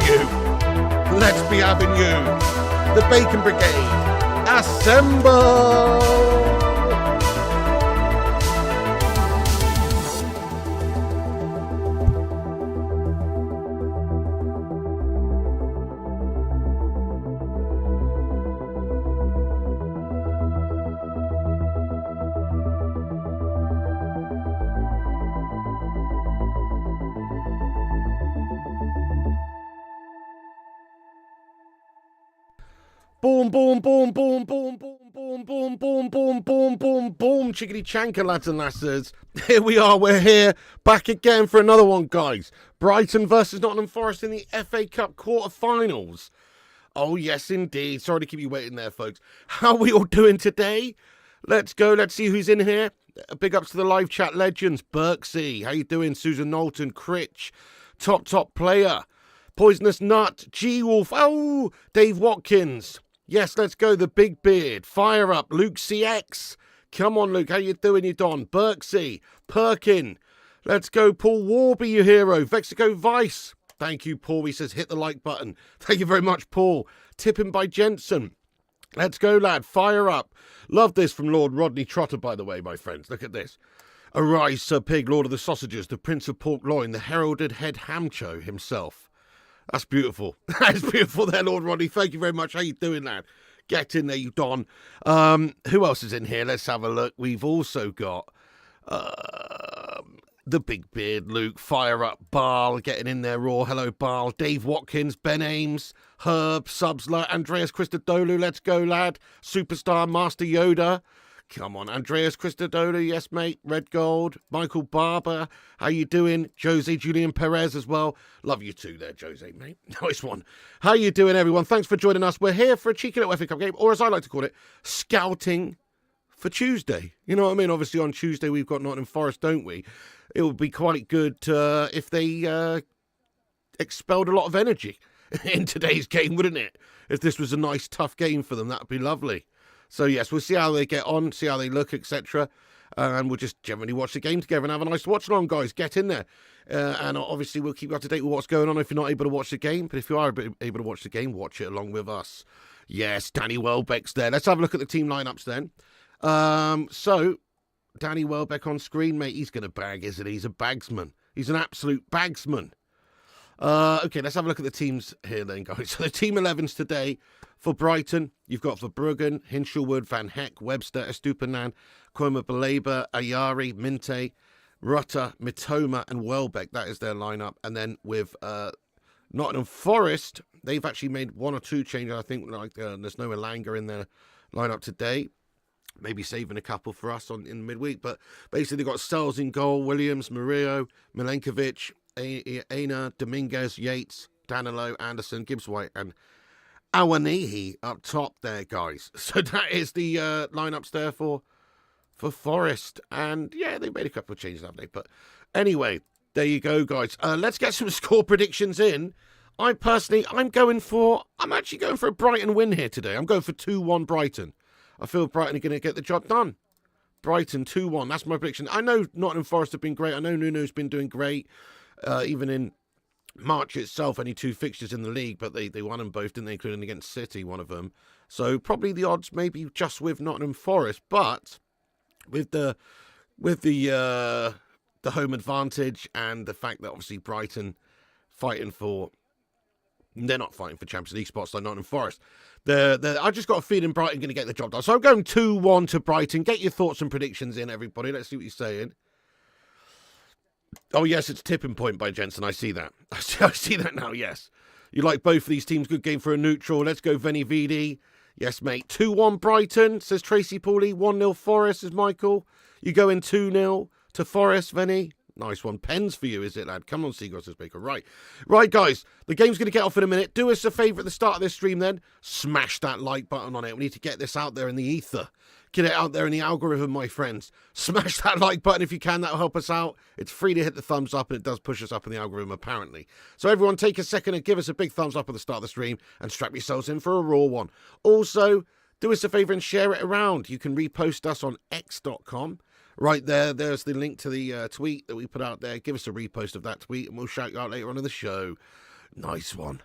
you. Let's be having you. The Bacon Brigade. Assemble! Boom, boom, boom, boom, boom, boom, boom, boom, boom, boom, boom, boom, boom, chickadee chanker, lads and lasses. Here we are, we're here, back again for another one, guys. Brighton versus Nottingham Forest in the FA Cup quarter-finals. Oh, yes, indeed. Sorry to keep you waiting there, folks. How are we all doing today? Let's go, let's see who's in here. Big ups to the live chat legends. Birksy, how you doing? Susan Knowlton, Critch, top player. Poisonous Nut, G-Wolf, oh, Dave Watkins. Yes, let's go, the big beard. Fire up, Luke CX. Come on, Luke, how you doing, you Don? Birksy, Perkin. Let's go, Paul Warby, you hero. Vexico Vice. Thank you, Paul. He says, hit the like button. Thank you very much, Paul. Tipping by Jensen. Let's go, lad. Fire up. Love this from Lord Rodney Trotter, by the way, my friends. Look at this. Arise, Sir Pig, Lord of the Sausages, the Prince of Pork Loin, the heralded head hamcho himself. That's beautiful. That's beautiful there, Lord Rodney. Thank you very much. How you doing, lad? Get in there, you Don. Who else is in here? Let's have a look. We've also got the big beard, Luke. Fire up, Barl, getting in there raw. Hello, Barl. Dave Watkins, Ben Ames, Herb, Subsler, Andreas Christodoulou. Let's go, lad. Superstar Master Yoda. Come on, Andreas Christodoulou, yes, mate. Red Gold, Michael Barber, how you doing? Jose Julian Perez as well. Love you too there, Jose, mate. Nice one. How you doing, everyone? Thanks for joining us. We're here for a cheeky little FA Cup game, or as I like to call it, scouting for Tuesday. You know what I mean? Obviously, on Tuesday, we've got Nottingham Forest, don't we? It would be quite good if they expelled a lot of energy in today's game, wouldn't it? If this was a nice, tough game for them, that would be lovely. So, yes, we'll see how they get on, see how they look, etc. And we'll just generally watch the game together and have a nice watch-along, guys. Get in there. And obviously, we'll keep you up to date with what's going on if you're not able to watch the game. But if you are able to watch the game, watch it along with us. Yes, Danny Welbeck's there. Let's have a look at the team lineups then. So, Danny Welbeck on screen, mate. He's going to bag, isn't he? He's a bagsman. He's an absolute bagsman. Okay, let's have a look at the teams here then, guys. So the team 11s today for Brighton, you've got Verbruggen, Hinshelwood, Van Heck, Webster, Estupinan, Koima Baleba, Ayari, Minte, Rutter, Mitoma, and Welbeck. That is their lineup. And then with Nottingham Forest, they've actually made one or two changes. I think like there's no Elanga in their lineup today. Maybe saving a couple for us in midweek. But basically, they've got Sells in goal, Williams, Murillo, Milenkovic, Aina, Dominguez, Yates, Danilo, Anderson, Gibbs-White, and Awanihi up top there, guys. So that is the lineups there for Forest. And yeah, they made a couple of changes, haven't they? But anyway, there you go, guys. Let's get some score predictions in. I'm actually going for a Brighton win here today. I'm going for 2-1 Brighton. I feel Brighton are going to get the job done. Brighton 2-1. That's my prediction. I know Nottingham Forest have been great. I know Nuno's been doing great. Even in March itself, only 2 fixtures in the league, but they won them both, didn't they? Including against City, one of them. So probably the odds maybe just with Nottingham Forest, but with the home advantage and the fact that obviously Brighton they're not fighting for Champions League spots like Nottingham Forest. I just got a feeling Brighton going to get the job done. So I'm going 2-1 to Brighton. Get your thoughts and predictions in, everybody. Let's see what you're saying. Oh, yes, it's tipping point by Jensen. I see that. I see that now, yes. You like both of these teams. Good game for a neutral. Let's go Veni Vidi. Yes, mate. 2-1 Brighton, says Tracy Pooley. 1-0 Forest, says Michael. You go in 2-0 to Forest, Veni. Nice one. Pens for you, is it, lad? Come on, Seagull, says Baker. Right, guys. The game's going to get off in a minute. Do us a favour at the start of this stream, then. Smash that like button on it. We need to get this out there in the ether. Get it out there in the algorithm, my friends. Smash that like button if you can. That'll help us out. It's free to hit the thumbs up, and it does push us up in the algorithm, apparently. So everyone, take a second and give us a big thumbs up at the start of the stream and strap yourselves in for a raw one. Also, do us a favour and share it around. You can repost us on x.com. Right there's the link to the tweet that we put out there. Give us a repost of that tweet, and we'll shout you out later on in the show. Nice one.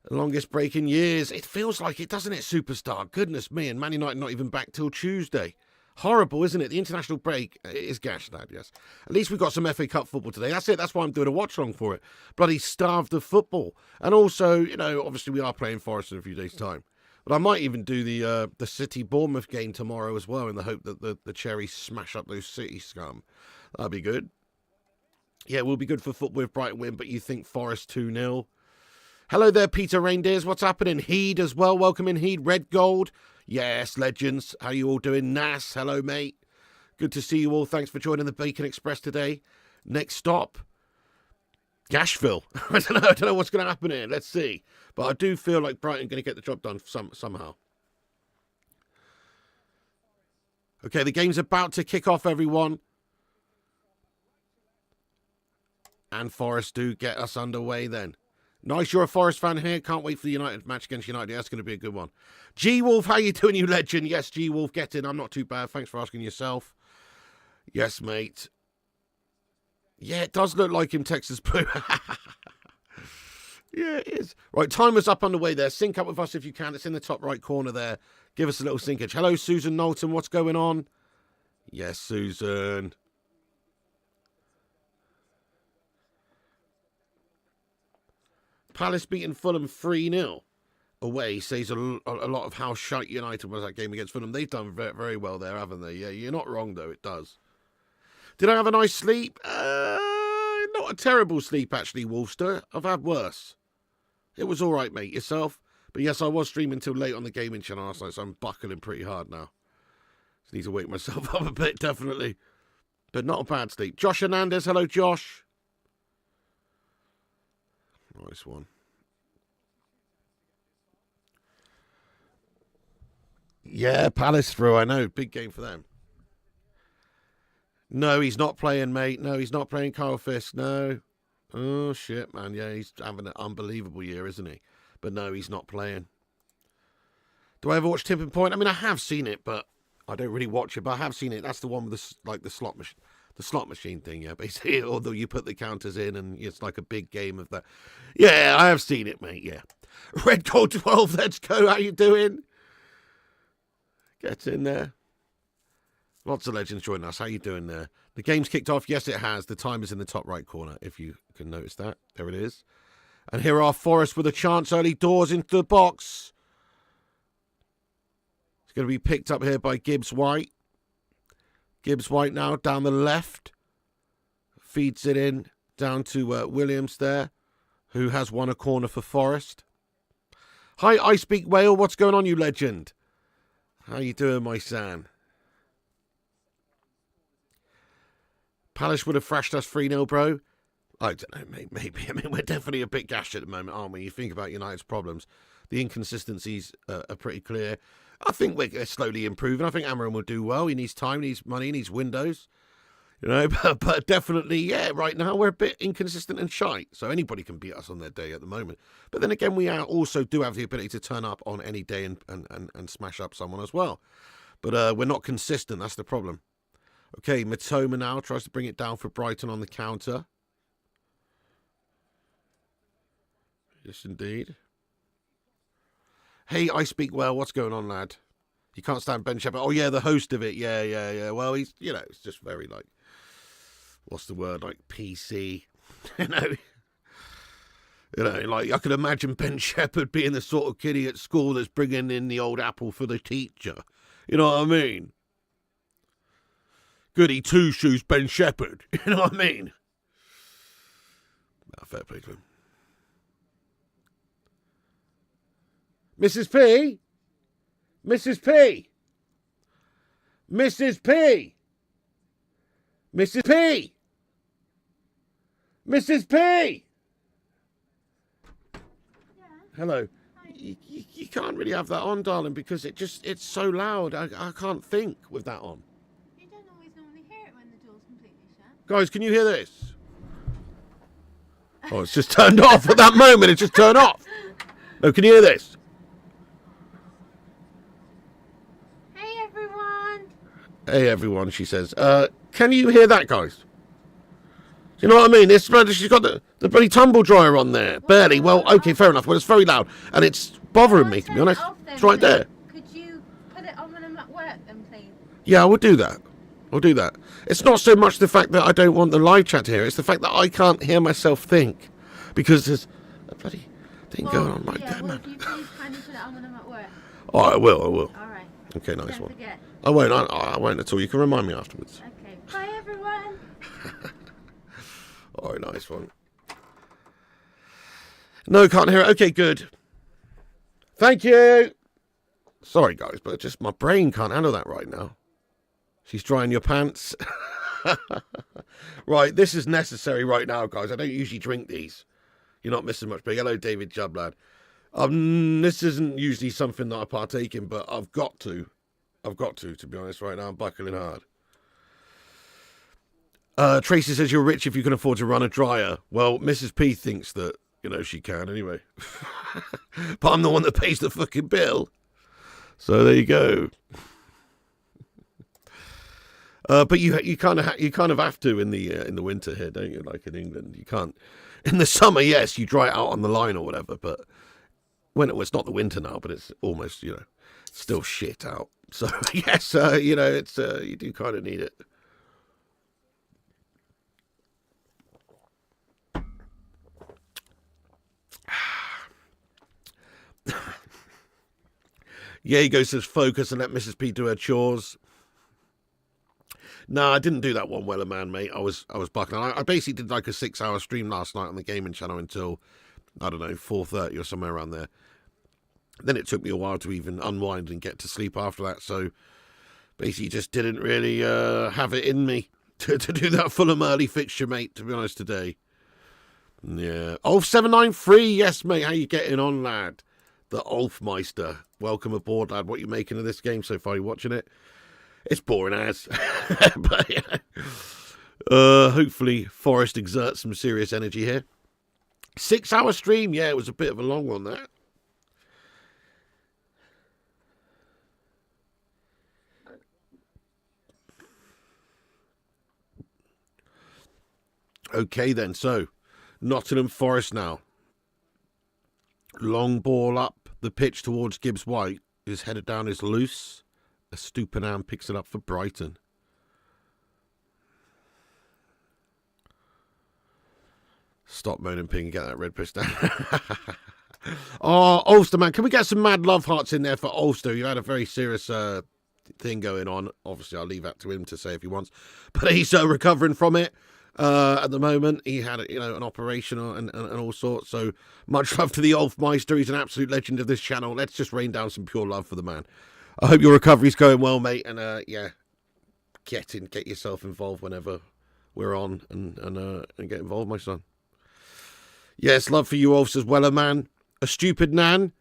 Longest break in years. It feels like it, doesn't it, Superstar? Goodness me, and Man United not even back till Tuesday. Horrible, isn't it? The international break is gash, lad, yes. At least we've got some FA Cup football today. That's it. That's why I'm doing a watch-along for it. Bloody starved of football. And also, you know, obviously we are playing Forest in a few days' time. But I might even do the City-Bournemouth game tomorrow as well in the hope that the Cherries smash up those City scum. That'll be good. Yeah, it will be good for football if Brighton win, but you think Forest 2-0. Hello there, Peter Reindeers. What's happening? Heed as well. Welcome in, Heed. Red Gold. Yes, legends. How you all doing? Nas, hello, mate. Good to see you all. Thanks for joining the Bacon Express today. Next stop, Gashville. I don't know what's going to happen here. Let's see. But I do feel like Brighton are going to get the job done somehow. Okay, the game's about to kick off, everyone. And Forest do get us underway then. Nice, you're a Forest fan here. Can't wait for the United match against United. That's going to be a good one. G-Wolf, how you doing, you legend? Yes, G-Wolf, get in. I'm not too bad. Thanks for asking yourself. Yes, mate. Yeah, it does look like him, Texas Blue. Yeah, it is. Right, timer's up underway there. Sync up with us if you can. It's in the top right corner there. Give us a little syncage. Hello, Susan Knowlton. What's going on? Yes, Susan. Palace beating Fulham 3-0 away says a lot of how shite United was that game against Fulham. They've done very, very well there, haven't they? Yeah, you're not wrong, though. It does. Did I have a nice sleep? Not a terrible sleep, actually, Wolfster. I've had worse. It was all right, mate. Yourself? But yes, I was streaming till late on the gaming channel last night, so I'm buckling pretty hard now. Just need to wake myself up a bit, definitely. But not a bad sleep. Josh Hernandez. Hello, Josh. Nice one. Yeah, Palace through. I know. Big game for them. No, he's not playing, mate. No, he's not playing Kyle Fisk. No. Oh, shit, man. Yeah, he's having an unbelievable year, isn't he? But no, he's not playing. Do I ever watch Tipping Point? I mean, I have seen it, but I don't really watch it. But I have seen it. That's the one with the slot machine. The slot machine thing, yeah, basically, although you put the counters in and it's like a big game of that. Yeah, I have seen it, mate, yeah. Red Gold 12, let's go. How you doing? Get in there. Lots of legends joining us. How you doing there? The game's kicked off. Yes, it has. The time is in the top right corner, if you can notice that. There it is. And here are Forest with a chance early doors into the box. It's going to be picked up here by Gibbs White. Gibbs White now down the left. Feeds it in down to Williams there, who has won a corner for Forest. Hi, I Speak Whale. What's going on, you legend? How you doing, my son? Palace would have thrashed us 3-0, bro. I don't know, maybe. I mean, we're definitely a bit gashed at the moment, aren't we? You think about United's problems. The inconsistencies are pretty clear. I think we're slowly improving. I think Amarim will do well. He needs time, he needs money, he needs windows. You know, but definitely, yeah, right now we're a bit inconsistent and shite. So anybody can beat us on their day at the moment. But then again, we also do have the ability to turn up on any day and smash up someone as well. But we're not consistent. That's the problem. Okay, Matoma now tries to bring it down for Brighton on the counter. Yes, indeed. Hey, I Speak Well. What's going on, lad? You can't stand Ben Shepherd. Oh, yeah, the host of it. Yeah. Well, he's, you know, it's just very, like, what's the word? Like, PC. You know, like, I could imagine Ben Shepherd being the sort of kiddie at school that's bringing in the old apple for the teacher. You know what I mean? Goody two-shoes Ben Shepherd. You know what I mean? No, fair play to him. Mrs. P? Mrs. P? Mrs. P? Mrs. P? Mrs. P? Yeah. Hello. You can't really have that on, darling, because it's so loud. I can't think with that on. You don't always normally hear it when the door's completely shut. Guys, can you hear this? Oh, it's just turned off at that moment. It just turned off. No, can you hear this? Hey everyone, Hey everyone, she says. Can you hear that, guys? you know what I mean? This bloody, she's got the bloody tumble dryer on there. Barely. Well, okay, fair enough. But it's very loud. And it's bothering me, to be honest. It's right there. Could you put it on when I'm at work then, please? Yeah, I will do that. I'll do that. It's not so much the fact that I don't want the live chat to hear. It's the fact that I can't hear myself think. Because there's a bloody thing going on right there, man. Would you please kindly put it on when I'm at work? Oh, I will. All right. Okay, nice Don't one. forget. I won't. I won't at all. You can remind me afterwards. Okay. Bye, everyone. Oh, nice one. No, can't hear it. Okay, good. Thank you. Sorry, guys, but just my brain can't handle that right now. She's drying your pants. Right, this is necessary right now, guys. I don't usually drink these. You're not missing much. But hello, David Jublad. This isn't usually something that I partake in, but I've got to. To be honest, right now I'm buckling hard. Tracy says you're rich if you can afford to run a dryer. Well, Mrs. P thinks that, she can anyway. But I'm the one that pays the fucking bill. So there you go. But you kind of have to in the winter here, don't you? Like in England, you can't. In the summer, yes, you dry it out on the line or whatever. But it's not the winter now, but it's almost still shit out. So yes, it's you do kind of need it. Yeah, he goes, says focus and let Mrs. P do her chores. No, I didn't do that one, Weller man, mate. I was buckling. I basically did like a 6-hour stream last night on the gaming channel until, I don't know, 4:30 or somewhere around there. Then it took me a while to even unwind and get to sleep after that. So basically just didn't really have it in me to do that Fulham early fixture, mate, to be honest, today. Yeah. Ulf793, yes, mate. How you getting on, lad? The Ulfmeister. Welcome aboard, lad. What are you making of this game so far? You watching it? It's boring as. But yeah. Hopefully Forest exerts some serious energy here. 6-hour stream. Yeah, it was a bit of a long one, that. Okay then, so Nottingham Forest now. Long ball up the pitch towards Gibbs White. His header down is loose. Estupinan picks it up for Brighton. Stop moaning, Ping, and get that red push down. Oh, Ulster, man. Can we get some mad love hearts in there for Ulster? You had a very serious thing going on. Obviously, I'll leave that to him to say if he wants. But he's recovering from it. At the moment, he had an operation and all sorts. So much love to the Ulfmeister. He's an absolute legend of this channel. Let's just rain down some pure love for the man. I hope your recovery's going well, mate. And yeah, get yourself involved whenever we're on and get involved, my son. Yes, love for you, Ulfs, as well, man. A stupid nan.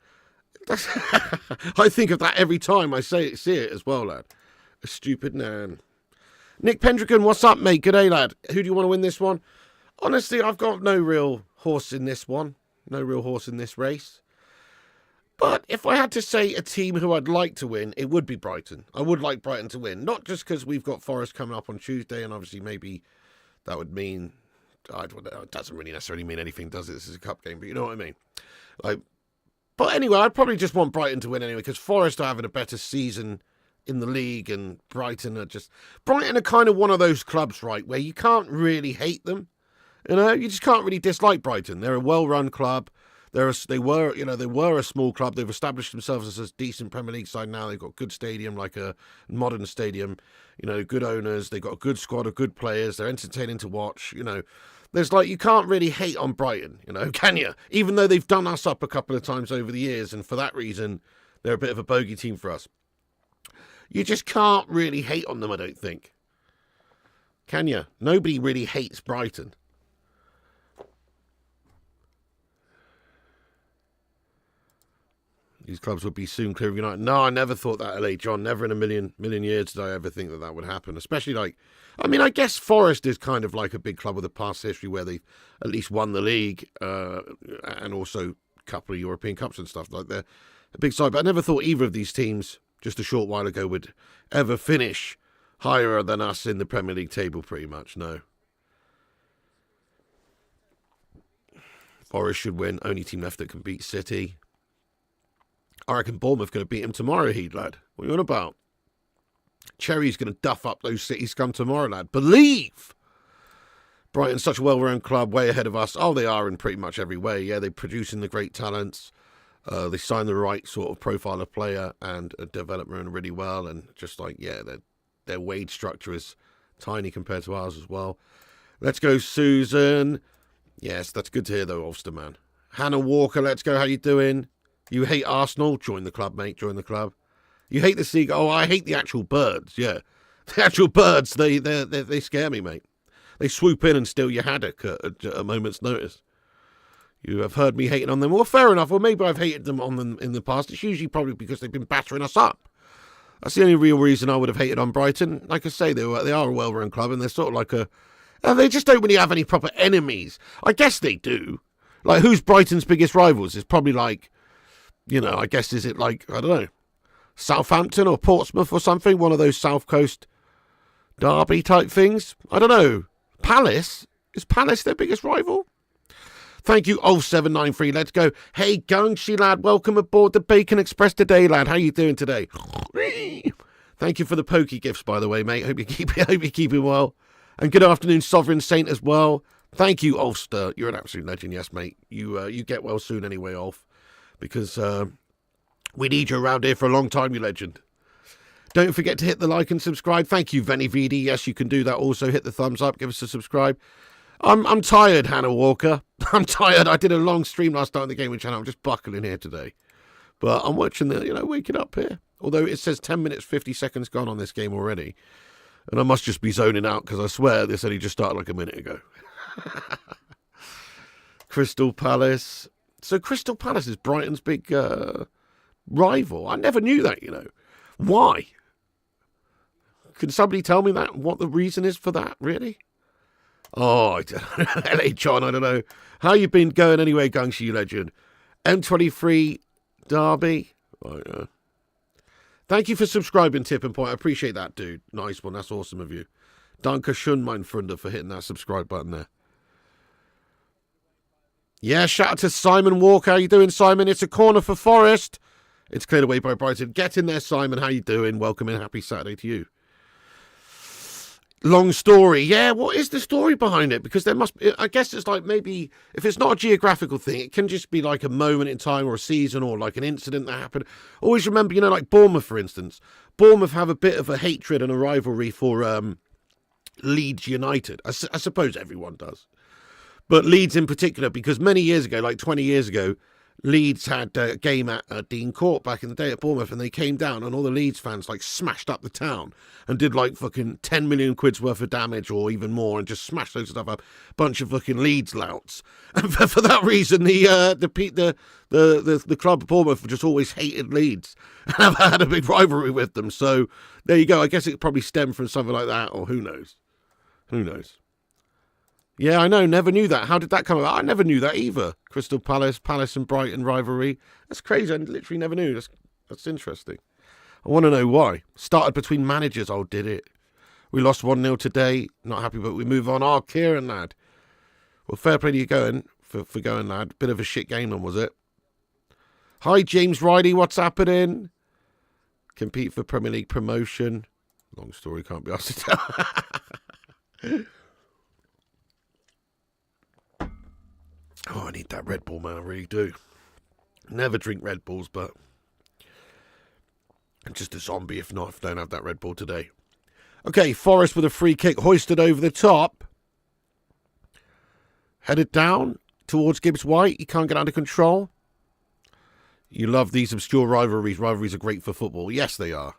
I think of that every time I see it as well, lad. A stupid nan. Nick Pendrican, what's up, mate? Good day, lad. Who do you want to win this one? Honestly, I've got no real horse in this one. No real horse in this race. But if I had to say a team who I'd like to win, it would be Brighton. I would like Brighton to win. Not just because we've got Forest coming up on Tuesday, and obviously maybe that would mean... it doesn't really necessarily mean anything, does it? This is a cup game, but you know what I mean. But anyway, I'd probably just want Brighton to win anyway, because Forest are having a better season in the league, and Brighton are kind of one of those clubs, right, where you can't really hate them. You just can't really dislike Brighton. They're a well-run club. They were a small club. They've established themselves as a decent Premier League side now. They've got a good stadium, like a modern stadium. Good owners. They've got a good squad of good players. They're entertaining to watch. There's you can't really hate on Brighton, can you? Even though they've done us up a couple of times over the years, and for that reason, they're a bit of a bogey team for us. You just can't really hate on them, I don't think. Can you? Nobody really hates Brighton. These clubs would be soon clear of United. No, I never thought that, LA John. Never in a million years did I ever think that would happen. Especially I guess Forest is kind of like a big club with a past history where they've at least won the league and also a couple of European Cups and stuff. They're a big side. But I never thought either of these teams just a short while ago would ever finish higher than us in the Premier League table, pretty much. No. Forest should win. Only team left that can beat City. I reckon Bournemouth going to beat him tomorrow, Heed, lad. What are you on about? Cherry's going to duff up those Cities come tomorrow, lad. Believe! Brighton's such a well-run club, way ahead of us. Oh, they are in pretty much every way. Yeah, they're producing the great talents. They sign the right sort of profile of player and develop them really well. And just like, yeah, their wage structure is tiny compared to ours as well. Let's go, Susan. Yes, that's good to hear, though, Ulster, man. Hannah Walker, let's go. How you doing? You hate Arsenal? Join the club, mate. Join the club. You hate the seagull? Oh, I hate the actual birds, yeah. The actual birds, they scare me, mate. They swoop in and steal your haddock at a moment's notice. You have heard me hating on them. Well, fair enough. Well, maybe I've hated them on them in the past. It's usually probably because they've been battering us up. That's the only real reason I would have hated on Brighton. Like I say, they are a well-run club, and they're sort of like a... they just don't really have any proper enemies. I guess they do. Like, who's Brighton's biggest rivals? It's probably like, you know, I guess, is it like, I don't know, Southampton or Portsmouth or something? One of those South Coast derby type things? I don't know. Palace? Is Palace their biggest rival? Thank you, 0793. Let's go. Hey, Gungshi, lad. Welcome aboard the Bacon Express today, lad. How you doing today? Thank you for the pokey gifts, by the way, mate. Hope you're keeping well. And good afternoon, Sovereign Saint, as well. Thank you, Ulster. You're an absolute legend, yes, mate. You get well soon anyway, Ulf. Because we need you around here for a long time, you legend. Don't forget to hit the like and subscribe. Thank you, Venny VD. Yes, you can do that. Also, hit the thumbs up. Give us a subscribe. I'm tired, Hannah Walker. I'm tired. I did a long stream last night on the gaming channel. I'm just buckling here today. But I'm watching waking up here. Although it says 10 minutes, 50 seconds gone on this game already. And I must just be zoning out because I swear this only just started like a minute ago. Crystal Palace. So Crystal Palace is Brighton's big rival. I never knew that, Why? Can somebody tell me that? What the reason is for that, really? Oh, I don't know. LA John, I don't know. How you been going anyway, Gungshi, you legend? M23 Derby. Oh, yeah. Thank you for subscribing, Tip and Point. I appreciate that, dude. Nice one. That's awesome of you. Danke schön, mein Freunde, for hitting that subscribe button there. Yeah, shout out to Simon Walker. How you doing, Simon? It's a corner for Forest. It's cleared away by Brighton. Get in there, Simon. How you doing? Welcome in. Happy Saturday to you. Long story. Yeah, what is the story behind it? Because there must be, I guess it's like maybe, if it's not a geographical thing, it can just be like a moment in time or a season or like an incident that happened. Always remember, like Bournemouth, for instance. Bournemouth have a bit of a hatred and a rivalry for Leeds United. I suppose everyone does. But Leeds in particular, because many years ago, like 20 years ago, Leeds had a game at Dean Court back in the day at Bournemouth, and they came down and all the Leeds fans like smashed up the town and did like fucking 10 million quid's worth of damage or even more and just smashed those stuff up. Bunch of fucking Leeds louts. And for that reason, the club Bournemouth just always hated Leeds and have had a big rivalry with them. So there you go. I guess it probably stemmed from something like that, or who knows? Who knows? Yeah, I know. Never knew that. How did that come about? I never knew that either. Crystal Palace and Brighton rivalry. That's crazy. I literally never knew. That's interesting. I want to know why. Started between managers. Oh, did it? We lost 1-0 today. Not happy, but we move on. Oh, Kieran, lad. Well, fair play to you for going, lad. Bit of a shit game then, was it? Hi, James Riley. What's happening? Compete for Premier League promotion. Long story. Can't be asked to tell. Oh, I need that Red Bull, man. I really do. Never drink Red Bulls, but I'm just a zombie if I don't have that Red Bull today. Okay, Forrest with a free kick hoisted over the top. Headed down towards Gibbs White. He can't get under control. You love these obscure rivalries. Rivalries are great for football. Yes, they are.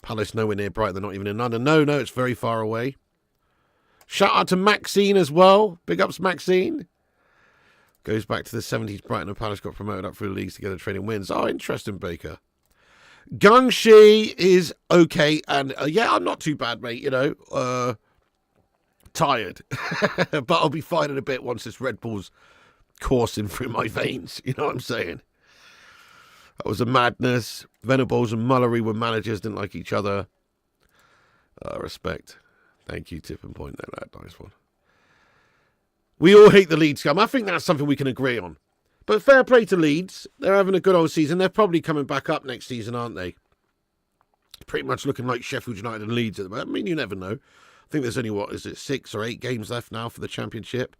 Palace nowhere near Brighton. They're not even in London. No, it's very far away. Shout out to Maxine as well. Big ups, Maxine. Goes back to the 70s. Brighton and Palace got promoted up through the leagues together, trading wins. Oh, interesting, Baker. Gungshi is okay. And yeah, I'm not too bad, mate. Tired. But I'll be fine in a bit once this Red Bull's coursing through my veins. You know what I'm saying? That was a madness. Venables and Mullery were managers, didn't like each other. Respect. Thank you, Tip and Point there, lad. Nice one. We all hate the Leeds scum. I think that's something we can agree on. But fair play to Leeds. They're having a good old season. They're probably coming back up next season, aren't they? Pretty much looking like Sheffield United and Leeds at the moment. I mean, you never know. I think there's only, 6 or 8 games left now for the Championship.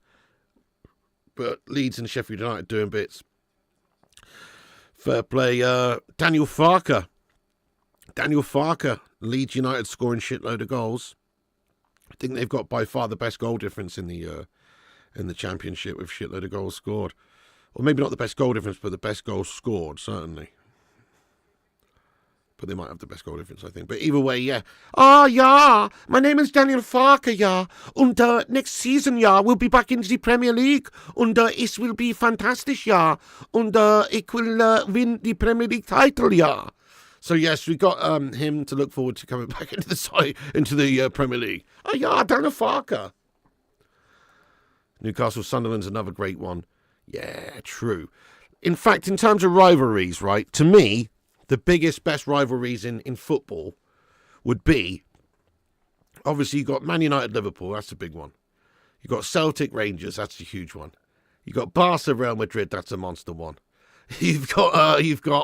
But Leeds and Sheffield United doing bits. Fair play. Daniel Farker. Leeds United scoring shitload of goals. I think they've got by far the best goal difference in the Championship with shitload of goals scored. Or maybe not the best goal difference, but the best goals scored, certainly. But they might have the best goal difference, I think. But either way, yeah. Ah, yeah. My name is Daniel Farker, yeah. And next season, yeah, we'll be back into the Premier League. And it will be fantastic, yeah. And it will win the Premier League title, yeah. So, yes, we got him to look forward to coming back into the Premier League. Oh, yeah, Daniel Farker. Newcastle Sunderland's another great one. Yeah, true. In fact, in terms of rivalries, right, to me, the biggest, best rivalries in football would be, obviously, you've got Man United, Liverpool, that's a big one. You've got Celtic, Rangers, that's a huge one. You've got Barca, Real Madrid, that's a monster one. You've got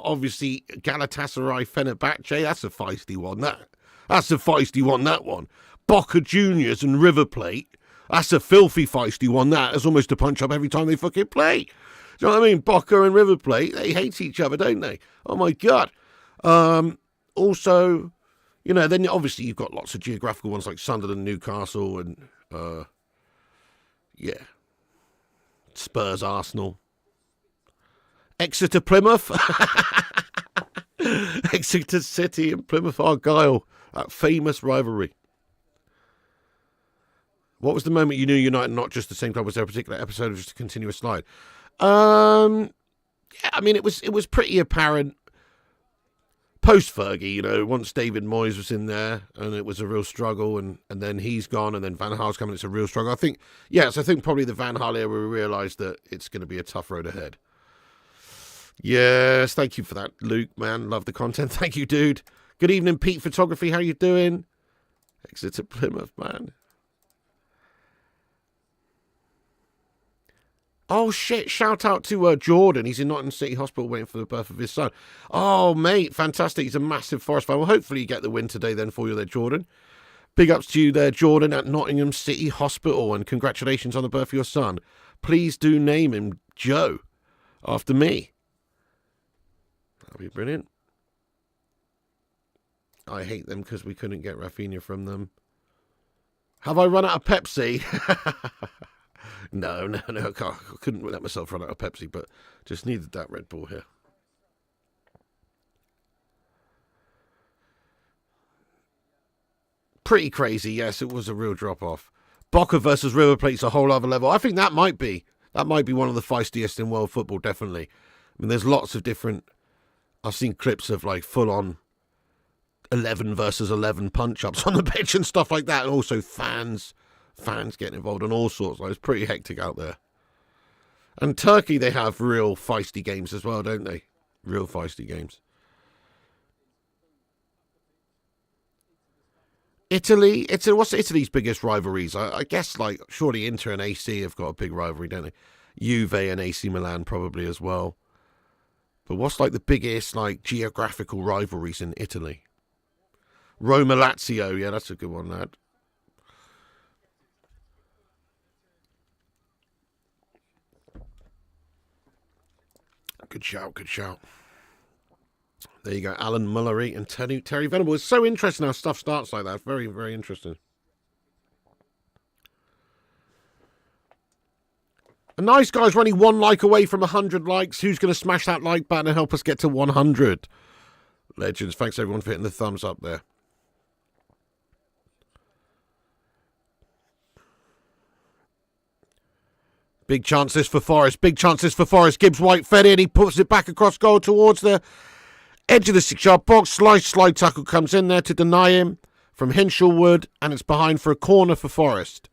obviously Galatasaray, Fenerbahce, that's a feisty one, that one. Boca Juniors and River Plate, that's a filthy feisty one, that. It's almost a punch up every time they fucking play. Do you know what I mean? Boca and River Plate, they hate each other, don't they? Oh, my God. Also, you know, then obviously you've got lots of geographical ones like Sunderland, Newcastle, and, Spurs, Arsenal. Exeter, Plymouth. Exeter City and Plymouth Argyle. That famous rivalry. What was the moment you knew United not just the same club? Was there a particular episode or just a continuous slide? Yeah, I mean, it was pretty apparent post-Fergie, you know, once David Moyes was in there and it was a real struggle and then he's gone and then Van Gaal's coming, it's a real struggle. I think probably the Van Gaal era, we realised that it's going to be a tough road ahead. Yes, thank you for that, Luke, man. Love the content. Thank you, dude. Good evening, Pete Photography. How you doing? Exeter Plymouth, man. Oh, shit. Shout out to Jordan. He's in Nottingham City Hospital waiting for the birth of his son. Oh, mate. Fantastic. He's a massive Forest fan. Well, hopefully you get the win today then for you there, Jordan. Big ups to you there, Jordan, at Nottingham City Hospital. And congratulations on the birth of your son. Please do name him Joe after me. That'll be brilliant. I hate them because we couldn't get Rafinha from them. Have I run out of Pepsi? No, I couldn't let myself run out of Pepsi, but just needed that Red Bull here. Pretty crazy, yes, it was a real drop-off. Boca versus River Plate's a whole other level. I think that might be one of the feistiest in world football, definitely. I mean, there's lots of different... I've seen clips of, like, full-on 11 versus 11 punch-ups on the pitch and stuff like that, and also fans getting involved in all sorts. Like, it's pretty hectic out there. And Turkey, they have real feisty games as well, don't they? Real feisty games. Italy, what's Italy's biggest rivalries? I guess, like, surely Inter and AC have got a big rivalry, don't they? Juve and AC Milan probably as well. But what's, like, the biggest, like, geographical rivalries in Italy? Roma-Lazio, yeah, that's a good one, lad. Good shout. There you go, Alan Mullery and Terry Venable. It's so interesting how stuff starts like that. Very, very interesting. A nice guy's running 1 like away from 100 likes. Who's going to smash that like button and help us get to 100? Legends. Thanks everyone for hitting the thumbs up there. Big chances for Forest. Gibbs White fed in. He puts it back across goal towards the edge of the 6-yard box. Slide tackle comes in there to deny him from Hinshelwood. And it's behind for a corner for Forest.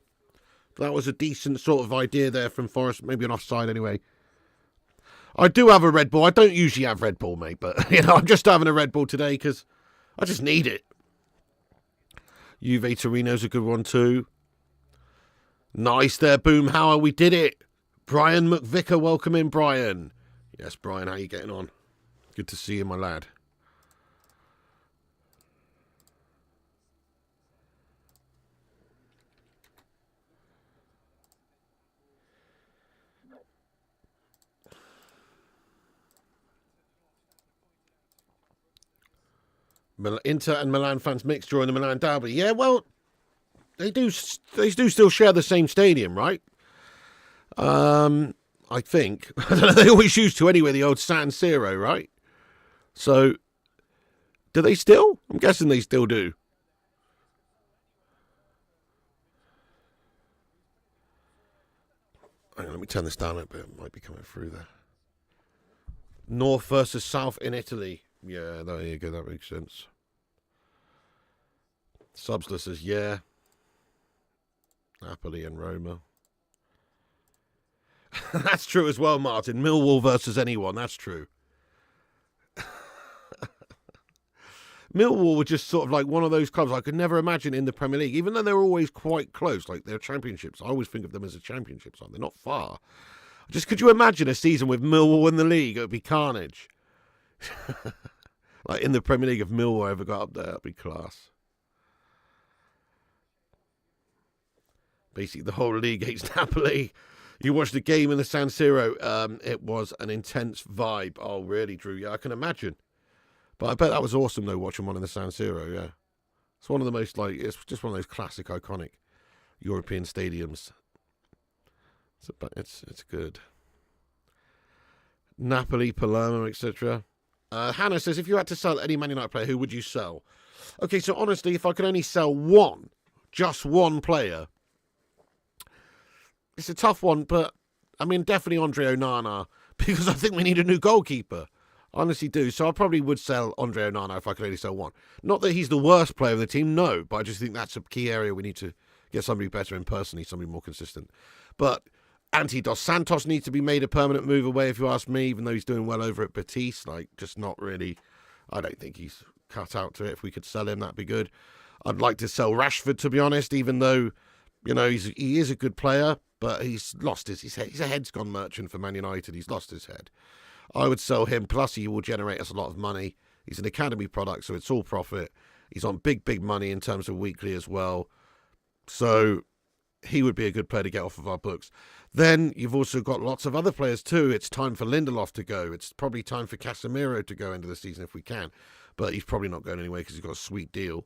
That was a decent sort of idea there from Forest. Maybe an offside anyway. I do have a Red Bull. I don't usually have Red Bull, mate. But, I'm just having a Red Bull today because I just need it. Juve Torino's a good one too. Nice there, Boomhauer. We did it. Brian McVicker, welcome in, Brian. Yes, Brian, how you getting on? Good to see you, my lad. Inter and Milan fans mixed during the Milan derby. Yeah, well, they do still share the same stadium, right? I think. They always used to anyway, the old San Siro, right? So, do they still? I'm guessing they still do. Hang on, let me turn this down a bit. It might be coming through there. North versus South in Italy. Yeah, there you go. That makes sense. Subsler says, yeah. Napoli and Roma. That's true as well, Martin. Millwall versus anyone. That's true. Millwall were just sort of like one of those clubs I could never imagine in the Premier League, even though they're always quite close, like they're championships. I always think of them as a championship side. They're not far. Just could you imagine a season with Millwall in the league? It would be carnage. Like in the Premier League, if Millwall ever got up there, that'd be class. Basically, the whole league hates Napoli. You watched the game in the San Siro. It was an intense vibe. Oh, really, Drew? Yeah, I can imagine. But I bet that was awesome, though, watching one in the San Siro, yeah. It's one of the most, like, it's just one of those classic, iconic European stadiums. It's good. Napoli, Palermo, etc. Hannah says, if you had to sell any Man United player, who would you sell? Okay, so honestly, if I could only sell one, just one player, it's a tough one, but I mean, definitely Andre Onana, because I think we need a new goalkeeper. I honestly do. So I probably would sell Andre Onana if I could only sell one. Not that he's the worst player of the team, no, but I just think that's a key area we need to get somebody better in personally, somebody more consistent. But Anti Dos Santos needs to be made a permanent move away, if you ask me, even though he's doing well over at Betis. Like, just not really. I don't think he's cut out to it. If we could sell him, that'd be good. I'd like to sell Rashford, to be honest, even though, you know, he is a good player, but he's lost his head. He's a head's gone merchant for Man United. He's lost his head. I would sell him, plus he will generate us a lot of money. He's an academy product, so it's all profit. He's on big money in terms of weekly as well. So he would be a good player to get off of our books. Then you've also got lots of other players too. It's time for Lindelof to go. It's probably time for Casemiro to go into the season if we can. But he's probably not going anyway because he's got a sweet deal.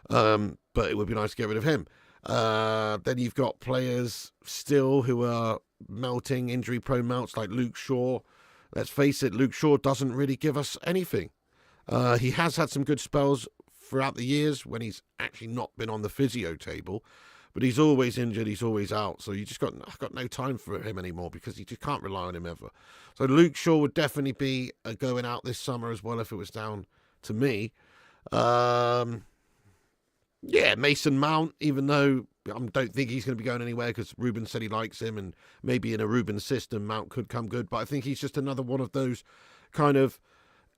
But it would be nice to get rid of him. Then you've got players still who are melting, injury-prone melts like Luke Shaw. Let's face it, Luke Shaw doesn't really give us anything. He has had some good spells throughout the years when he's actually not been on the physio table, but he's always injured, he's always out, so I've got no time for him anymore because you just can't rely on him ever. So Luke Shaw would definitely be going out this summer as well if it was down to me. Yeah, Mason Mount, even though I don't think he's going to be going anywhere because Ruben said he likes him, and maybe in a Ruben system, Mount could come good. But I think he's just another one of those kind of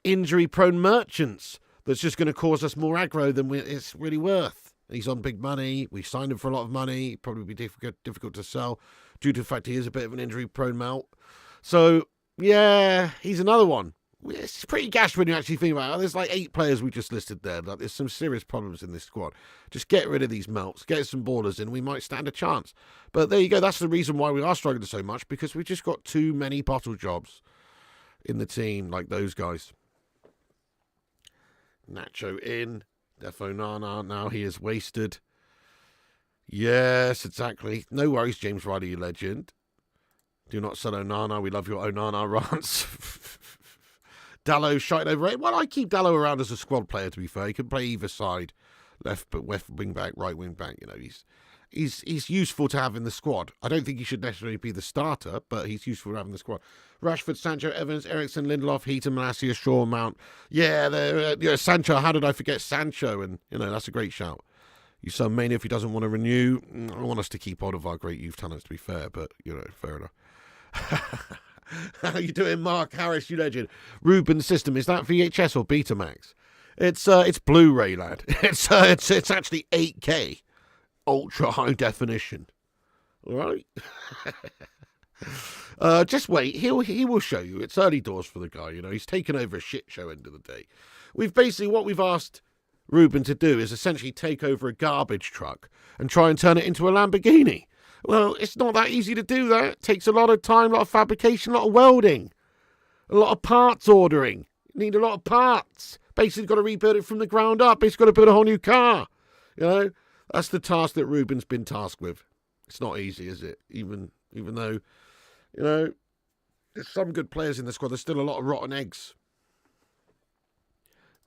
injury-prone merchants that's just going to cause us more aggro than it's really worth. He's on big money. We signed him for a lot of money. Probably be difficult to sell due to the fact he is a bit of an injury-prone melt. So, yeah, he's another one. It's pretty gash when you actually think about it. There's like 8 players we just listed there. Like, there's some serious problems in this squad. Just get rid of these melts, get some ballers in, we might stand a chance. But there you go. That's the reason why we are struggling so much, because we've just got too many bottle jobs in the team, like those guys. Nacho in. Defo Nana, now he is wasted. Yes, exactly. No worries, James Riley, you legend. Do not sell Onana. We love your Onana rants. Dallo shite overrated. Well, I keep Dallo around as a squad player, to be fair. He can play either side. Left wing back, right wing back. You know, he's useful to have in the squad. I don't think he should necessarily be the starter, but he's useful to have in the squad. Rashford, Sancho, Evans, Ericsson, Lindelof, Heaton, Malacia, Shaw, Mount. Yeah, Sancho. How did I forget Sancho? And, you know, that's a great shout. You sell Mania if he doesn't want to renew. I want us to keep hold of our great youth talents, to be fair, but, you know, fair enough. How you doing, Mark Harris, you legend? Ruben system, is that VHS or Betamax? It's Blu-ray, lad. It's actually 8K, ultra high definition. All right. Just wait. He will show you. It's early doors for the guy. You know, he's taken over a shit show end of the day. What we've asked Ruben to do is essentially take over a garbage truck and try and turn it into a Lamborghini. Well, it's not that easy to do that. It takes a lot of time, a lot of fabrication, a lot of welding, a lot of parts ordering. You need a lot of parts. Basically got to rebuild it from the ground up. Basically got to build a whole new car. You know, that's the task that Ruben's been tasked with. It's not easy, is it? Even though, you know, there's some good players in the squad, there's still a lot of rotten eggs.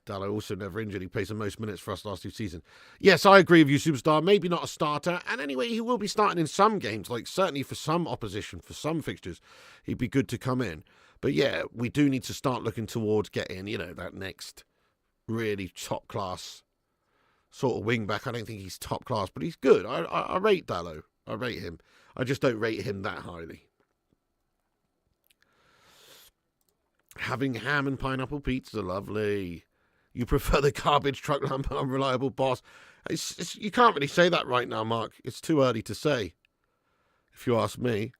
Dallo also never injured. He plays the most minutes for us last 2 seasons. Yes, I agree with you, Superstar. Maybe not a starter. And anyway, he will be starting in some games, like certainly for some opposition, for some fixtures, he'd be good to come in. But yeah, we do need to start looking towards getting, you know, that next really top class sort of wing back. I don't think he's top class, but he's good. I rate Dallo. I rate him. I just don't rate him that highly. Having ham and pineapple pizza, lovely. You prefer the garbage truck lamp, unreliable boss. You can't really say that right now, Mark. It's too early to say, if you ask me.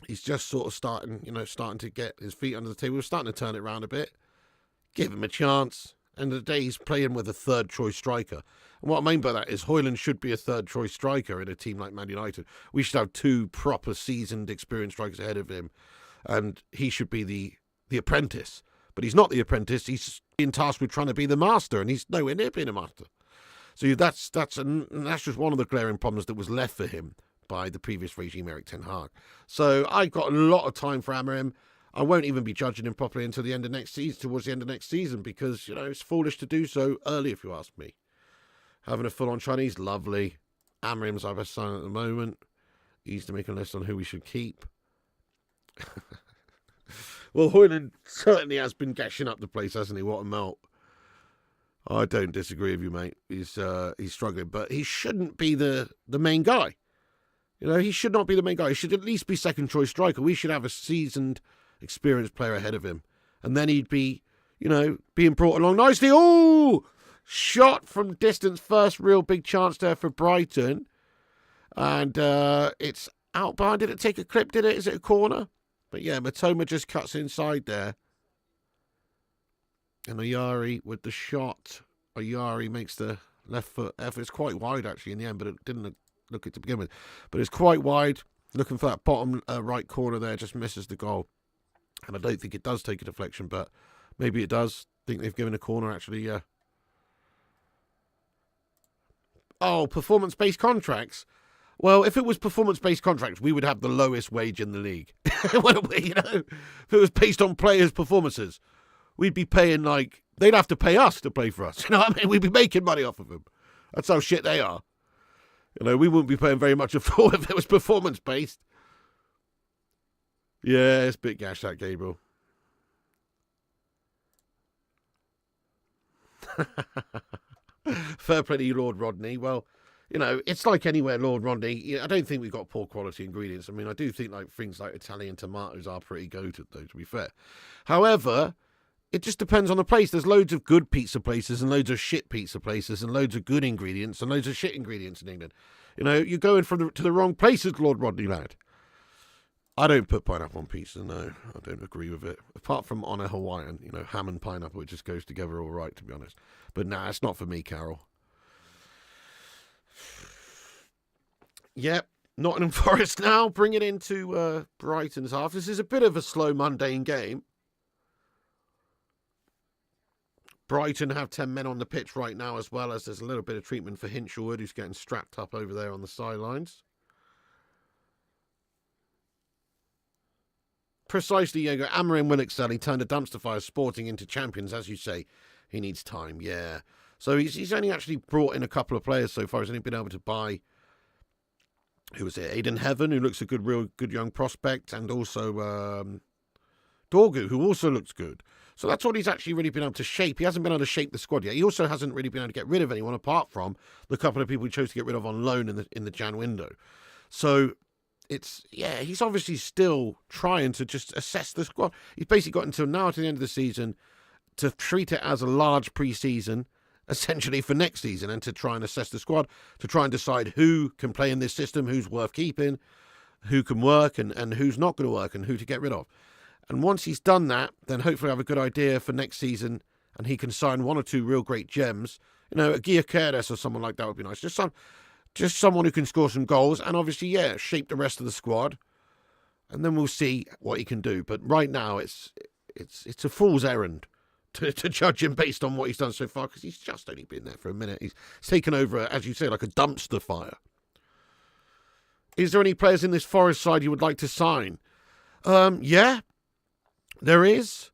He's just sort of starting to get his feet under the table. We're starting to turn it around a bit. Give him a chance. End of the day, he's playing with a third-choice striker. And what I mean by that is Højlund should be a third-choice striker in a team like Man United. We should have 2 proper, seasoned, experienced strikers ahead of him. And he should be the apprentice. But he's not the apprentice. He's in tasked with trying to be the master, and he's nowhere near being a master. So that's just one of the glaring problems that was left for him by the previous regime, Erik ten Hag. So I've got a lot of time for Amorim. I won't even be judging him properly until the end of next season, towards the end of next season, because, you know, it's foolish to do so early, if you ask me. Having a full-on Chinese, lovely. Amorim's our best sign at the moment. Easy to make a list on who we should keep. Well, Højlund certainly has been gashing up the place, hasn't he? What a melt. I don't disagree with you, mate. He's struggling, but he shouldn't be the main guy. You know, he should not be the main guy. He should at least be second choice striker. We should have a seasoned, experienced player ahead of him. And then he'd be, you know, being brought along nicely. Oh! Shot from distance. First real big chance there for Brighton. And it's out behind. Did it take a clip, did it? Is it a corner? But yeah, Matoma just cuts inside there. And Ayari with the shot. Ayari makes the left foot effort. It's quite wide, actually, in the end, but it didn't look it to begin with. But it's quite wide. Looking for that bottom right corner there. Just misses the goal. And I don't think it does take a deflection, but maybe it does. I think they've given a corner, actually, yeah. Oh, performance-based contracts. Well, if it was performance-based contracts, we would have the lowest wage in the league. Wouldn't we, you know? If it was based on players' performances, we'd be paying, like, they'd have to pay us to play for us. You know what I mean? We'd be making money off of them. That's how shit they are. You know, we wouldn't be paying very much at all if it was performance-based. Yeah, it's a bit gash, that, Gabriel. Fair play to you, Lord Rodney. Well, you know, it's like anywhere, Lord Rodney. I don't think we've got poor quality ingredients. I mean, I do think like things like Italian tomatoes are pretty goated, though, to be fair. However, it just depends on the place. There's loads of good pizza places and loads of shit pizza places and loads of good ingredients and loads of shit ingredients in England. You know, you're going to the wrong places, Lord Rodney, lad. I don't put pineapple on pizza, no. I don't agree with it. Apart from on a Hawaiian, you know, ham and pineapple, it just goes together all right, to be honest. But nah, it's not for me, Carol. Yep, Nottingham Forest now, bring it into Brighton's half. This is a bit of a slow, mundane game. Brighton have 10 men on the pitch right now, as well as there's a little bit of treatment for Hinshelwood, who's getting strapped up over there on the sidelines. Precisely, Jago. Amorim will excel. He turned a dumpster fire Sporting into champions, as you say. He needs time, yeah. So he's only actually brought in a couple of players so far. He's only been able to buy, who was it? Aiden Heaven, who looks a real good young prospect, and also Dorgu, who also looks good. So that's what he's actually really been able to shape. He hasn't been able to shape the squad yet. He also hasn't really been able to get rid of anyone apart from the couple of people he chose to get rid of on loan in the Jan window. So he's obviously still trying to just assess the squad. He's basically got until now to the end of the season to treat it as a large pre-season essentially for next season, and to try and assess the squad, to try and decide who can play in this system, who's worth keeping, who can work, and who's not going to work, and who to get rid of. And once he's done that, then hopefully I have a good idea for next season, and he can sign one or two real great gems. You know, a Gyökeres or someone like that would be nice. Just someone who can score some goals, and obviously, yeah, shape the rest of the squad. And then we'll see what he can do. But right now, it's a fool's errand to judge him based on what he's done so far, because he's just only been there for a minute. He's taken over, as you say, like a dumpster fire. Is there any players in this Forest side you would like to sign? Yeah, there is.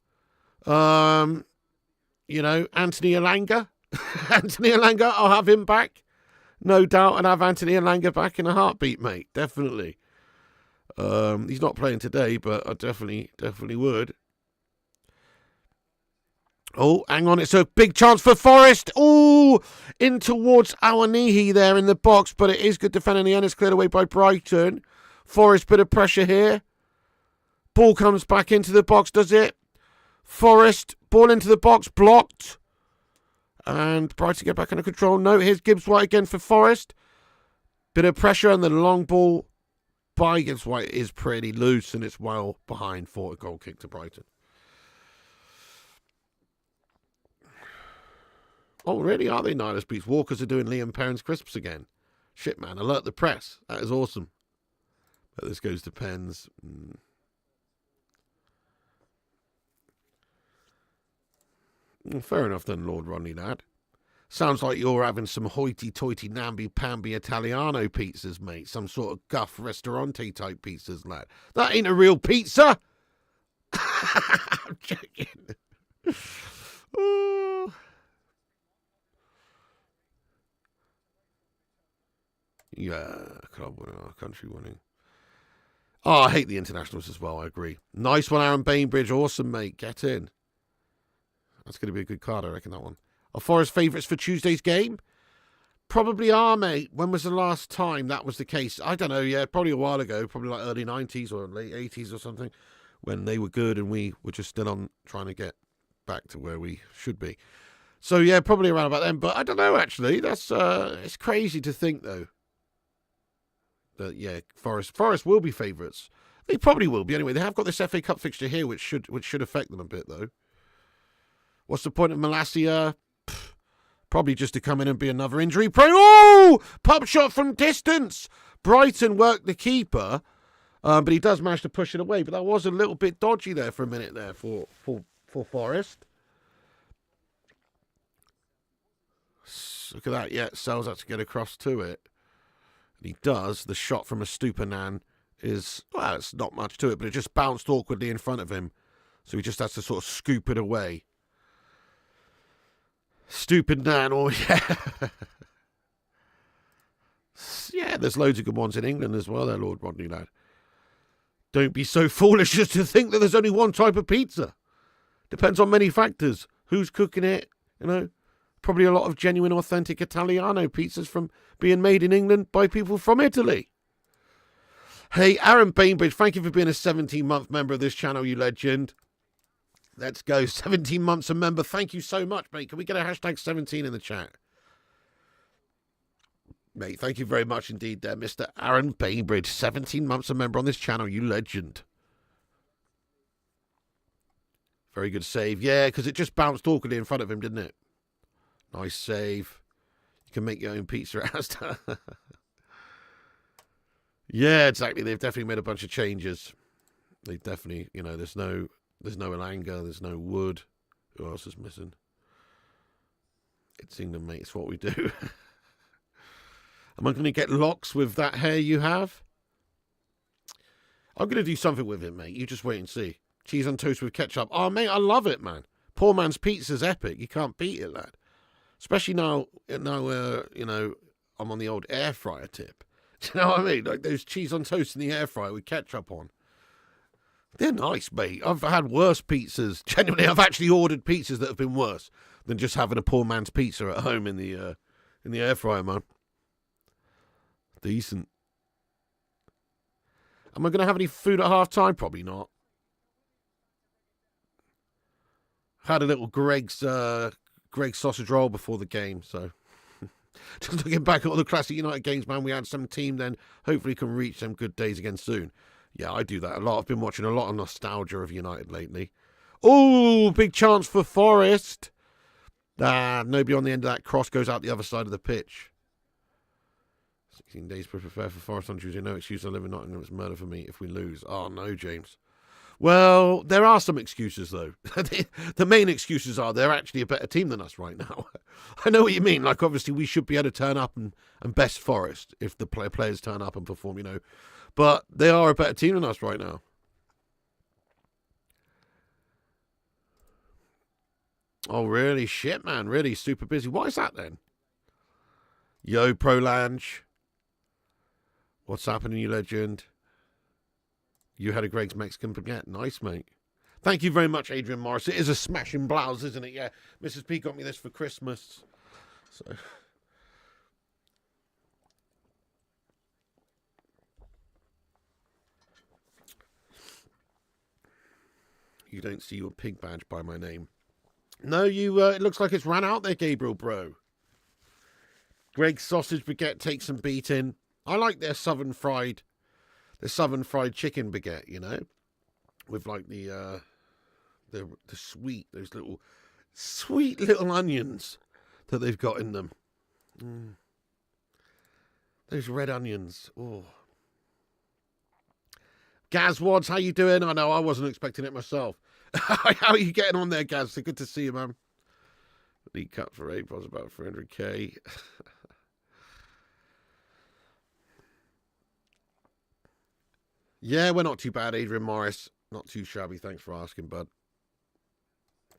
Anthony Elanga. Anthony Elanga, I'll have him back. No doubt, and have Anthony Elanga back in a heartbeat, mate. Definitely. He's not playing today, but I definitely would. Oh, hang on. It's a big chance for Forest. Oh, in towards Awanihi there in the box, but it is good defending the end. It's cleared away by Brighton. Forest, bit of pressure here. Ball comes back into the box, does it? Forest, ball into the box, blocked. And Brighton get back under control. No, here's Gibbs White again for Forest. Bit of pressure, and the long ball by Gibbs White is pretty loose, and it's well behind for a goal kick to Brighton. Oh, really? Are they Niners beats? Walkers are doing Liam Perrin's crisps again. Shit, man. Alert the press. That is awesome. But this goes to Pens. Fair enough then, Lord Rodney, lad. Sounds like you're having some hoity-toity, namby-pamby Italiano pizzas, mate. Some sort of guff restaurante type pizzas, lad. That ain't a real pizza. I'm joking. Oh. Yeah, club winning, our country winning. Oh, I hate the internationals as well, I agree. Nice one, Aaron Bainbridge. Awesome, mate. Get in. That's going to be a good card, I reckon, that one. Are Forest favourites for Tuesday's game? Probably are, mate. When was the last time that was the case? I don't know, yeah, probably a while ago. Probably like early 90s or late 80s or something, when they were good and we were just still on trying to get back to where we should be. So, yeah, probably around about then. But I don't know, actually. That's it's crazy to think, though. That, yeah, Forest will be favourites. They probably will be anyway. They have got this FA Cup fixture here, which should affect them a bit, though. What's the point of Malacia? Probably just to come in and be another injury prone. Oh! Pop shot from distance. Brighton worked the keeper, but he does manage to push it away. But that was a little bit dodgy there for a minute there for Forest. Look at that. Yeah, Sells out to get across to it. And he does. The shot from a Stupinan is, well, it's not much to it, but it just bounced awkwardly in front of him. So he just has to sort of scoop it away. Stupid Nan, or yeah. Yeah, there's loads of good ones in England as well there, Lord Rodney, lad. Don't be so foolish as to think that there's only one type of pizza. Depends on many factors. Who's cooking it, you know. Probably a lot of genuine, authentic Italiano pizzas from being made in England by people from Italy. Hey, Aaron Bainbridge, thank you for being a 17-month member of this channel, you legend. Let's go. 17 months a member. Thank you so much, mate. Can we get a hashtag 17 in the chat? Mate, thank you very much indeed there, Mr. Aaron Bainbridge. 17 months a member on this channel, you legend. Very good save. Yeah, because it just bounced awkwardly in front of him, didn't it? Nice save. You can make your own pizza at Asda. Yeah, exactly. They've definitely made a bunch of changes. They definitely, you know, there's no Elanga, there's no Wood. Who else is missing? It's England, mate. It's what we do. Am I going to get locks with that hair you have? I'm going to do something with it, mate. You just wait and see. Cheese on toast with ketchup. Oh, mate, I love it, man. Poor man's pizza's epic. You can't beat it, lad. Especially now, you know, I'm on the old air fryer tip. Do you know what I mean? Like those cheese on toast in the air fryer with ketchup on. They're nice, mate. I've had worse pizzas. Genuinely, I've actually ordered pizzas that have been worse than just having a poor man's pizza at home in the air fryer, man. Decent. Am I going to have any food at half time? Probably not. Had a little Greg's Greg's sausage roll before the game, so... Just looking back at all the classic United games, man, we had some team then. Hopefully can reach them good days again soon. Yeah, I do that a lot. I've been watching a lot of nostalgia of United lately. Oh, big chance for Forest. Nobody on the end of that cross goes out the other side of the pitch. 16 days to prepare for Forest on Tuesday. No excuse. I live in Nottingham. It's murder for me if we lose. Oh, no, James. Well, there are some excuses, though. The main excuses are they're actually a better team than us right now. I know what you mean. Like, obviously, we should be able to turn up and best Forest if the players turn up and perform, you know. But they are a better team than us right now. Oh, really? Shit, man. Really super busy. Why is that, then? Yo, Prolange. What's happening, you legend? You had a Greg's Mexican baguette. Nice, mate. Thank you very much, Adrian Morris. It is a smashing blouse, isn't it? Yeah. Mrs. P got me this for Christmas. So... You don't see your pig badge by my name. No, you. It looks like it's ran out there, Gabriel, bro. Greg's sausage baguette takes some beating. I like their southern fried chicken baguette, you know, with like the sweet, those little sweet little onions that they've got in them. Those red onions. Oh. Gaz Wads, how you doing? I know I wasn't expecting it myself. How are you getting on there, Gaz? So good to see you, man. League Cup for April was about 300k. Yeah, we're not too bad, Adrian Morris. Not too shabby. Thanks for asking, bud.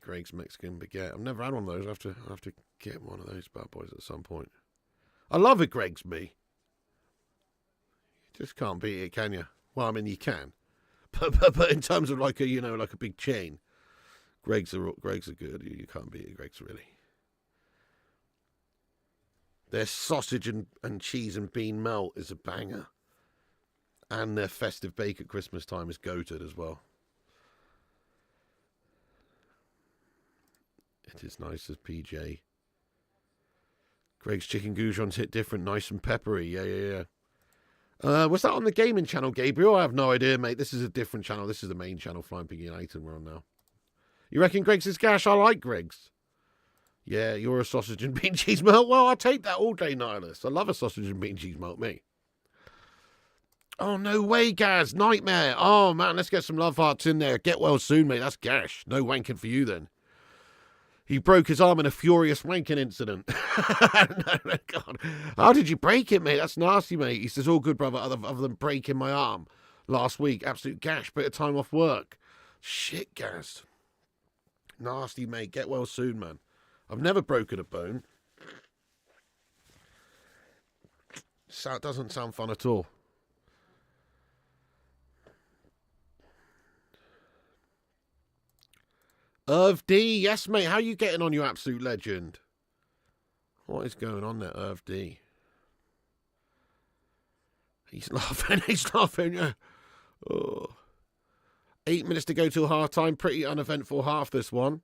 Greg's Mexican baguette. I've never had one of those. I have to get one of those bad boys at some point. I love it, Greg's me. You just can't beat it, can you? Well, I mean, you can, but in terms of like a like a big chain, Greg's are good. You can't beat it. Greg's really. Their sausage and cheese and bean melt is a banger, and their festive bake at Christmas time is goated as well. It is nice as PJ. Greg's chicken goujons hit different, nice and peppery. Yeah. Was that on the gaming channel, Gabriel? I have no idea, mate. This is a different channel. This is the main channel, Flying Pig United, we're on now. You reckon Greg's is gash? I like Greg's. Yeah, you're a sausage and bean cheese melt. Well, I take that all day, Nihilist. I love a sausage and bean cheese melt, me. Oh, no way, Gaz. Nightmare. Oh, man, let's get some love hearts in there. Get well soon, mate. That's gash. No wanking for you, then. He broke his arm in a furious wanking incident. No, God. How did you break it, mate? That's nasty, mate. He says, all good, brother, other than breaking my arm last week. Absolute gash. Bit of time off work. Shit, Gaz. Nasty, mate. Get well soon, man. I've never broken a bone. So it doesn't sound fun at all. Irv D, yes, mate. How you getting on, you absolute legend? What is going on there, Irv D? He's laughing. He's laughing. Yeah. Oh. 8 minutes to go till half time. Pretty uneventful half, this one.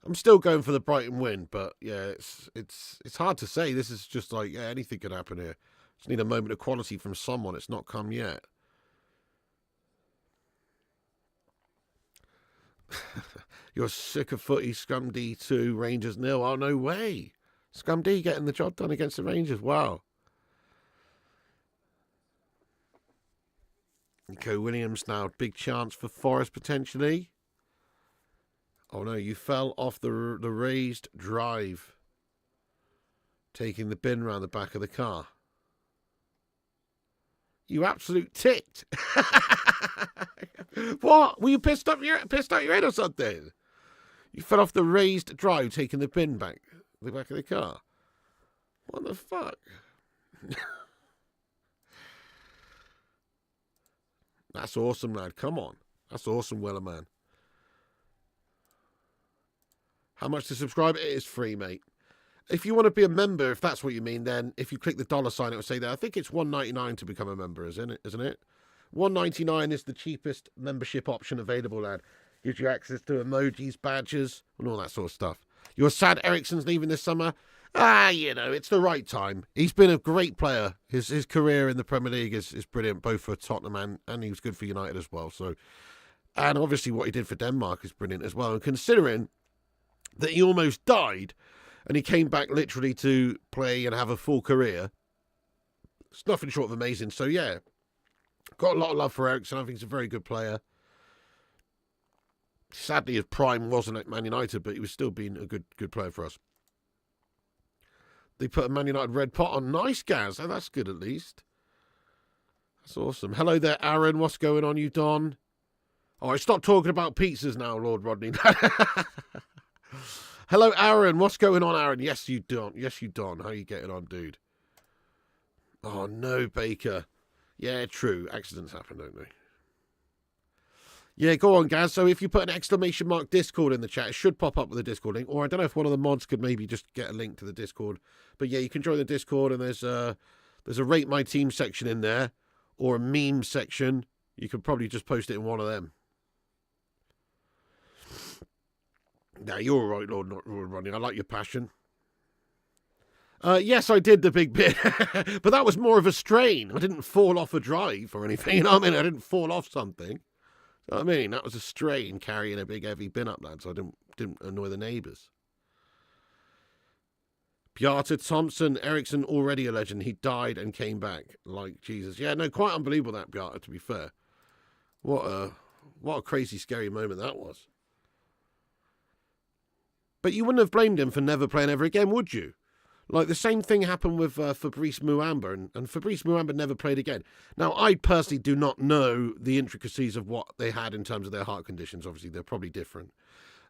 I'm still going for the Brighton win, but yeah, it's hard to say. This is just like, yeah, anything could happen here. Just need a moment of quality from someone. It's not come yet. You're sick of footy, Scum D 2, Rangers 0. Oh, no way. Scum D getting the job done against the Rangers. Wow. Nico Williams now. Big chance for Forest potentially. Oh, no. You fell off the raised drive. Taking the bin round the back of the car. You absolute ticked. What? Were you pissed out your head or something? You fell off the raised drive, taking the bin back the back of the car. What the fuck? That's awesome, lad. Come on. That's awesome, Weller, man. How much to subscribe? It is free, mate. If you want to be a member, if that's what you mean, then if you click the dollar sign, it will say there. I think it's $1.99 to become a member, isn't it? $1.99 is the cheapest membership option available, lad. Gives you access to emojis, badges, and all that sort of stuff. You're sad Eriksen's leaving this summer? You know, it's the right time. He's been a great player. His career in the Premier League is brilliant, both for Tottenham and he was good for United as well. So, and obviously what he did for Denmark is brilliant as well. And considering that he almost died and he came back literally to play and have a full career, it's nothing short of amazing. So, yeah, got a lot of love for Eriksen. I think he's a very good player. Sadly, his prime wasn't at Man United, but he was still being a good player for us. They put a Man United red pot on. Nice, Gaz. Oh, that's good at least. That's awesome. Hello there, Aaron. What's going on, you Don? Oh, I stop talking about pizzas now, Lord Rodney. Hello, Aaron. What's going on, Aaron? Yes, you Don. Yes, you Don. How are you getting on, dude? Oh, no, Baker. Yeah, true. Accidents happen, don't they? Yeah, go on, Gaz. So if you put an exclamation mark Discord in the chat, it should pop up with the Discord link. Or I don't know if one of the mods could maybe just get a link to the Discord. But yeah, you can join the Discord, and there's a Rate My Team section in there, or a meme section. You could probably just post it in one of them. Nah, you're all right, Lord Rodney. I like your passion. Yes, I did the big bit, but that was more of a strain. I didn't fall off a drive or anything. You know what I mean? I didn't fall off something. You know what I mean? That was a strain carrying a big heavy bin up, lads. So I didn't annoy the neighbours. Bjarta Thompson, Eriksen already a legend. He died and came back like Jesus. Yeah, no, quite unbelievable that Bjarta, to be fair. What a crazy, scary moment that was. But you wouldn't have blamed him for never playing ever again, would you? Like, the same thing happened with Fabrice Muamba, and Fabrice Muamba never played again. Now, I personally do not know the intricacies of what they had in terms of their heart conditions. Obviously, they're probably different.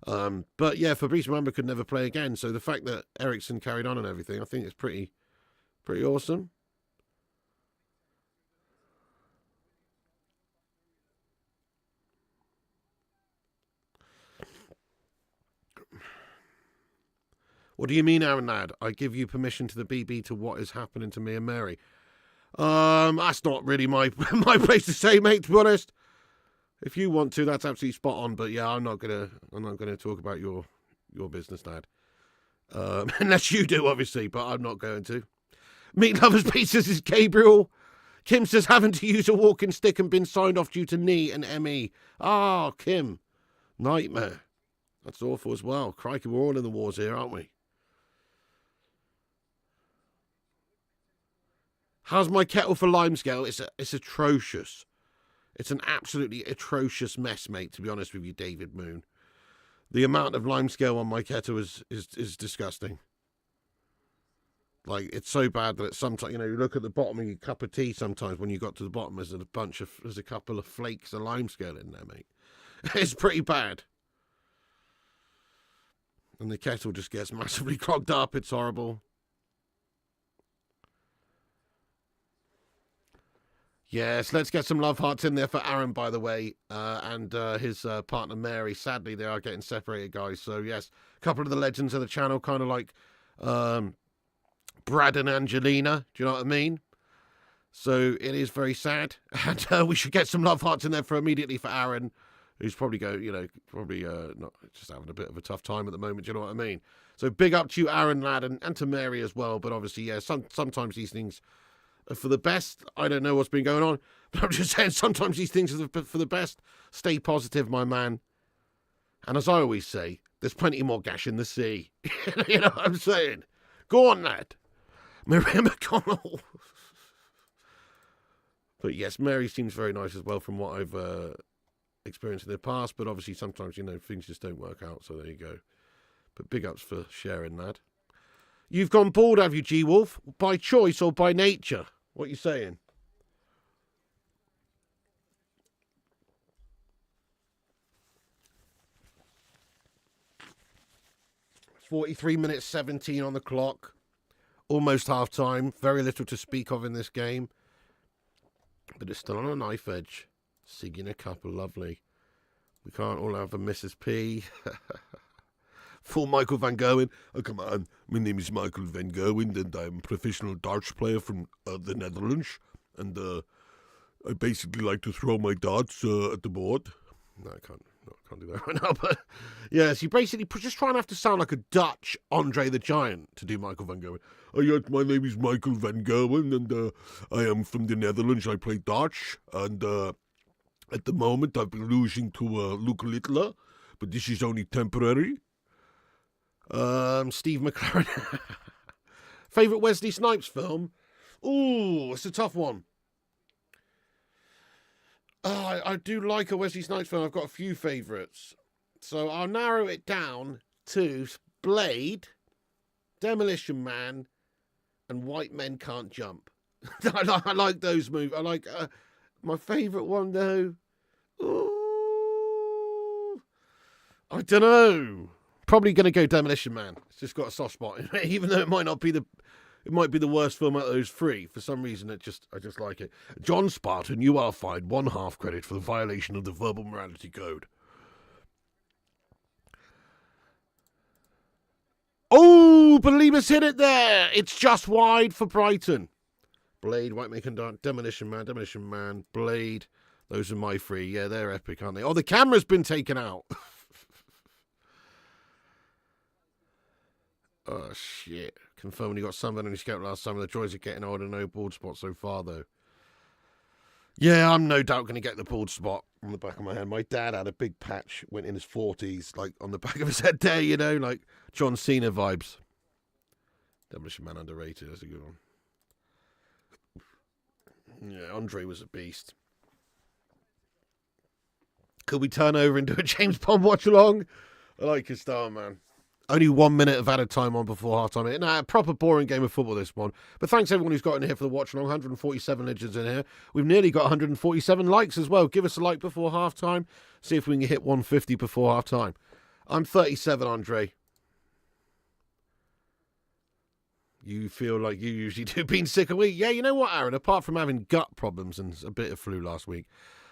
But, yeah, Fabrice Muamba could never play again. So the fact that Eriksen carried on and everything, I think it's pretty awesome. What do you mean, Aaron Ladd? I give you permission to the BB to what is happening to me and Mary. That's not really my place to say, mate, to be honest. If you want to, that's absolutely spot on, but yeah, I'm not gonna talk about your business, Lad. Unless you do, obviously, but I'm not going to. Meat Lovers Pizzas is Gabriel. Kim says having to use a walking stick and been signed off due to knee and ME. Ah, Kim. Nightmare. That's awful as well. Crikey, we're all in the wars here, aren't we? How's my kettle for limescale? It's atrocious. It's an absolutely atrocious mess, mate, to be honest with you, David Moon. The amount of limescale on my kettle is disgusting. Like, it's so bad that sometimes, you know, you look at the bottom of your cup of tea sometimes when you got to the bottom, there's a couple of flakes of limescale in there, mate. It's pretty bad. And the kettle just gets massively clogged up. It's horrible. Yes, let's get some love hearts in there for Aaron, by the way, and his partner Mary. Sadly, they are getting separated, guys. So, yes, a couple of the legends of the channel, kind of like Brad and Angelina. Do you know what I mean? So, it is very sad. And we should get some love hearts in there immediately for Aaron, who's probably not just having a bit of a tough time at the moment. Do you know what I mean? So, big up to you, Aaron, lad, and to Mary as well. But obviously, yeah, sometimes these things for the best. I don't know what's been going on, but I'm just saying sometimes these things are for the best. Stay positive, my man. And as I always say, there's plenty more gash in the sea. You know what I'm saying? Go on, lad. Maria McConnell. But yes, Mary seems very nice as well from what I've experienced in the past. But obviously sometimes, you know, things just don't work out. So there you go. But big ups for sharing, lad. You've gone bald, have you, G-Wolf? By choice or by nature? What are you saying? It's 43 minutes 17 on the clock. Almost half-time. Very little to speak of in this game. But it's still on a knife edge. Sigging a couple, lovely. We can't all have a Mrs. P. Full Michael Van Gerwen. Oh, come on. My name is Michael Van Gerwen, and I'm a professional darts player from the Netherlands. And I basically like to throw my darts at the board. No, I can't. No, I can't do that right now, but yes, he basically just trying to have to sound like a Dutch Andre the Giant to do Michael van Gerwen. Oh, yes, my name is Michael van Gerwen, and I am from the Netherlands. I play Dutch, and at the moment I've been losing to Luke Littler, but this is only temporary. Steve McLaren. Favourite Wesley Snipes film? Ooh, it's a tough one. I do like a Wesley Snipes film. I've got a few favourites. So I'll narrow it down to Blade, Demolition Man, and White Men Can't Jump. I like those movies. I like my favourite one, though. Ooh, I don't know. Probably going to go Demolition Man. It's just got a soft spot in it, even though it might be the worst film out of those three. For some reason, I just like it. John Spartan, you are fined 1/2 credit for the violation of the verbal morality code. Oh, Beliebers hit it there. It's just wide for Brighton. Blade, White Man, Demolition Man, Blade. Those are my three. Yeah, they're epic, aren't they? Oh, the camera's been taken out. Oh, shit. Confirm when you got sunburn on your scalp last summer. The joys of getting older. No bald spot so far, though. Yeah, I'm no doubt going to get the bald spot on the back of my head. My dad had a big patch, went in his 40s, like on the back of his head there, you know, like John Cena vibes. Demolition Man underrated. That's a good one. Yeah, Andre was a beast. Could we turn over into a James Bond watch-along? I like his style, man. Only 1 minute of added time on before half-time. Nah, proper boring game of football, this one. But thanks everyone who's got in here for the watch-along. 147 legends in here. We've nearly got 147 likes as well. Give us a like before half-time. See if we can hit 150 before half-time. I'm 37, Andre. You feel like you usually do, being sick a week? Yeah, you know what, Aaron? Apart from having gut problems and a bit of flu last week,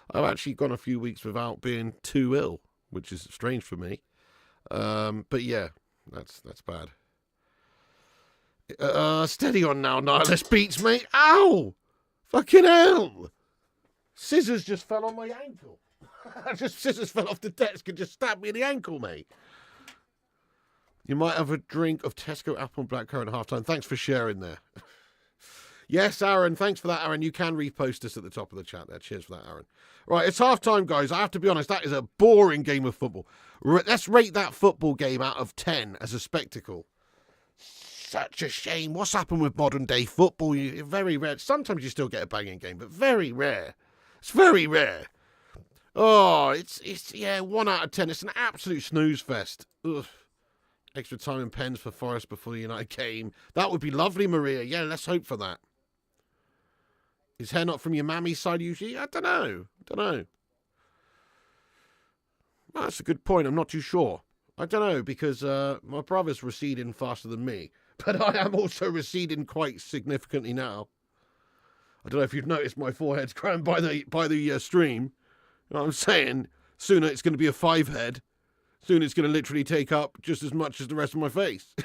I've actually gone a few weeks without being too ill, which is strange for me. But yeah, that's bad. Steady on now, Nihilist Beats, mate. Ow! Fucking hell! Scissors just fell on my ankle. Scissors fell off the desk and just stabbed me in the ankle, mate. You might have a drink of Tesco apple and blackcurrant at half-time. Thanks for sharing there. Yes, Aaron. Thanks for that, Aaron. You can repost us at the top of the chat there. Cheers for that, Aaron. Right, it's half-time, guys. I have to be honest, that is a boring game of football. Let's rate that football game out of 10 as a spectacle. Such a shame. What's happened with modern-day football? Very rare. Sometimes you still get a banging game, but very rare. It's very rare. Oh, it's 1 out of 10. It's an absolute snooze fest. Ugh. Extra time and pens for Forest before the United game. That would be lovely, Maria. Yeah, let's hope for that. Is hair not from your mammy's side usually? I don't know. That's a good point. I'm not too sure. I don't know, because my brother's receding faster than me. But I am also receding quite significantly now. I don't know if you've noticed my forehead's grown by the stream. You know what I'm saying? Sooner it's going to be a 5 head. Soon it's going to literally take up just as much as the rest of my face.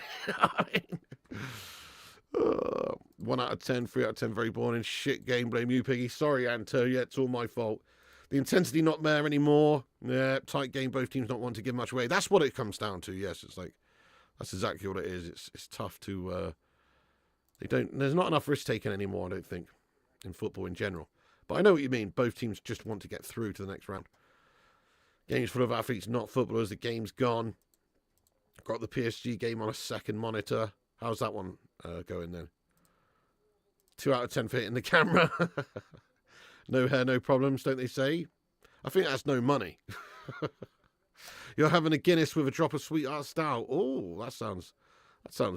1 out of 10, 3 out of 10, very boring. Shit game, blame you, Piggy. Sorry, Anto. Yeah, it's all my fault. The intensity not there anymore. Yeah, tight game, both teams not want to give much away. That's what it comes down to, yes. It's like, that's exactly what it is. It's tough to, there's not enough risk taken anymore, I don't think, in football in general. But I know what you mean. Both teams just want to get through to the next round. Game's full of athletes, not footballers. The game's gone. Got the PSG game on a second monitor. How's that one going then? 2 out of 10 for hitting the camera. No hair, no problems, don't they say? I think that's no money. You're having a Guinness with a drop of Sweetheart Stout. Oh, that sounds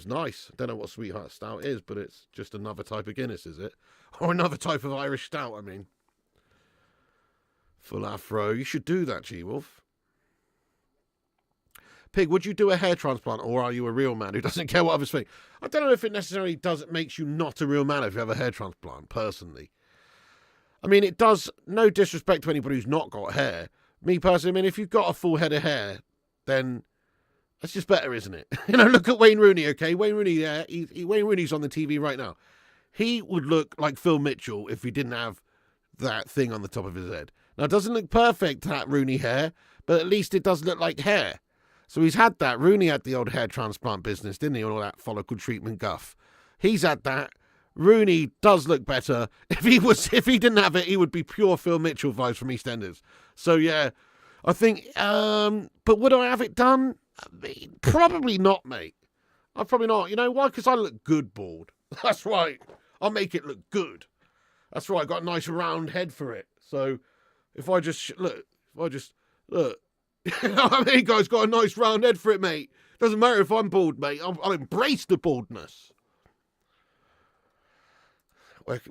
nice. I don't know what Sweetheart Stout is, but it's just another type of Guinness, is it? Or another type of Irish Stout, I mean. Full afro. You should do that, G-Wolf. Pig, would you do a hair transplant, or are you a real man who doesn't care what others think? I don't know if it necessarily makes you not a real man if you have a hair transplant, personally. I mean, it does, no disrespect to anybody who's not got hair. Me personally, I mean, if you've got a full head of hair, then that's just better, isn't it? You know, look at Wayne Rooney, okay? Wayne Rooney, yeah, Wayne Rooney's on the TV right now. He would look like Phil Mitchell if he didn't have that thing on the top of his head. Now, it doesn't look perfect, that Rooney hair, but at least it does look like hair. So he's had that. Rooney had the old hair transplant business, didn't he? All that follicle treatment guff. He's had that. Rooney does look better. If he didn't have it, he would be pure Phil Mitchell vibes from EastEnders. So yeah, I think. But would I have it done? I mean, probably not, mate. I'm probably not. You know why? Because I look good bald. That's right. I'll make it look good. That's right. I got a nice round head for it. So if I just look. You know what I mean, guys? Got a nice round head for it, mate. Doesn't matter if I'm bald, mate. I'll embrace the baldness.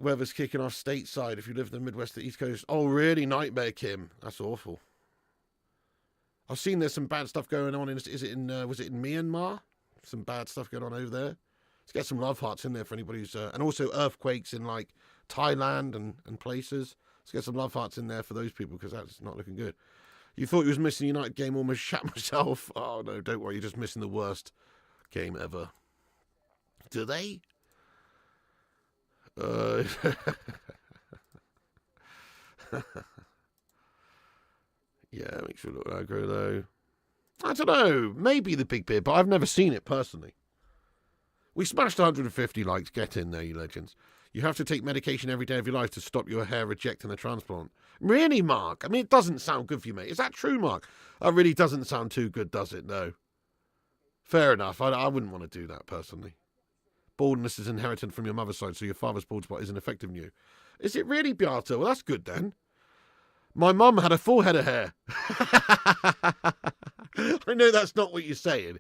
Weather's kicking off stateside if you live in the Midwest, the East Coast. Oh, really? Nightmare, Kim. That's awful. I've seen there's some bad stuff going on. Was it in Myanmar? Some bad stuff going on over there. Let's get some love hearts in there for anybody who's... and also earthquakes in, like, Thailand and places. Let's get some love hearts in there for those people because that's not looking good. You thought you was missing the United game, almost shat myself. Oh, no, don't worry. You're just missing the worst game ever. Do they? Yeah, makes you look aggro, though. I don't know. Maybe the big beard, but I've never seen it personally. We smashed 150 likes. Get in there, you legends. You have to take medication every day of your life to stop your hair rejecting a transplant. Really, Mark? I mean, it doesn't sound good for you, mate. Is that true, Mark? That really doesn't sound too good, does it? No. Fair enough. I wouldn't want to do that, personally. Baldness is inherited from your mother's side, so your father's bald spot isn't affecting you. Is it really, Beata? Well, that's good, then. My mum had a full head of hair. I know that's not what you're saying,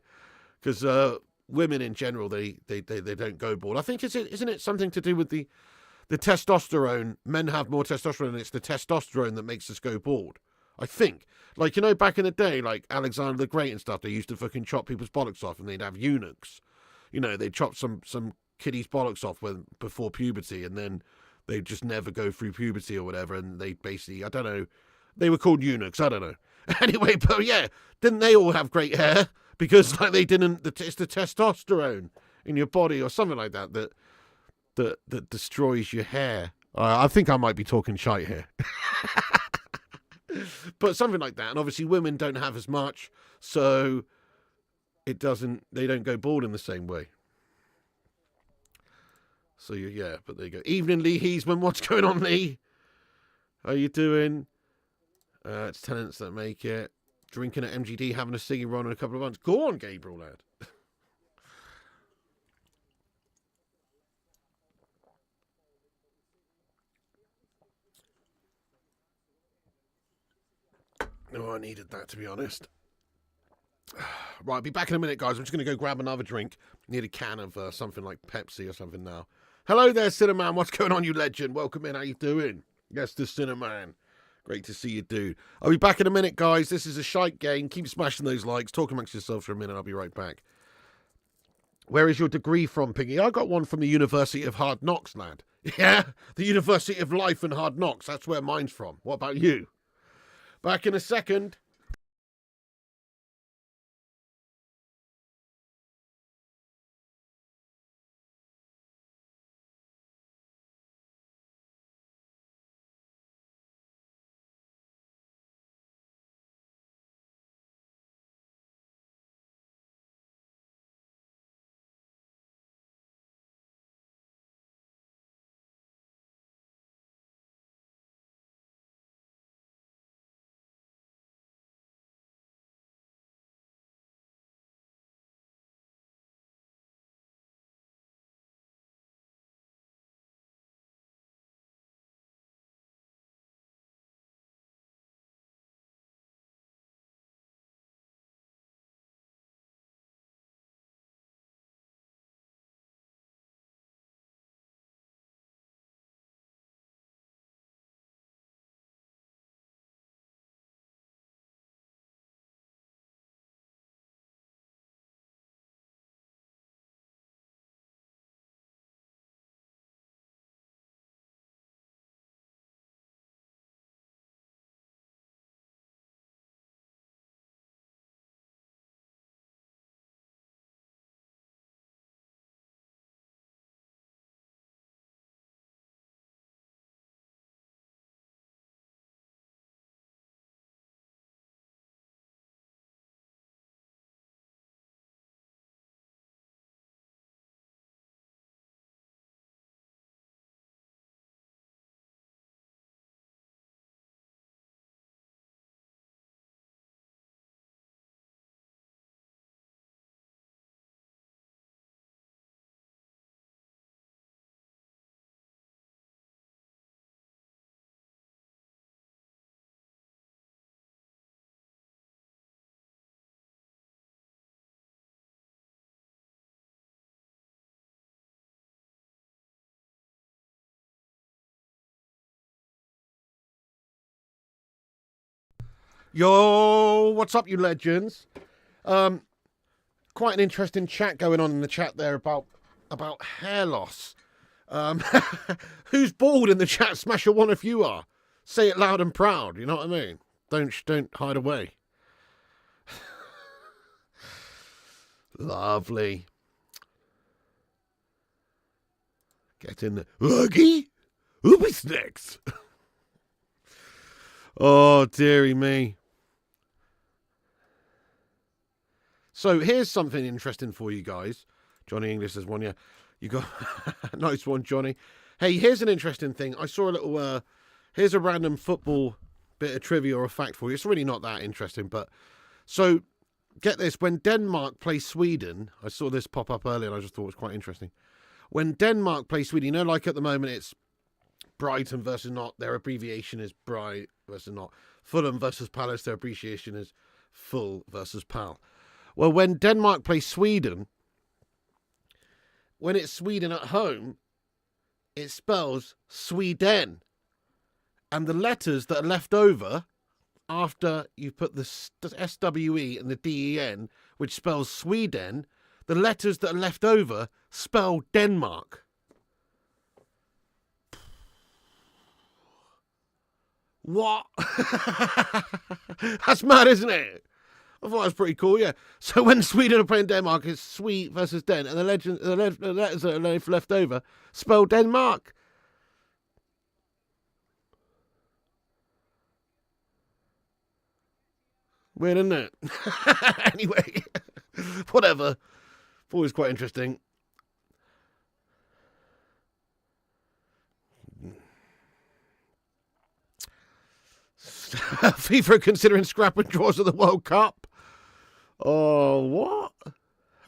because women in general, they don't go bald. I think, isn't it something to do with the testosterone? Men have more testosterone, and it's the testosterone that makes us go bald. I think. Like, you know, back in the day, like Alexander the Great and stuff, they used to fucking chop people's bollocks off, and they'd have eunuchs. You know, they'd chop some kiddie's bollocks off before puberty, and then they'd just never go through puberty or whatever, and they basically, I don't know, they were called eunuchs, I don't know. Anyway, but yeah, didn't they all have great hair? Because like they didn't, it's the testosterone in your body or something like that that destroys your hair. I think I might be talking shite here. But something like that. And obviously women don't have as much, so they don't go bald in the same way. So yeah, but there you go. Evening, Lee Heesman. What's going on, Lee? How you doing? It's tenants that make it. Drinking at MGD, having a singing run in a couple of months. Go on, Gabriel, lad. No, I needed that, to be honest. Right, I'll be back in a minute, guys. I'm just going to go grab another drink. Need a can of something like Pepsi or something now. Hello there, Cinnamon. What's going on, you legend? Welcome in. How you doing? Yes, the Cinnamon. Great to see you, dude. I'll be back in a minute, guys. This is a shite game. Keep smashing those likes. Talk amongst yourselves for a minute. I'll be right back. Where is your degree from, Piggy? I got one from the University of Hard Knocks, lad. Yeah, the University of Life and Hard Knocks. That's where mine's from. What about you? Back in a second. Yo, what's up, you legends? Quite an interesting chat going on in the chat there about hair loss. Who's bald in the chat? Smash a one if you are. Say it loud and proud. You know what I mean? Don't hide away. Lovely. Get in there. Huggy? Who'll next? Oh, dearie me. So here's something interesting for you guys. Johnny English has one, yeah. You got nice one, Johnny. Hey, here's an interesting thing. I saw a little here's a random football bit of trivia or a fact for you. It's really not that interesting, but so get this, when Denmark plays Sweden, I saw this pop up earlier and I just thought it was quite interesting. When Denmark plays Sweden, you know, like at the moment it's Brighton versus Not, their abbreviation is Bright versus Not. Fulham versus Palace, their abbreviation is Full versus Pal. Well, when Denmark plays Sweden, when it's Sweden at home, it spells Sweden. And the letters that are left over after you put the SWE and the DEN, which spells Sweden, the letters that are left over spell Denmark. What? That's mad, isn't it? I thought that was pretty cool, yeah. So when Sweden are playing Denmark, it's Swe versus Den, and the letters that are left over spell Denmark. Weird, isn't it? Anyway, whatever. Thought it was quite interesting. FIFA considering scrap and draws of the World Cup. Oh, what?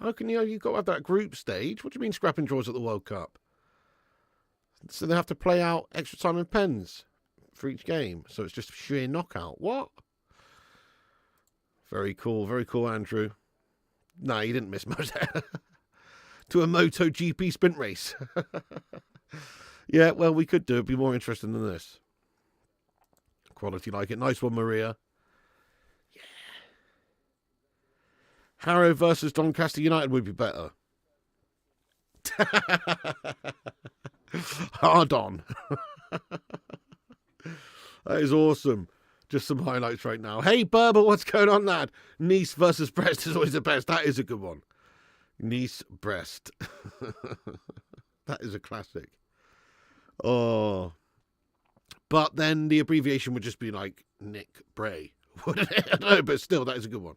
How can you've got to have that group stage? What do you mean scrap and draws at the World Cup? So they have to play out extra time and pens for each game. So it's just sheer knockout. What? Very cool, Andrew. No, you didn't miss much. To a MotoGP sprint race. Yeah, well, we could do it. It'd be more interesting than this. Quality like it. Nice one, Maria. Yeah. Harrow versus Doncaster United would be better. Hard on. That is awesome. Just some highlights right now. Hey, Berber, what's going on, lad? Nice versus Brest is always the best. That is a good one. Nice, Brest. That is a classic. Oh. But then the abbreviation would just be like Nick Bray. Wouldn't it? I don't know, but still, that is a good one.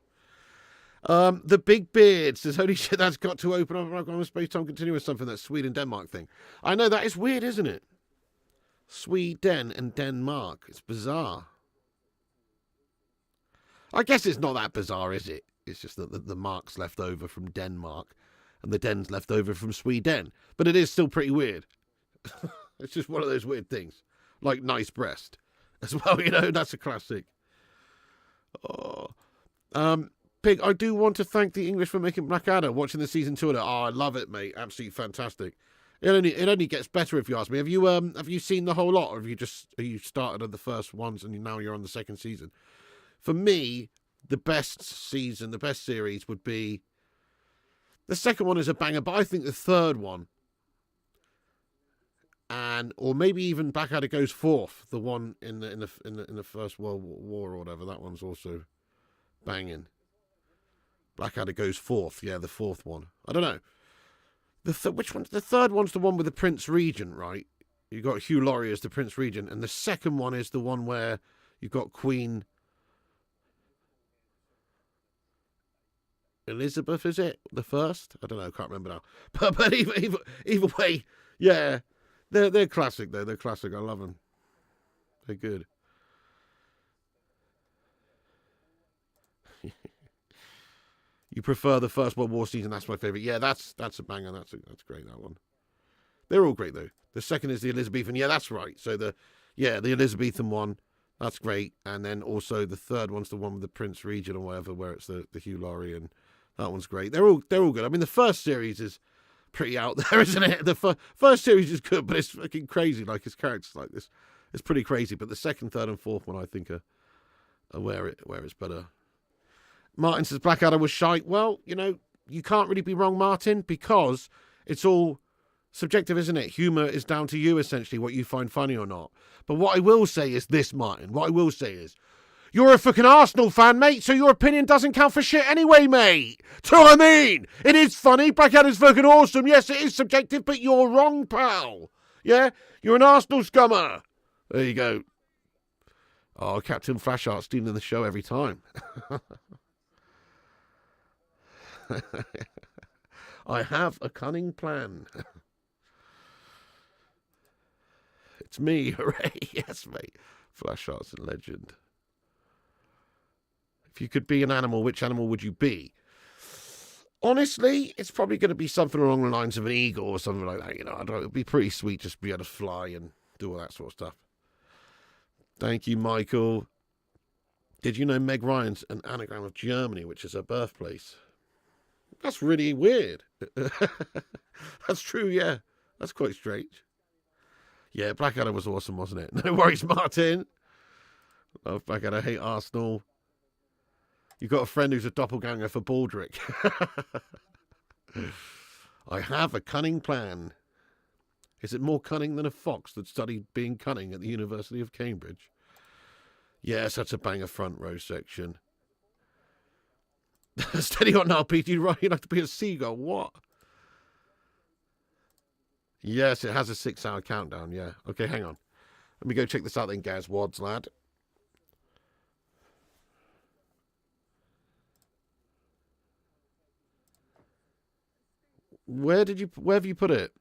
The Big Beard says, holy shit, that's got to open up on a space-time continuous something, that Sweden-Denmark thing. I know, that is weird, isn't it? Sweden and Denmark. It's bizarre. I guess it's not that bizarre, is it? It's just that the mark's left over from Denmark and the den's left over from Sweden. But it is still pretty weird. It's just one of those weird things. Like nice breast as well, you know, that's a classic. Oh. Pig, I do want to thank the English for making Blackadder, watching the season 2 of it. Oh, I love it, mate. Absolutely fantastic. It only gets better if you ask me. Have you seen the whole lot, or are you started at the first ones and now you're on the second season? For me, the best season, the best series would be the second one is a banger, but I think the third one, or maybe even Blackadder Goes Forth, the one in the First World War or whatever. That one's also banging. Blackadder Goes Forth, yeah, the fourth one. I don't know. Which one? The third one's the one with the Prince Regent, right? You've got Hugh Laurie as the Prince Regent, and the second one is the one where you've got Queen Elizabeth, is it? The first? I don't know, I can't remember now. But either way, yeah. They're classic, though. They're classic. I love them. They're good. You prefer the First World War season? That's my favourite. Yeah, that's a banger. That's great, that one. They're all great, though. The second is the Elizabethan. Yeah, that's right. So the Elizabethan one, that's great. And then also the third one's the one with the Prince Regent or whatever, where it's the Hugh Laurie, and that one's great. They're all good. I mean, the first series is pretty out there, isn't it? The first series is good, but it's fucking crazy. Like, his characters like this. It's pretty crazy. But the second, third, and fourth one, I think, where it's better. Martin says Blackadder was shite. Well, you know, you can't really be wrong, Martin, because it's all subjective, isn't it? Humour is down to you, essentially, what you find funny or not. But what I will say is this, Martin. What I will say is, you're a fucking Arsenal fan, mate, so your opinion doesn't count for shit anyway, mate. Do you know what I mean? It is funny. Blackadder's fucking awesome. Yes, it is subjective, but you're wrong, pal. Yeah? You're an Arsenal scummer. There you go. Oh, Captain Flashheart stealing the show every time. I have a cunning plan. It's me, hooray. Yes, mate. Flashheart's a legend. If you could be an animal, which animal would you be? Honestly, it's probably going to be something along the lines of an eagle or something like that. You know, I don't know. It'd be pretty sweet just to be able to fly and do all that sort of stuff. Thank you, Michael. Did you know Meg Ryan's an anagram of Germany, which is her birthplace? That's really weird. That's true, yeah. That's quite strange. Yeah, Blackadder was awesome, wasn't it? No worries, Martin. Love Blackadder. Hate Arsenal. You've got a friend who's a doppelganger for Baldrick. I have a cunning plan. Is it more cunning than a fox that studied being cunning at the University of Cambridge? Yes, that's a banger front row section. Steady on now, Pete. You'd like to be a seagull. What? Yes, it has a 6-hour countdown, yeah. Okay, hang on. Let me go check this out then, Gaz Wads, lad. Where have you put it?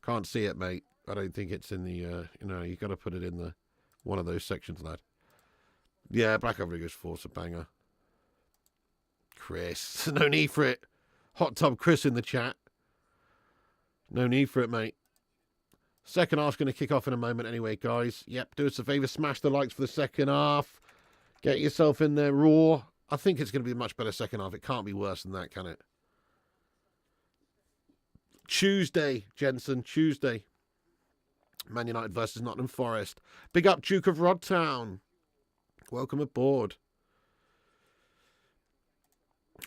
Can't see it, mate. I don't think it's in the, you got to put it in the one of those sections, lad. Yeah, Black Rodriguez Force a banger. Chris, no need for it. Hot Tub Chris in the chat. No need for it, mate. Second half's going to kick off in a moment anyway, guys. Yep, do us a favour. Smash the likes for the second half. Get yourself in there raw. I think it's going to be a much better second half. It can't be worse than that, can it? Tuesday, Jensen. Tuesday. Man United versus Nottingham Forest. Big up, Duke of Rodtown. Welcome aboard.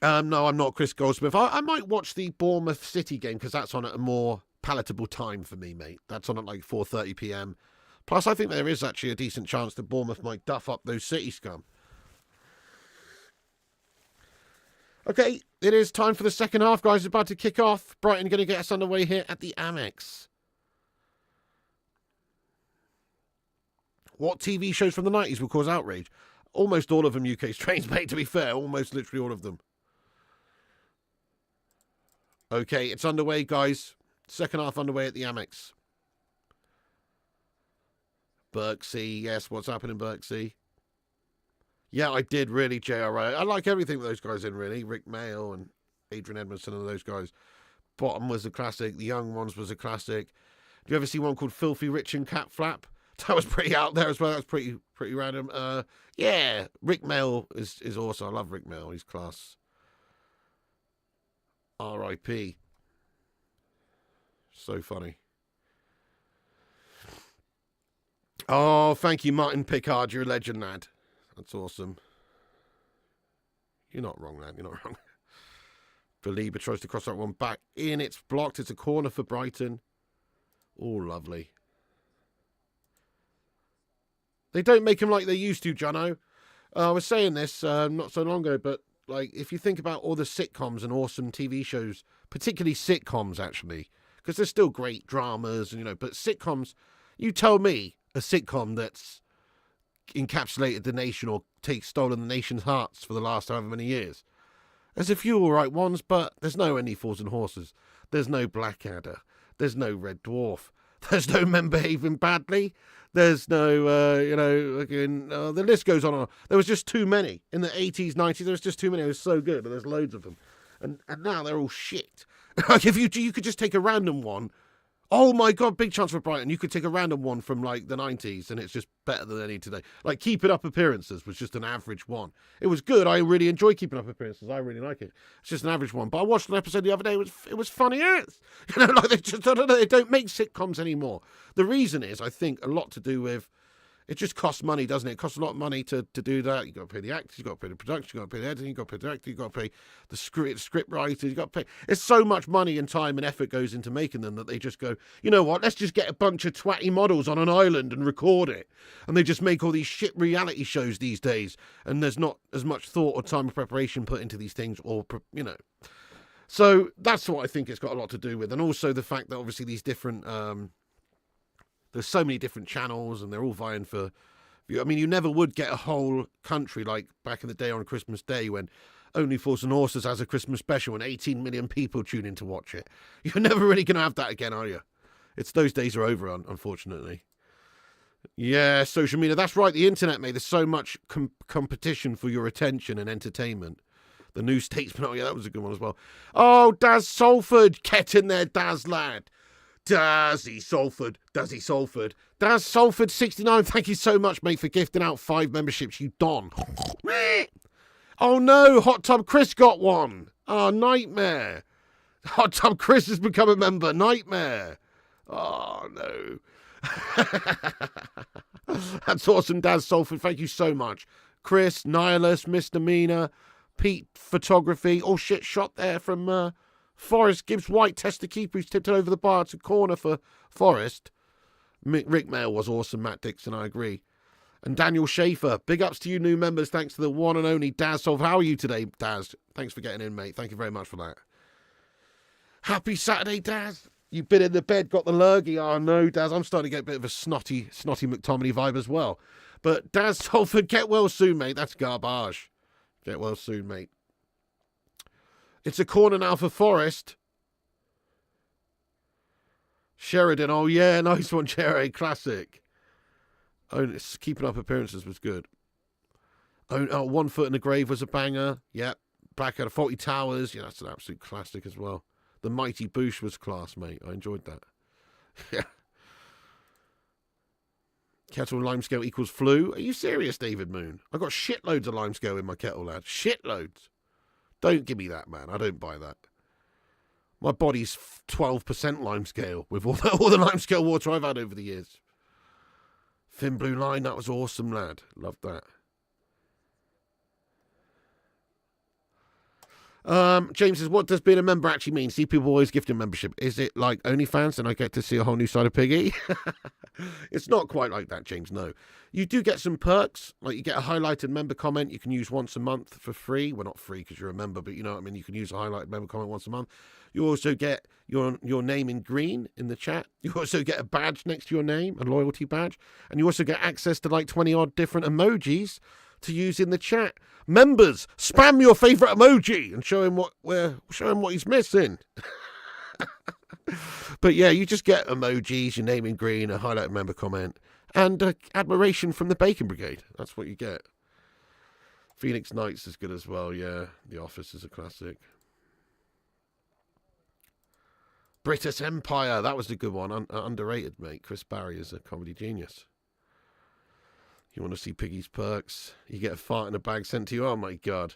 No, I'm not Chris Goldsmith. I might watch the Bournemouth City game because that's on at a more palatable time for me, mate. That's on at like 4:30 p.m. Plus, I think there is actually a decent chance that Bournemouth might duff up those City scum. Okay, it is time for the second half, guys. It's about to kick off. Brighton going to get us underway here at the Amex. What TV shows from the 90s will cause outrage? Almost all of them UK strains, mate, to be fair. Almost literally all of them. Okay, it's underway, guys. Second half underway at the Amex. Berksea, yes, what's happening, Berksea? Yeah, I did really, JRA. I like everything with those guys in, really. Rick Mail and Adrian Edmondson and those guys. Bottom was a classic. The Young Ones was a classic. Do you ever see one called Filthy Rich and Cat Flap? That was pretty out there as well. That was pretty random. Yeah, Rick Mail is awesome. I love Rick Mail. He's class. R.I.P. So funny. Oh, thank you, Martin Pickard. You're a legend, lad. That's awesome. You're not wrong, lad. You're not wrong. Belieber tries to cross that one back in. It's blocked. It's a corner for Brighton. Oh, lovely. They don't make them like they used to, Jono. I was saying this not so long ago, but like if you think about all the sitcoms and awesome TV shows, particularly sitcoms, actually, because there's still great dramas, and but sitcoms, you tell me a sitcom that's encapsulated the nation or stolen the nation's hearts for the last however many years. There's a few all right ones, but there's no Any Fools and Horses. There's no Blackadder. There's no Red Dwarf. There's no Men Behaving Badly. There's no, the list goes on and on. There was just too many. In the 80s, 90s, there was just too many. It was so good, but there's loads of them. And now they're all shit. Like, if you could just take a random one. Oh, my God, big chance for Brighton. You could take a random one from, like, the 90s, and it's just better than any today. Like, Keeping Up Appearances was just an average one. It was good. I really enjoy Keeping Up Appearances. I really like it. It's just an average one. But I watched an episode the other day. It was funny as. Like, they don't make sitcoms anymore. The reason is, I think, a lot to do with It just costs money, doesn't it? It costs a lot of money to do that. You've got to pay the actors, you've got to pay the production, you've got to pay the editing, you've got to pay the director, you've got to pay the script writers, you've got to pay... It's so much money and time and effort goes into making them that they just go, you know what, let's just get a bunch of twatty models on an island and record it. And they just make all these shit reality shows these days. And there's not as much thought or time of preparation put into these things or, you know. So that's what I think it's got a lot to do with. And also the fact that obviously these different... there's so many different channels and they're all vying for... I mean, you never would get a whole country like back in the day on Christmas Day when Only Fools and Horses has a Christmas special and 18 million people tune in to watch it. You're never really going to have that again, are you? Those days are over, unfortunately. Yeah, social media. That's right, the internet, mate. There's so much competition for your attention and entertainment. The New Statesman. Oh, yeah, that was a good one as well. Oh, Daz Salford. Get in there, Daz, lad. Dazzy Salford. Daz Salford 69. Thank you so much, mate, for gifting out 5 memberships, you don. Oh no, Hot Tub Chris got one. Oh, nightmare. Hot Tub Chris has become a member. Nightmare. Oh no. That's awesome, Daz Salford. Thank you so much. Chris, Nihilus, Mr. Mina, Pete Photography. Oh shit, shot there from Forrest Gibbs White, Tester Keeper, who's tipped it over the bar to corner for Forrest. Rick Mail was awesome, Matt Dixon, I agree. And Daniel Schaefer, big ups to you new members, thanks to the one and only Daz Solve. How are you today, Daz? Thanks for getting in, mate. Thank you very much for that. Happy Saturday, Daz. You've been in the bed, got the lurgy. Oh no, Daz, I'm starting to get a bit of a snotty McTominay vibe as well. But Daz Salford, get well soon, mate. That's garbage. Get well soon, mate. It's a corner now for Forrest. Sheridan, oh yeah, nice one, Cherry, classic. Oh, keeping up appearances was good. Oh, 1 Foot in the Grave was a banger. Yep. Back out of 40 Towers. Yeah, that's an absolute classic as well. The Mighty Boosh was class, mate. I enjoyed that. Yeah. Kettle limescale equals flu. Are you serious, David Moon? I've got shitloads of limescale in my kettle, lad. Shitloads. Don't give me that, man. I don't buy that. My body's 12% limescale with all the limescale water I've had over the years. Thin Blue Line, that was awesome, lad. Loved that. James says, what does being a member actually mean? See, people always gifting membership. Is it like OnlyFans and I get to see a whole new side of Piggy? It's not quite like that, James, no. You do get some perks, like you get a highlighted member comment you can use once a month for free. Well, not free because you're a member, but you know what I mean? You can use a highlighted member comment once a month. You also get your name in green in the chat. You also get a badge next to your name, a loyalty badge. And you also get access to like 20-odd different emojis to use in the chat. Members, spam your favourite emoji and show him what he's missing. But yeah, you just get emojis, your name in green, a highlighted member comment, and admiration from the Bacon Brigade. That's what you get. Phoenix Knights is good as well, yeah. The Office is a classic. British Empire, that was a good one. Underrated, mate. Chris Barry is a comedy genius. You want to see Piggy's perks? You get a fart in a bag sent to you. Oh, my God.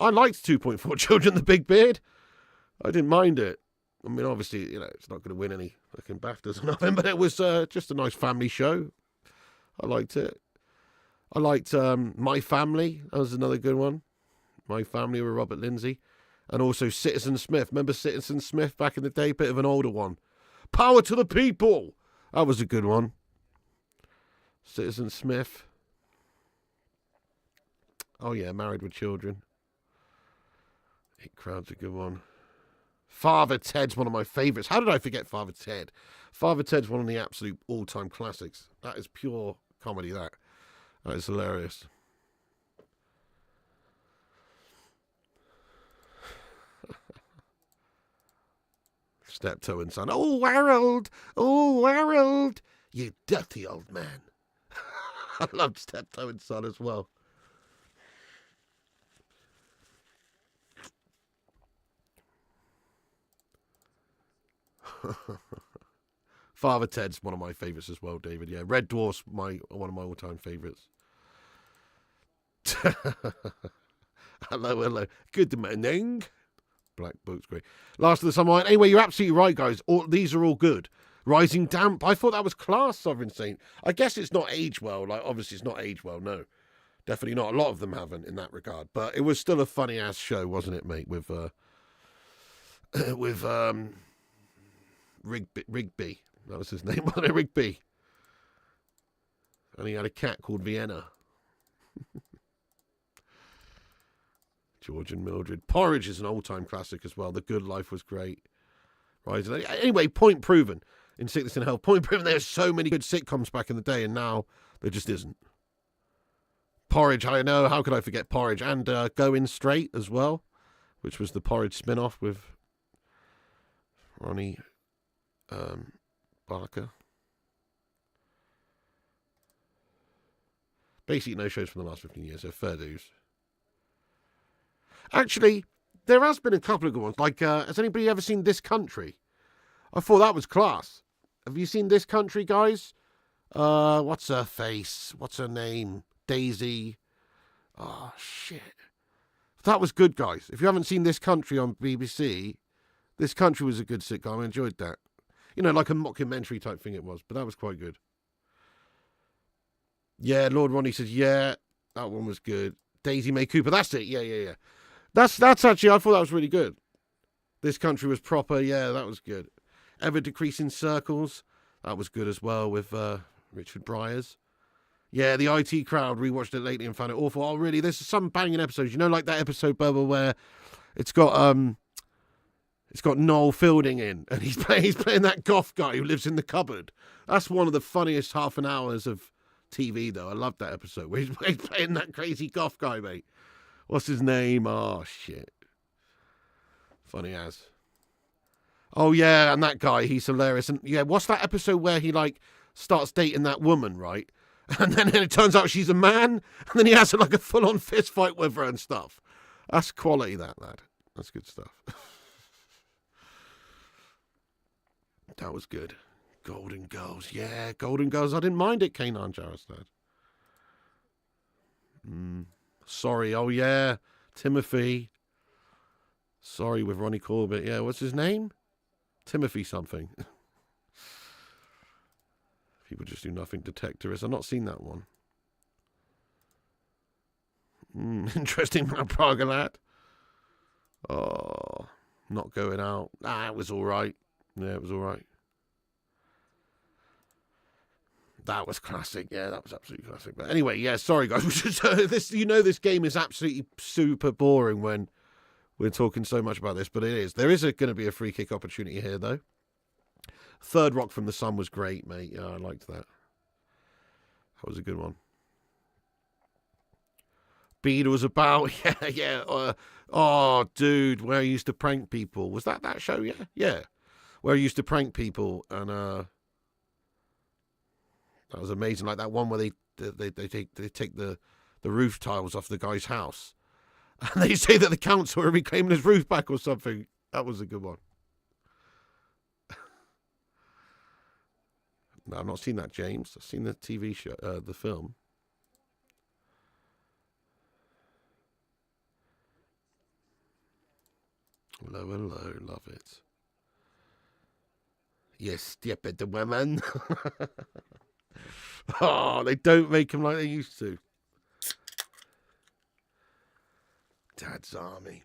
I liked 2.4 Children, the Big Beard. I didn't mind it. I mean, obviously, you know, it's not going to win any fucking BAFTAs or nothing, but it was just a nice family show. I liked it. I liked My Family. That was another good one. My Family with Robert Lindsay. And also Citizen Smith. Remember Citizen Smith back in the day? Bit of an older one. Power to the People. That was a good one. Citizen Smith. Oh yeah, Married with Children. 8 Crowd's a good one. Father Ted's one of my favourites. How did I forget Father Ted? Father Ted's one of the absolute all-time classics. That is pure comedy, that. That is hilarious. Steptoe and Son. Oh, Harold! Oh, Harold! You dirty old man. I loved Steptoe and Son as well. Father Ted's one of my favourites as well, David. Yeah, Red Dwarf's one of my all-time favourites. Hello. Good morning. Black Book's great. Last of the Summer. Anyway, you're absolutely right, guys. These are all good. Rising Damp. I thought that was class, Sovereign Saint. I guess it's not aged well. Like, obviously it's not aged well, no. Definitely not. A lot of them haven't in that regard. But it was still a funny-ass show, wasn't it, mate? With Rigby. That was his name, wasn't it? Rigby. And he had a cat called Vienna. George and Mildred. Porridge is an old-time classic as well. The Good Life was great. Right. Anyway, point proven. In Sickness and Health. Point proven. There's so many good sitcoms back in the day, and now there just isn't. Porridge, I know. How could I forget Porridge? And Going Straight as well, which was the Porridge spin-off with Ronnie Barker. Basically, no shows from the last 15 years, so fair dues. Actually, there has been a couple of good ones. Like, has anybody ever seen This Country? I thought that was class. Have you seen This Country, guys? What's her face? What's her name? Daisy. Oh, shit. That was good, guys. If you haven't seen This Country on BBC, This Country was a good sitcom. I enjoyed that. You know, like a mockumentary type thing it was, but that was quite good. Yeah, Lord Ronnie says, yeah, that one was good. Daisy May Cooper, that's it. Yeah. That's actually, I thought that was really good. This Country was proper. Yeah, that was good. Ever Decreasing Circles, that was good as well with Richard Bryars. Yeah, the IT crowd rewatched it lately and found it awful. Oh, really? There's some banging episodes. You know, like that episode, Bubba, where it's got Noel Fielding in, and he's playing that goth guy who lives in the cupboard. That's one of the funniest half an hours of TV, though. I loved that episode where he's playing that crazy goth guy, mate. What's his name? Oh, shit. Funny as. Oh, yeah, and that guy, he's hilarious. And, yeah, what's that episode where he, like, starts dating that woman, right? And then it turns out she's a man, and then he has, like, a full-on fist fight with her and stuff. That's quality, that, lad. That's good stuff. That was good. Golden Girls. Yeah, Golden Girls. I didn't mind it, Kanan Jarristad. Sorry. Oh, yeah. Timothy. Sorry with Ronnie Corbett. Yeah, what's his name? Timothy something. People Just Do Nothing. Detectorist. I've not seen that one. Interesting, Mount Praga lad. Oh, Not Going Out. It was all right. Yeah, it was all right. That was classic. Yeah, that was absolutely classic. But anyway, yeah, sorry, guys. This game is absolutely super boring when we're talking so much about this, but it is. There is going to be a free kick opportunity here, though. Third Rock from the Sun was great, mate. Yeah, I liked that. That was a good one. Beatles About. Yeah. Oh, dude, where I used to prank people. Was that show? Yeah. Yeah. Where I used to prank people, and that was amazing. Like that one where they take the roof tiles off the guy's house, and they say that the council are reclaiming his roof back or something. That was a good one. No, I've not seen that, James. I've seen the TV show, the film. Low and Low, love it. Yes, stupid woman. Oh, they don't make him like they used to. Dad's Army.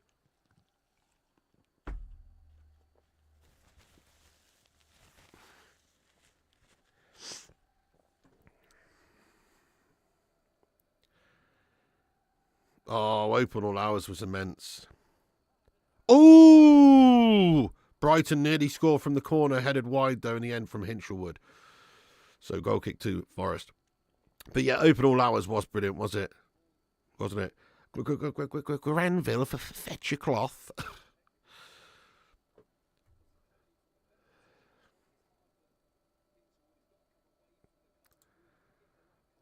Oh, Open All Hours was immense. Ooh! Brighton nearly scored from the corner, headed wide, though, in the end from Hinchelwood. So goal kick to Forest. But yeah, Open All Hours was brilliant, was it? Wasn't it? Granville, fetch your cloth.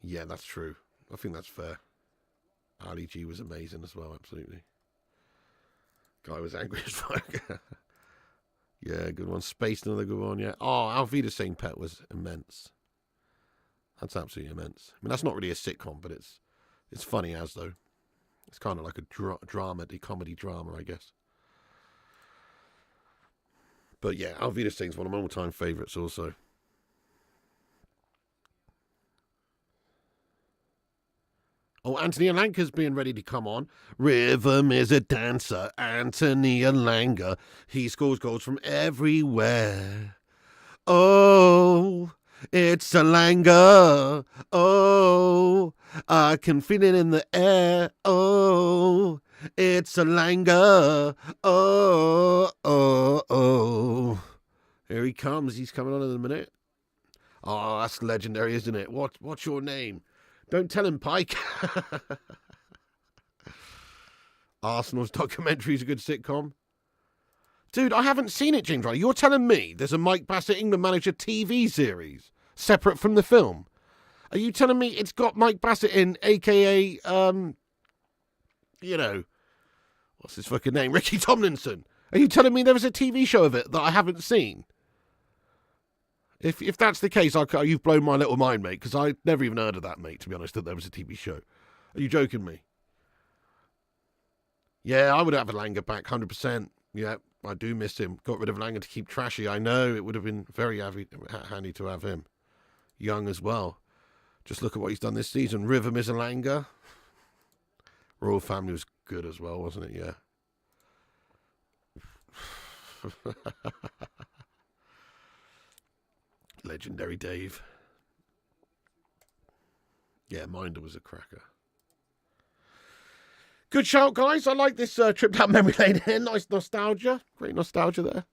Yeah, that's true. I think that's fair. Ali G was amazing as well, absolutely. Guy was angry as fuck. Yeah, good one. Spaced, another good one, yeah. Oh, Alvida St. Pet was immense. That's absolutely immense. I mean, that's not really a sitcom, but it's funny as, though. It's kind of like a comedy drama, I guess. But yeah, Alvida Saint's one of my all-time favourites also. Oh, Anthony Alanga's being ready to come on. Rhythm is a dancer, Anthony Alanga. He scores goals from everywhere. Oh, it's Alanga. Oh, I can feel it in the air. Oh, it's Alanga. Oh, oh, oh. Here he comes. He's coming on in a minute. Oh, that's legendary, isn't it? What's your name? Don't tell him, Pike. Arsenal's documentary is a good sitcom. Dude, I haven't seen it, James Riley. You're telling me there's a Mike Bassett England manager TV series separate from the film? Are you telling me it's got Mike Bassett in, a.k.a., what's his fucking name? Ricky Tomlinson. Are you telling me there was a TV show of it that I haven't seen? If that's the case, you've blown my little mind, mate, because I never even heard of that, mate, to be honest, that there was a TV show. Are you joking me? Yeah, I would have Alanga back, 100%. Yeah, I do miss him. Got rid of Alanga to keep Trashy. I know, it would have been very handy to have him. Young as well. Just look at what he's done this season. Rhythm is Alanga. Royal Family was good as well, wasn't it? Yeah. Legendary Dave. Yeah, Minder was a cracker. Good shout, guys. I like this trip down memory lane here. Nice nostalgia. Great nostalgia there.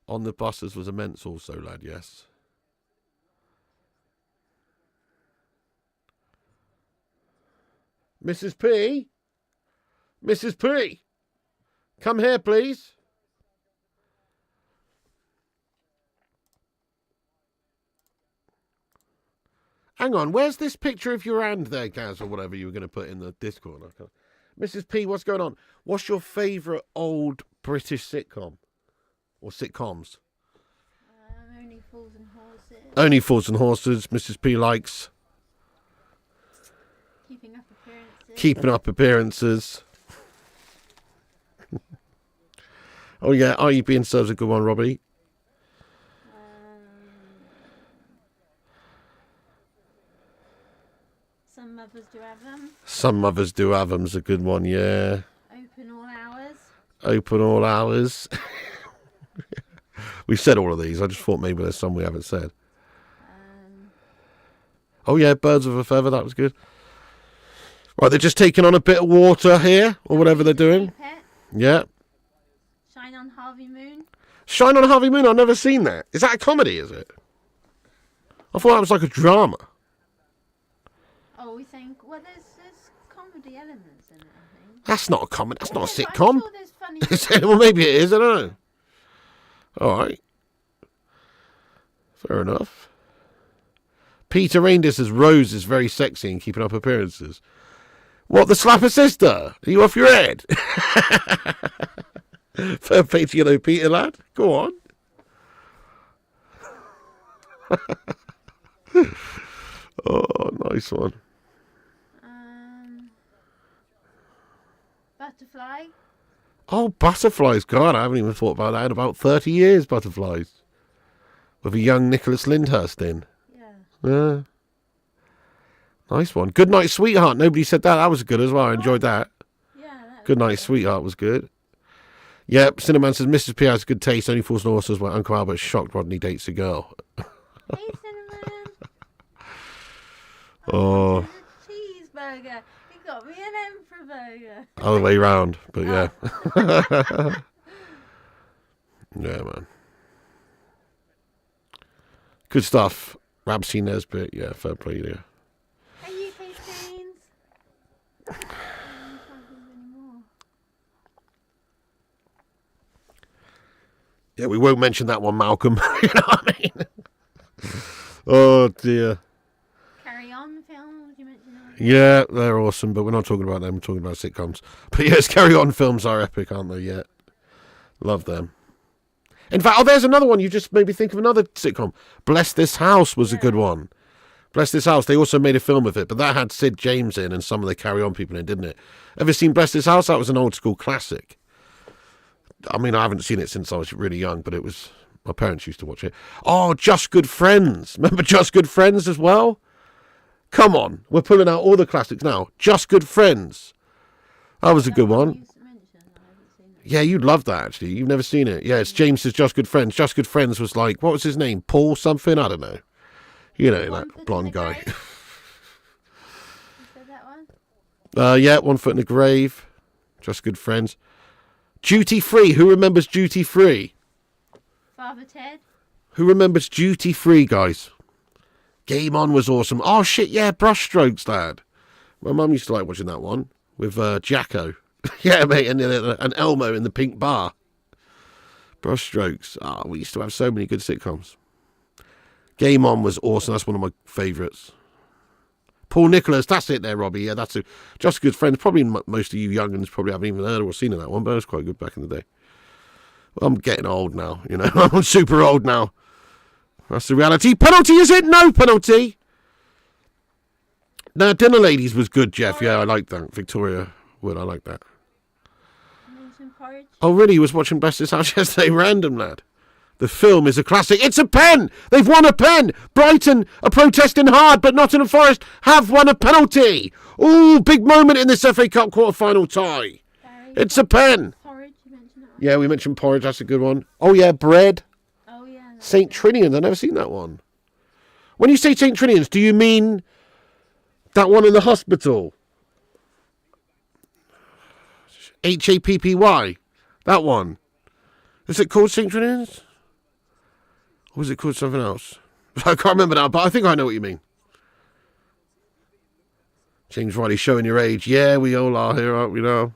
On the buses was immense also, lad, yes. Mrs. P? Mrs. P? Come here, please. Hang on, where's this picture of your hand there, Gaz, or whatever you were going to put in the Discord? Mrs. P, what's going on? What's your favourite old British sitcom? Or sitcoms? Only Fools and Horses. Only Fools and Horses, Mrs. P likes. Keeping Up Appearances. Keeping Up Appearances. Oh yeah, Are You Being Served's a good one, Robbie. Some Mothers Do Have Them. Some Mothers Do Have Them's a good one, yeah. Open All Hours. Open All Hours. We've said all of these. I just thought maybe there's some we haven't said. Oh yeah, Birds of a Feather, that was good. Right, they're just taking on a bit of water here, or whatever they're doing. Yeah. Shine on Harvey Moon. Shine on Harvey Moon, I've never seen that. Is that a comedy, is it? I thought that was like a drama. Oh, we think, well, there's comedy elements in it, I think. That's not a comedy, that's not a Yeah, sitcom. I'm sure there's funny Well, maybe it is, I don't know. Alright. Fair enough. Peter Reyndis as Rose is very sexy and Keeping Up Appearances. What, the slapper sister? Are you off your head? Fair play to you, Peter, lad. Go on. Oh, nice one. Butterfly. Oh, Butterflies. God, I haven't even thought about that in about 30 years, Butterflies. With a young Nicholas Lyndhurst in. Yeah. Nice one. Good Night, Sweetheart. Nobody said that. That was good as well. I enjoyed that. Yeah. Good Night, Sweetheart was good. Yep, Cinnamon says, Mrs. P has good taste. Only Fools and Horses where Uncle Albert's shocked Rodney dates a girl. Hey, Cinnamon. Oh. Cheeseburger. You got me an Emperor burger. Other way round, but yeah. Yeah, man. Good stuff. Rabsy Nesbitt, yeah, fair play there. Hey, UK Stains. Yeah, we won't mention that one, Malcolm. You know what I mean? Oh, dear. Carry On film, would you mention that? Yeah, they're awesome, but we're not talking about them. We're talking about sitcoms. But yes, Carry On films are epic, aren't they? Yeah. Love them. In fact, there's another one. You just made me think of another sitcom. Bless This House was a good one. Bless This House. They also made a film of it, but that had Sid James in and some of the Carry On people in, didn't it? Ever seen Bless This House? That was an old school classic. I mean, I haven't seen it since I was really young, but it was... My parents used to watch it. Oh, Just Good Friends. Remember Just Good Friends as well? Come on. We're pulling out all the classics now. Just Good Friends. That was a good one. Yeah, you'd love that, actually. You've never seen it. Yeah, it's James's Just Good Friends. Just Good Friends was like, what was his name? Paul something? I don't know. You know, that blonde guy. Is that one? Yeah, One Foot in the Grave. Just Good Friends. Duty Free. Who remembers Duty Free? Father Ted. Who remembers Duty Free, guys? Game On was awesome. Oh, shit, yeah, Brushstrokes, lad. My mum used to like watching that one with Jacko. Yeah, mate, and Elmo in the pink bar. Brushstrokes. Ah, we used to have so many good sitcoms. Game On was awesome. That's one of my favourites. Paul Nicholas, that's it there, Robbie. Yeah, that's it. Just Good Friends. Probably most of you young'uns probably haven't even heard or seen of that one, but it was quite good back in the day. Well, I'm getting old now, you know. I'm super old now. That's the reality. Penalty, is it? No penalty. No, Dinner Ladies was good, Jeff. Yeah, I like that. Victoria Wood, I like that. Oh, really? You was watching Best This House yesterday? Random, lad. The film is a classic. It's a pen! They've won a pen! Brighton are protesting hard, but Nottingham Forest have won a penalty! Ooh, big moment in this FA Cup quarter-final tie. It's a pen! Porridge, you mentioned that one? Yeah, we mentioned porridge. That's a good one. Oh, yeah, bread. Oh, yeah. St. Trinian's. I've never seen that one. When you say St. Trinian's, do you mean that one in the hospital? Happy. That one. Is it called St. Trinian's? Or was it called something else? I can't remember now, but I think I know what you mean. James Riley showing your age. Yeah, we all are here, aren't we now?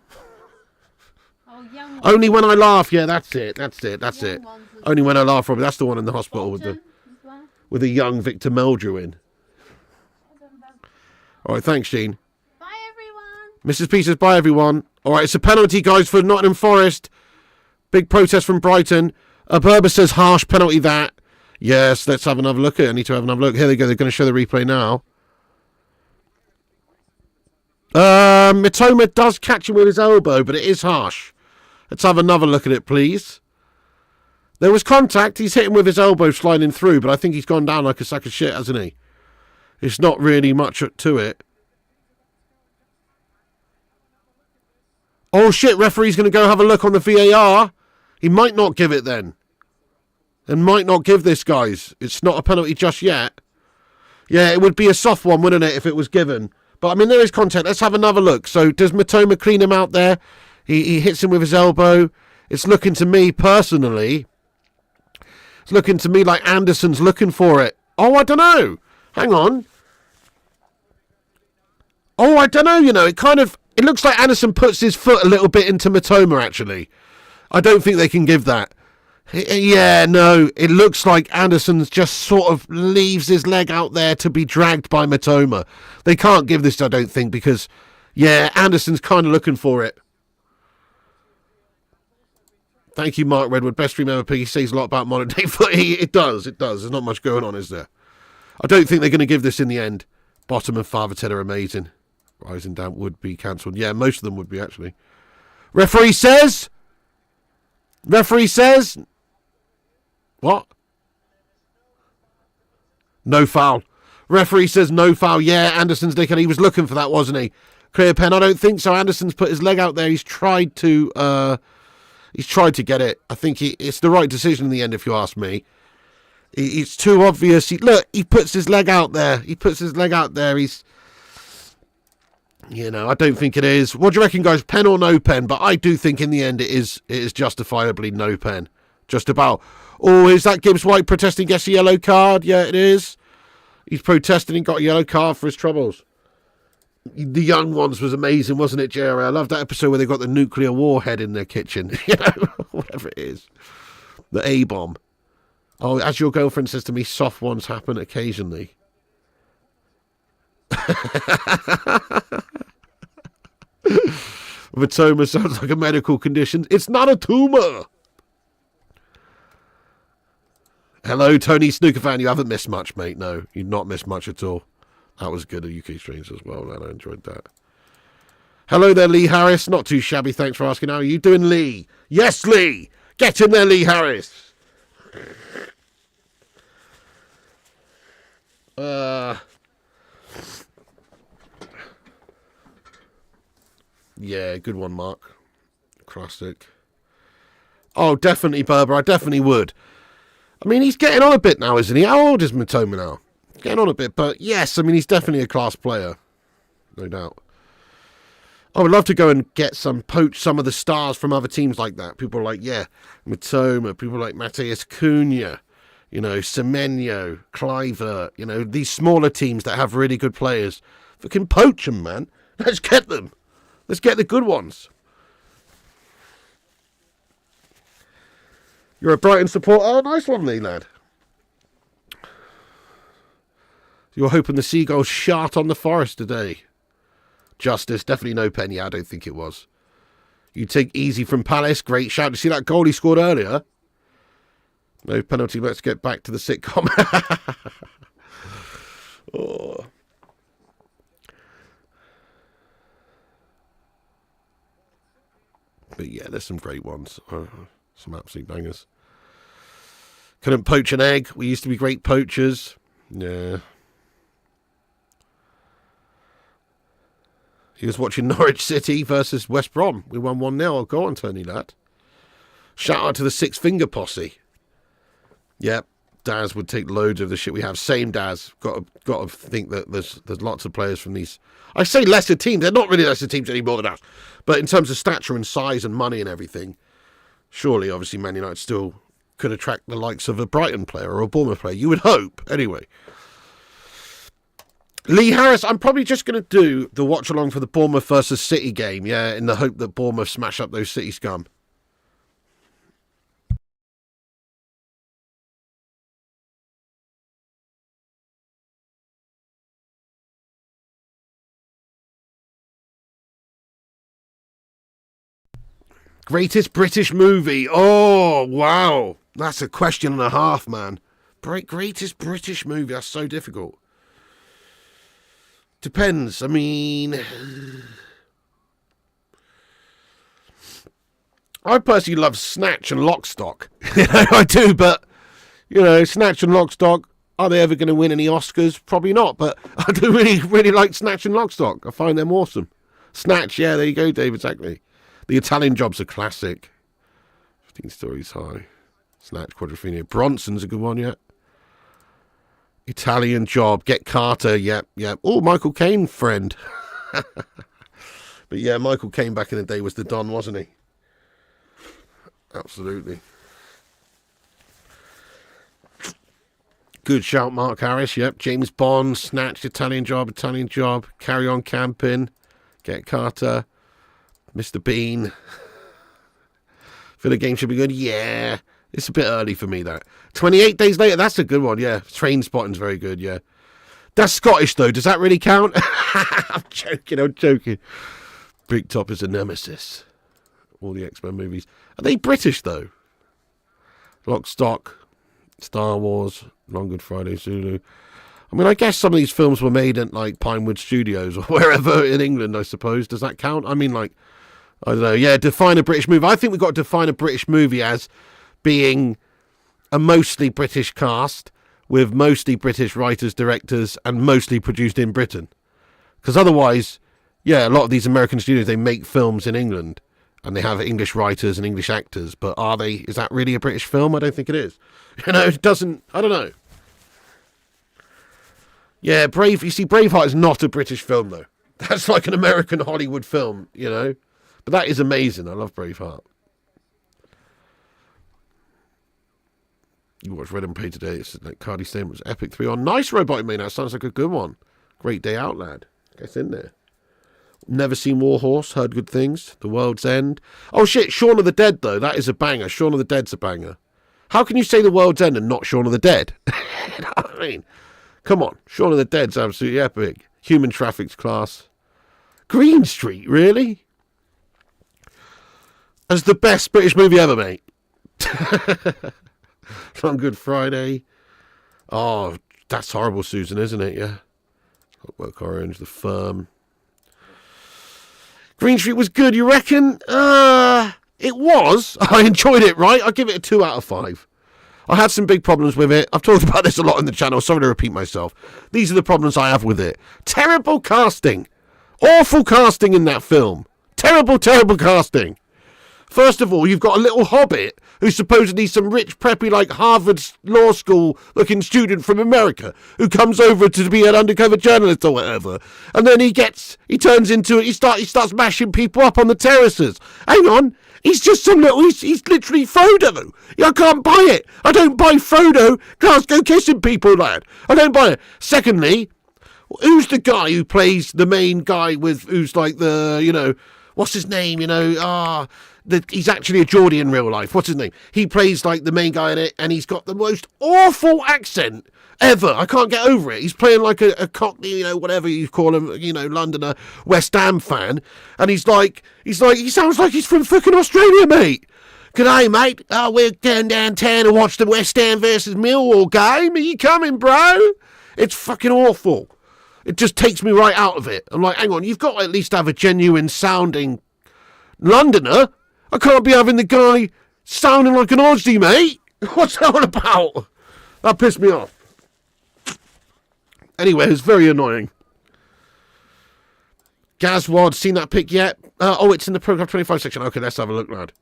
Oh, young Only When I Laugh. Yeah, that's it. That's it. That's Young it. Ones as Only When I Laugh, Robbie. That's the one in the hospital with Bolton as well. a young Victor Meldrew in. All right, thanks, Jean. Bye, everyone. Mrs. P says, bye, everyone. All right, it's a penalty, guys, for Nottingham Forest. Big protest from Brighton. Berber says, harsh penalty that. Yes, let's have another look at it. I need to have another look. Here they go. They're going to show the replay now. Mitoma does catch him with his elbow, but it is harsh. Let's have another look at it, please. There was contact. He's hit him with his elbow sliding through, but I think he's gone down like a sack of shit, hasn't he? It's not really much to it. Oh, shit, referee's going to go have a look on the VAR. He might not give it then. And might not give this, guys. It's not a penalty just yet. Yeah, it would be a soft one, wouldn't it, if it was given. But, I mean, there is contact. Let's have another look. So, does Mitoma clean him out there? He hits him with his elbow. It's looking to me, personally, it's looking to me like Anderson's looking for it. Oh, I don't know. Hang on. Oh, I don't know, you know. It looks like Anderson puts his foot a little bit into Mitoma, actually. I don't think they can give that. Yeah, no. It looks like Anderson's just sort of leaves his leg out there to be dragged by Mitoma. They can't give this, I don't think, because, yeah, Anderson's kind of looking for it. Thank you, Mark Redwood. Best stream ever. He says a lot about modern day footy. It does. There's not much going on, is there? I don't think they're going to give this in the end. Bottom and Father Ted are amazing. Rising Down would be cancelled. Yeah, most of them would be, actually. Referee says... What? No foul. Referee says no foul. Yeah, Anderson's dickhead. He was looking for that, wasn't he? Clear pen. I don't think so. Anderson's put his leg out there. He's tried to get it. I think it's the right decision in the end, if you ask me. It's too obvious. He puts his leg out there. He's... You know, I don't think it is. What do you reckon, guys? Pen or no pen? But I do think in the end it is justifiably no pen. Just about. Oh, is that Gibbs White protesting gets a yellow card? Yeah, it is. He's protesting and got a yellow card for his troubles. The Young Ones was amazing, wasn't it, Jerry? I love that episode where they got the nuclear warhead in their kitchen. You know, whatever it is. The A-bomb. Oh, as your girlfriend says to me, soft ones happen occasionally. Mitoma sounds like a medical condition. It's not a tumour. Hello, Tony Snooker fan. You haven't missed much, mate. No, you've not missed much at all. That was good at UK streams as well, man. I enjoyed that. Hello there, Lee Harris. Not too shabby. Thanks for asking. How are you doing, Lee? Yes, Lee. Get in there, Lee Harris. Yeah, good one, Mark. Classic. Oh, definitely Berber. I definitely would. I mean, he's getting on a bit now, isn't he? How old is Matoma now? Getting on a bit, but yes, I mean, he's definitely a class player. No doubt. I would love to go and poach some of the stars from other teams like that. People like, Matoma, people like Mateus Cunha, Semenyo, Cliver, these smaller teams that have really good players. If we can poach them, man, let's get them. Let's get the good ones. You're a Brighton supporter? Oh, nice one, Lee, lad. You're hoping the Seagulls shot on the Forest today. Justice, definitely no penny. I don't think it was. You take easy from Palace. Great shout. You see that goal he scored earlier? No penalty. Let's get back to the sitcom. Oh. But yeah, there's some great ones. Some absolute bangers. Couldn't poach an egg. We used to be great poachers. Yeah. He was watching Norwich City versus West Brom. We won 1-0. Go on, Tony, lad. Shout out to the Six Finger Posse. Yep. Daz would take loads of the shit we have. Same Daz. Got to think that there's lots of players from these. I say lesser teams. They're not really lesser teams anymore than us. But in terms of stature and size and money and everything, surely, obviously, Man United still could attract the likes of a Brighton player or a Bournemouth player. You would hope. Anyway. Lee Harris, I'm probably just going to do the watch-along for the Bournemouth versus City game, yeah, in the hope that Bournemouth smash up those City scum. Greatest British movie. Oh, wow. That's a question and a half, man. Greatest British movie. That's so difficult. Depends. I mean, I personally love Snatch and Lock, Stock. I do, but, Snatch and Lock, Stock, are they ever going to win any Oscars? Probably not, but I do really, really like Snatch and Lock, Stock. I find them awesome. Snatch, yeah, there you go, Dave, exactly. The Italian Job's a classic. 15 Stories High. Snatch, Quadrophenia. Bronson's a good one, yeah. Italian Job. Get Carter, yep. Oh, Michael Caine, friend. But yeah, Michael Caine back in the day was the Don, wasn't he? Absolutely. Good shout, Mark Harris, yep. James Bond, Snatch, Italian Job, Carry On Camping, Get Carter. Mr. Bean. Feel the game should be good. Yeah. It's a bit early for me, that. 28 Days Later. That's a good one, yeah. Train Spotting's very good, yeah. That's Scottish, though. Does that really count? I'm joking. Big Top is a nemesis. All the X-Men movies. Are they British, though? Lock, Stock, Star Wars, Long Good Friday, Zulu. I mean, I guess some of these films were made at, like, Pinewood Studios or wherever in England, I suppose. Does that count? I mean, like, I don't know. Yeah, define a British movie. I think we've got to define a British movie as being a mostly British cast with mostly British writers, directors, and mostly produced in Britain. Because otherwise, yeah, a lot of these American studios, they make films in England and they have English writers and English actors. But is that really a British film? I don't think it is. It doesn't, I don't know. Yeah, you see, Braveheart is not a British film, though. That's like an American Hollywood film, But that is amazing. I love Braveheart. You watched Red and Pay today. It's like Cardi Statement was epic 3 on. Nice, Robotic Man. That sounds like a good one. Great day out, lad. Get in there. Never seen Warhorse. Heard good things. The World's End. Oh, shit. Shaun of the Dead, though. That is a banger. Shaun of the Dead's a banger. How can you say The World's End and not Shaun of the Dead? You know what I mean? Come on. Shaun of the Dead's absolutely epic. Human Traffic's class. Green Street, really? As the best British movie ever, mate. On Good Friday. Oh, That's Horrible, Susan, isn't it? Yeah. Clockwork Orange, The Firm. Green Street was good, you reckon? It was. I enjoyed it, right? I'll give it a 2 out of 5. I had some big problems with it. I've talked about this a lot on the channel. Sorry to repeat myself. These are the problems I have with it. Terrible casting. Awful casting in that film. Terrible, terrible casting. First of all, you've got a little hobbit who's supposedly some rich, preppy, like Harvard law school looking student from America who comes over to be an undercover journalist or whatever. And then he starts mashing people up on the terraces. Hang on. He's just some little, he's literally Frodo. I can't buy it. I don't buy Frodo. Can't go kissing people, lad. I don't buy it. Secondly, who's the guy who plays the main guy who's like what's his name, he's actually a Geordie in real life. What's his name? He plays like the main guy in it, and he's got the most awful accent ever. I can't get over it. He's playing like a Cockney, whatever you call him, Londoner West Ham fan, and he sounds like he's from fucking Australia, mate. G'day, mate. We're going downtown to watch the West Ham versus Millwall game. Are you coming, bro? It's fucking awful. It just takes me right out of it. I'm like, hang on, you've got to at least have a genuine sounding Londoner. I can't be having the guy sounding like an Aussie, mate. What's that all about? That pissed me off. Anyway, it's very annoying. Gazwad, seen that pic yet? It's in the Program 25 section. Okay, let's have a look, lad.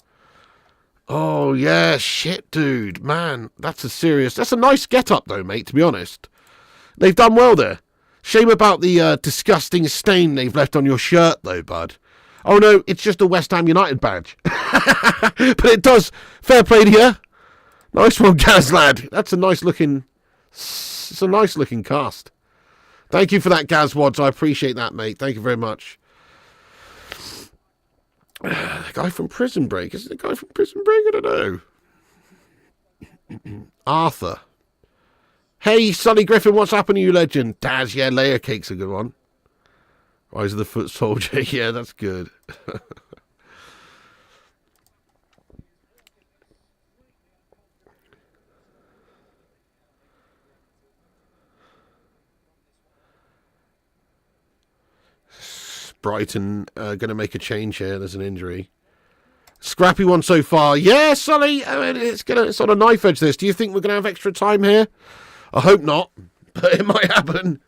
Oh, yeah, shit, dude. Man, that's a nice get-up, though, mate, to be honest. They've done well there. Shame about the disgusting stain they've left on your shirt, though, bud. Oh, no, it's just a West Ham United badge. But it does. Fair play to you. Nice one, Gaz, lad. That's a nice-looking cast. Thank you for that, Gaz Wads. I appreciate that, mate. Thank you very much. The guy from Prison Break. Is it the guy from Prison Break? I don't know. Arthur. Hey, Sonny Griffin, what's happening, you legend? Daz, yeah, layer cake's a good one. Rise of the Foot Soldier, yeah, that's good. Brighton going to make a change here. There's an injury. Scrappy one so far. Yeah, Sully, I mean, it's on a knife edge, this. Do you think we're going to have extra time here? I hope not, but it might happen.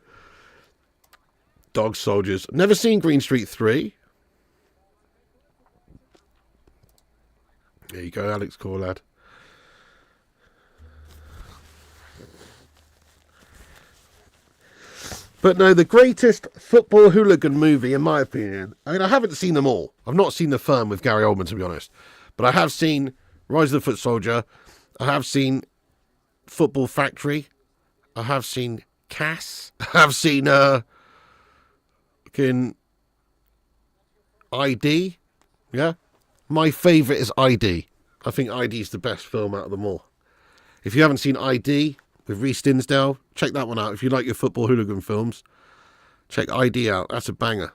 Dog Soldiers. Never seen Green Street 3. There you go, Alex Corlad. But no, the greatest football hooligan movie, in my opinion. I mean, I haven't seen them all. I've not seen The Firm with Gary Oldman, to be honest. But I have seen Rise of the Foot Soldier. I have seen Football Factory. I have seen Cass. I have seen ID. Yeah. My favourite is ID. I think ID is the best film out of them all. If you haven't seen ID with Reece Dinsdale, check that one out. If you like your football hooligan films, check ID out. That's a banger.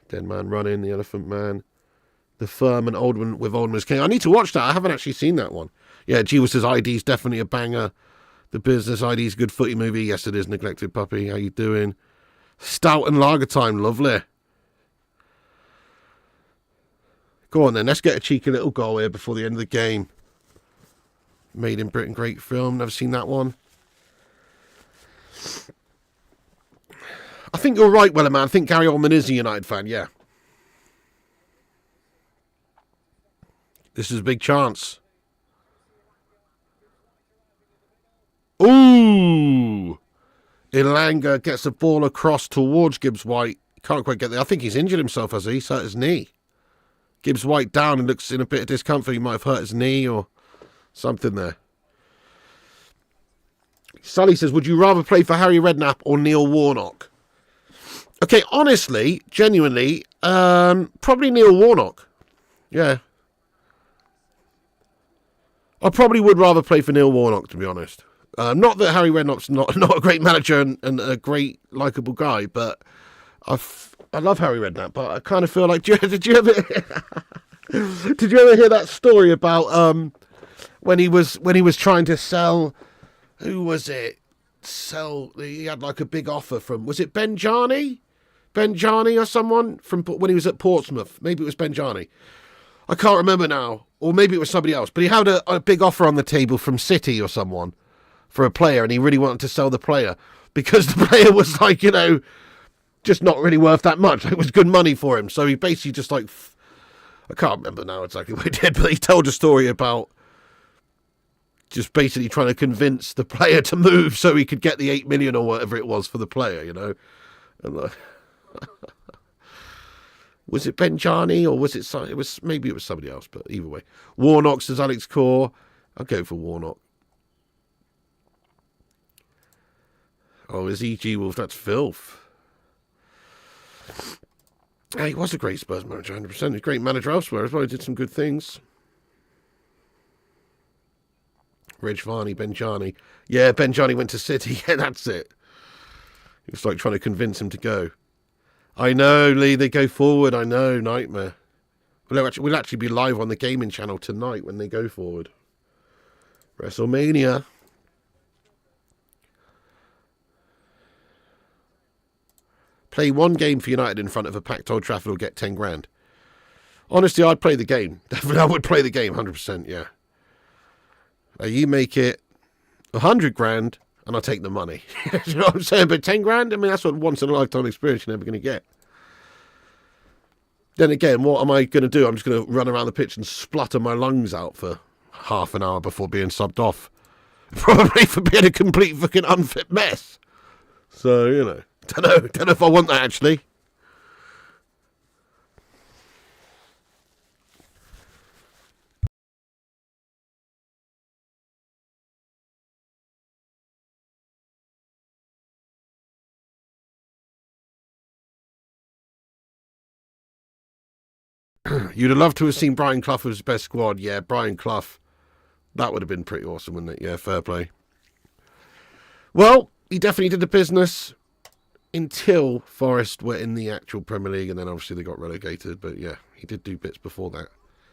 Dead Man Running, The Elephant Man, The Firm, and Oldman with Oldman as King. I need to watch that. I haven't actually seen that one. Yeah, G says ID is definitely a banger. The Business ID is a good footy movie. Yes, it is. Neglected Puppy. How you doing? Stout and Lager Time. Lovely. Go on then. Let's get a cheeky little goal here before the end of the game. Made in Britain. Great film. Never seen that one. I think you're right, Wellerman. I think Gary Oldman is a United fan. Yeah. This is a big chance. Ooh! Ilanga gets the ball across towards Gibbs White. Can't quite get there. I think he's injured himself, has he? He's hurt his knee. Gibbs White down and looks in a bit of discomfort. He might have hurt his knee or something there. Sully says, would you rather play for Harry Redknapp or Neil Warnock? Okay, honestly, genuinely, probably Neil Warnock. Yeah. I probably would rather play for Neil Warnock, to be honest. Not that Harry Redknapp's not a great manager and a great, likeable guy, but I love Harry Redknapp, but I kind of feel like... Did you ever hear that story about when he was trying to sell... Who was it? He had like a big offer from... Was it Ben Jarney? Ben Jarney or someone from when he was at Portsmouth? Maybe it was Ben Jarney. I can't remember now. Or maybe it was somebody else. But he had a big offer on the table from City or someone for a player, and he really wanted to sell the player because the player was like, just not really worth that much. It was good money for him. So he basically just like, I can't remember now exactly what he did, but he told a story about just basically trying to convince the player to move so he could get the 8 million or whatever it was for the player, you know. And like, was it Benjani or was it? Maybe it was somebody else, but either way, Warnock, says Alex Core. I'll go for Warnock. Oh, is E.G. Wolf? That's filth. He was a great Spurs manager, 100%. A great manager elsewhere as well. He did some good things. Reg Varney, Benjani. Yeah, Benjani went to City. Yeah, that's it. It was like trying to convince him to go. I know, Lee, they go forward. I know, nightmare. We'll actually be live on the gaming channel tonight when they go forward. WrestleMania. Play one game for United in front of a packed Old Trafford will get 10 grand. Honestly, I'd play the game. Definitely, I would play the game, 100%, yeah. You make it 100 grand, and I'll take the money. You know what I'm saying? But 10 grand, I mean, that's what once-in-a-lifetime experience you're never going to get. Then again, what am I going to do? I'm just going to run around the pitch and splutter my lungs out for half an hour before being subbed off. Probably for being a complete fucking unfit mess. So, you know. Don't know if I want that, actually. You'd have loved to have seen Brian Clough with his best squad. Yeah, Brian Clough. That would have been pretty awesome, wouldn't it? Yeah, fair play. Well, he definitely did the business until Forest were in the actual Premier League, and then obviously they got relegated. But yeah, he did do bits before that.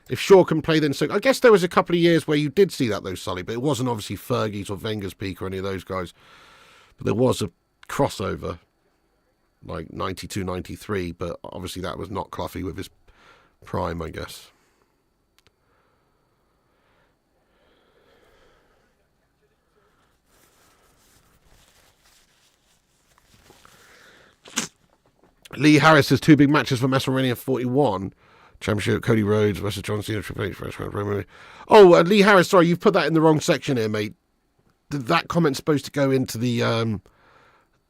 If Shaw can play, then so I guess there was a couple of years where you did see that, though, Sully, but it wasn't obviously Fergie's or Wenger's peak or any of those guys. But there was a crossover, like 92, 93, but obviously that was not Cloughy with his prime, I guess. Lee Harris has 2 big matches for WrestleMania 41. Championship, Cody Rhodes versus John Cena, Triple H. Oh, Lee Harris, sorry, you've put that in the wrong section here, mate. That comment's supposed to go into the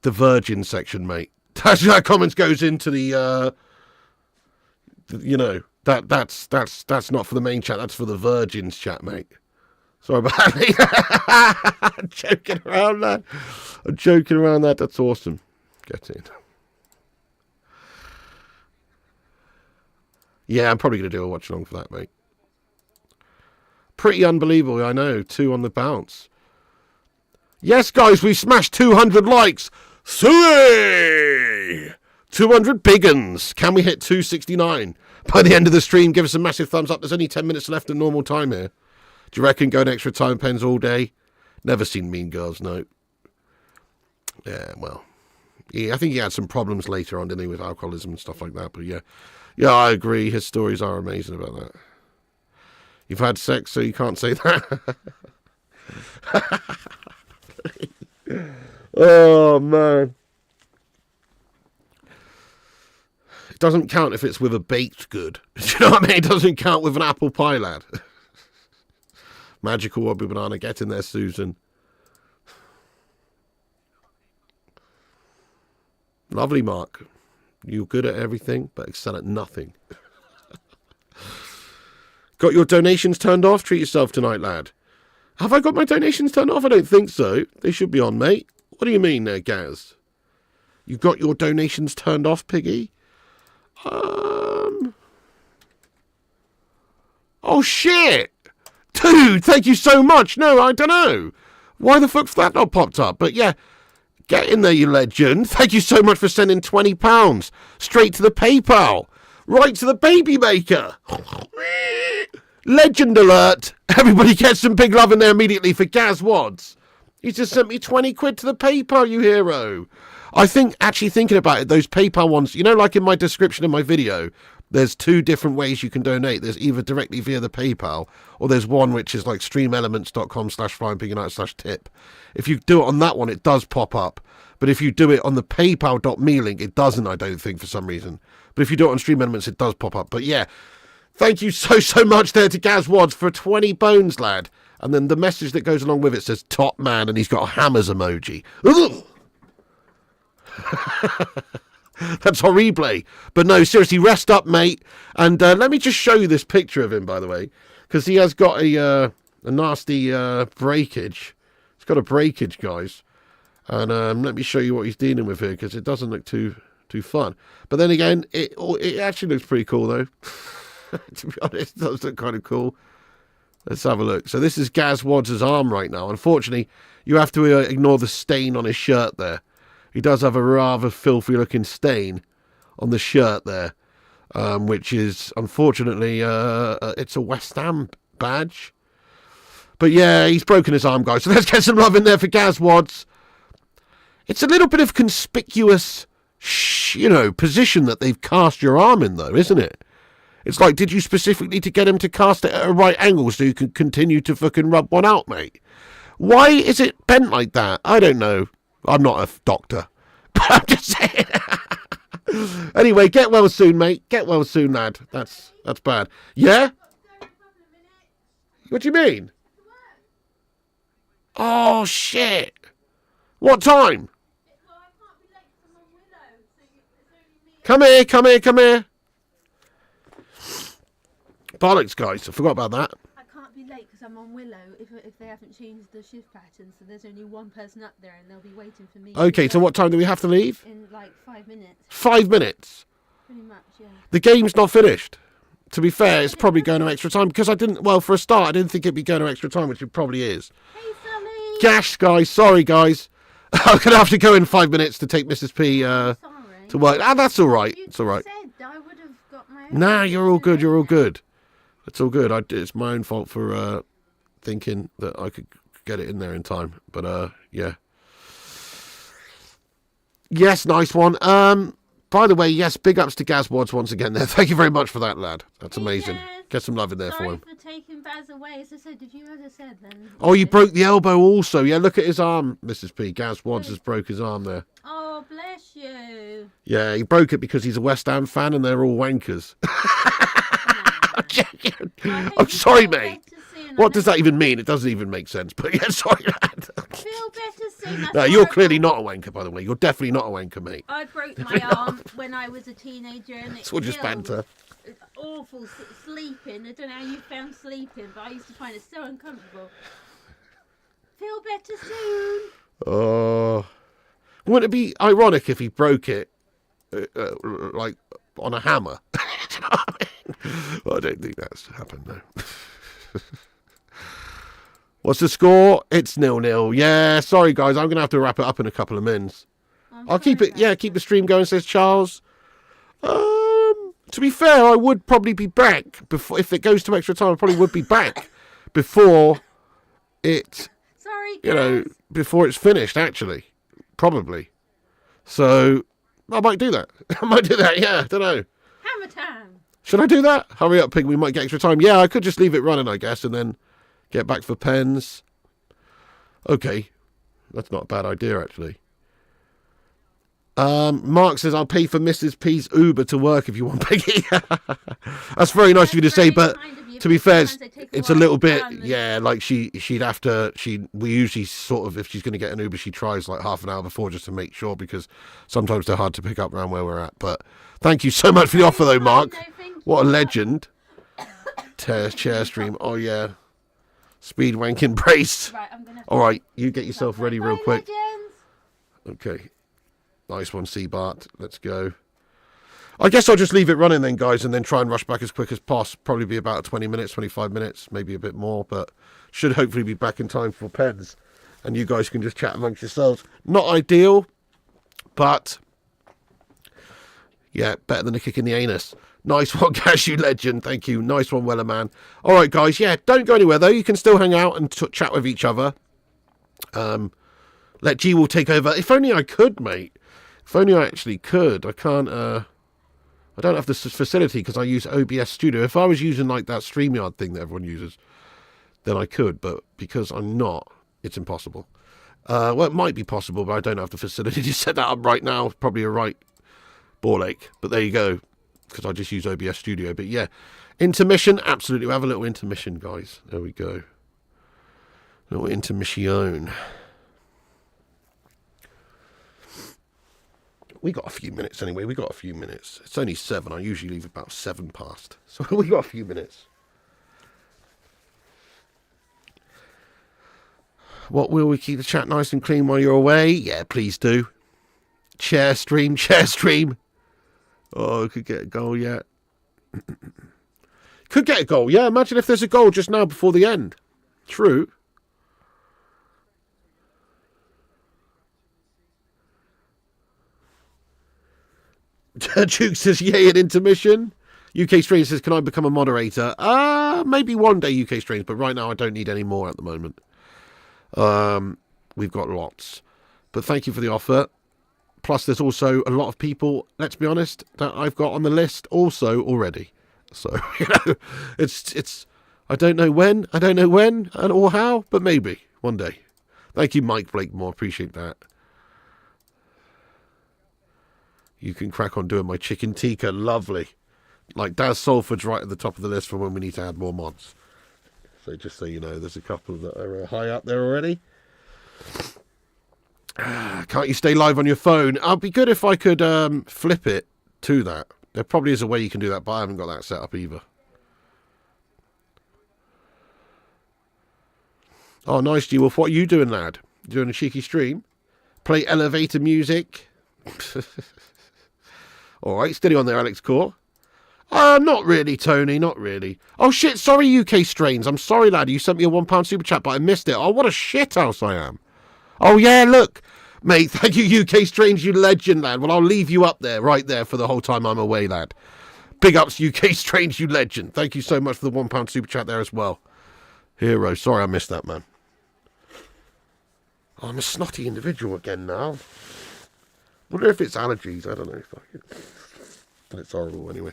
Virgin section, mate. That comment goes into the, you know, that's not for the main chat. That's for the Virgins chat, mate. Sorry about that. I'm joking around that. That's awesome. Get in. Yeah, I'm probably going to do a watch along for that, mate. Pretty unbelievable, I know. 2 on the bounce. Yes, guys, we smashed 200 likes. 200 big uns. Can we hit 269 by the end of the stream? Give us a massive thumbs up. There's only 10 minutes left of normal time here. Do you reckon going extra time pens all day? Never seen Mean Girls, no. Yeah, well. Yeah, I think he had some problems later on, didn't he, with alcoholism and stuff like that. But yeah. Yeah, I agree. His stories are amazing about that. You've had sex, so you can't say that. Oh, man. It doesn't count if it's with a baked good. Do you know what I mean? It doesn't count with an apple pie, lad. Magical Wobbly Banana. Get in there, Susan. Lovely, Mark. You're good at everything, but excel at nothing. Got your donations turned off? Treat yourself tonight, lad. Have I got my donations turned off? I don't think so. They should be on, mate. What do you mean there, Gaz? You got your donations turned off, Piggy? Oh, shit! Dude, thank you so much. No, I don't know. Why the fuck's that not popped up? But yeah, get in there, you legend. Thank you so much for sending £20 straight to the PayPal. Right to the baby maker. Legend alert. Everybody gets some big love in there immediately for Gaz Wads. He's just sent me 20 quid to the PayPal, you hero. I think, actually thinking about it, those PayPal ones, you know, like in my description of my video, there's 2 different ways you can donate. There's either directly via the PayPal, or there's one which is like streamelements.com/flyingpigunited/tip. If you do it on that one, it does pop up. But if you do it on the paypal.me link, it doesn't, I don't think, for some reason. But if you do it on Stream Elements, it does pop up. But yeah, thank you so much there to Gaz Wads for 20 bones, lad. And then the message that goes along with it says top man, and he's got a hammers emoji. That's horrible. But no, seriously, rest up, mate. And let me just show you this picture of him, by the way, because he has got a nasty breakage. He's got a breakage, guys. And let me show you what he's dealing with here, because it doesn't look too fun. But then again, it actually looks pretty cool, though. To be honest, it does look kind of cool. Let's have a look. So this is Gaz Wads' arm right now. Unfortunately, you have to ignore the stain on his shirt there. He does have a rather filthy-looking stain on the shirt there, which is, unfortunately, it's a West Ham badge. But yeah, he's broken his arm, guys. So let's get some love in there for Gaz Wads. It's a little bit of conspicuous, position that they've cast your arm in, though, isn't it? It's like, did you specifically to get him to cast it at a right angle so you can continue to fucking rub one out, mate? Why is it bent like that? I don't know. I'm not a doctor. But I'm just saying. Anyway, get well soon, mate. Get well soon, lad. That's bad. Yeah? What do you mean? Oh, shit. What time? Come here. Bollocks, guys. I forgot about that. I can't be late because I'm on Willow if they haven't changed the shift pattern, so there's only one person up there and they'll be waiting for me. Okay, so what time do we have to leave? In like 5 minutes. 5 minutes? Pretty much, yeah. The game's not finished. To be fair, it's probably going to extra time because for a start, I didn't think it'd be going to extra time, which it probably is. Hey, Sally! Gosh, guys. Sorry, guys. I'm going to have to go in 5 minutes to take Mrs. P to work. Ah, that's all right. It's all right. Said I would have got my own. Nah, you're all good. You're all good. It's all good. It's my own fault for thinking that I could get it in there in time. But, yeah. Yes, nice one. By the way, yes, big ups to Gaz Wads once again there. Thank you very much for that, lad. That's amazing. Get some love in there for him. Sorry for taking Baz away. As I said, if you had said then... Oh, you broke the elbow also. Yeah, look at his arm, Mrs. P. Gaz Wads has broke his arm there. Oh, bless you. Yeah, he broke it because he's a West Ham fan and they're all wankers. I'm sorry, mate. What does that even mean? It doesn't even make sense. But yeah, sorry, lad. Feel better soon. No, you're clearly not a wanker, by the way. You're definitely not a wanker, mate. I broke my arm when I was a teenager, and it's just banter. It's awful sleeping. I don't know how you found sleeping, but I used to find it so uncomfortable. Feel better soon. Oh, wouldn't it be ironic if he broke it like on a hammer? Do you know what I mean? Well, I don't think that's happened, no. What's the score? It's 0-0. Yeah, sorry guys, I'm going to have to wrap it up in a couple of minutes. I'll keep it, keep the stream going, says Charles. To be fair, I would probably be back before, if it goes to extra time, I probably would be back before it, before it's finished, actually. Probably. So, I might do that. Yeah, I don't know. Hammer time. Should I do that? Hurry up, Pig, we might get extra time. Yeah, I could just leave it running, I guess, and then get back for pens. Okay. That's not a bad idea, actually. Mark says, I'll pay for Mrs. P's Uber to work if you want, Peggy. That's very nice of you to say, but to be fair, it's a little bit, like she'd have to, we usually sort of, if she's going to get an Uber, she tries like half an hour before just to make sure, because sometimes they're hard to pick up around where we're at. But thank you so much for the offer though, Mark. What a legend. Chair stream. Oh yeah. Speed wanking brace. All right, you get yourself ready real quick. Okay. Nice one, C-Bart. Let's go. I guess I'll just leave it running then, guys, and then try and rush back as quick as possible. Probably be about 20 minutes, 25 minutes, maybe a bit more, but should hopefully be back in time for pens. And you guys can just chat amongst yourselves. Not ideal, but yeah, better than a kick in the anus. Nice one, Cash, you legend. Thank you. Nice one, Weller man. All right, guys. Yeah, don't go anywhere, though. You can still hang out and chat with each other. Let G will take over. If only I could, mate. If only I actually could. I can't, I don't have this facility because I use OBS Studio. If I was using like that StreamYard thing that everyone uses, then I could. But because I'm not, it's impossible. Well, it might be possible, but I don't have the facility to set that up right now. Probably a right ball ache. But there you go, because I just use OBS Studio. But yeah, intermission, absolutely. We'll have a little intermission, guys. There we go. Little intermission. We got a few minutes anyway. We got a few minutes. It's only 7. I usually leave about 7 past. So we got a few minutes. What, will we keep the chat nice and clean while you're away? Yeah, please do. Chair stream. Oh, could get a goal yet. Could get a goal, yeah. Imagine if there's a goal just now before the end. True. Duke says, yay, an intermission. UK Strains says, can I become a moderator? Maybe one day, UK Strains, but right now I don't need any more at the moment. We've got lots. But thank you for the offer. Plus, there's also a lot of people, let's be honest, that I've got on the list also already. So, you know, it's I don't know when and or how, but maybe one day. Thank you, Mike Blakemore. Appreciate that. You can crack on doing my chicken tikka. Lovely. Like Daz Salford's right at the top of the list for when we need to add more mods. So just so you know, there's a couple that are high up there already. Can't you stay live on your phone? It'd be good if I could flip it to that. There probably is a way you can do that, but I haven't got that set up either. Oh, nice, G-Wolf. What are you doing, lad? You doing a cheeky stream? Play elevator music? All right, steady on there, Alex Core. Not really, Tony, not really. Oh, shit, sorry, UK Strains. I'm sorry, lad. You sent me a £1 super chat, but I missed it. Oh, what a shithouse I am. Oh, yeah, look. Mate, thank you, UK Strains, you legend, lad. Well, I'll leave you up there, right there, for the whole time I'm away, lad. Big ups, UK Strains, you legend. Thank you so much for the £1 super chat there as well. Hero, sorry I missed that, man. Oh, I'm a snotty individual again now. Wonder if it's allergies. I don't know. But it's horrible anyway.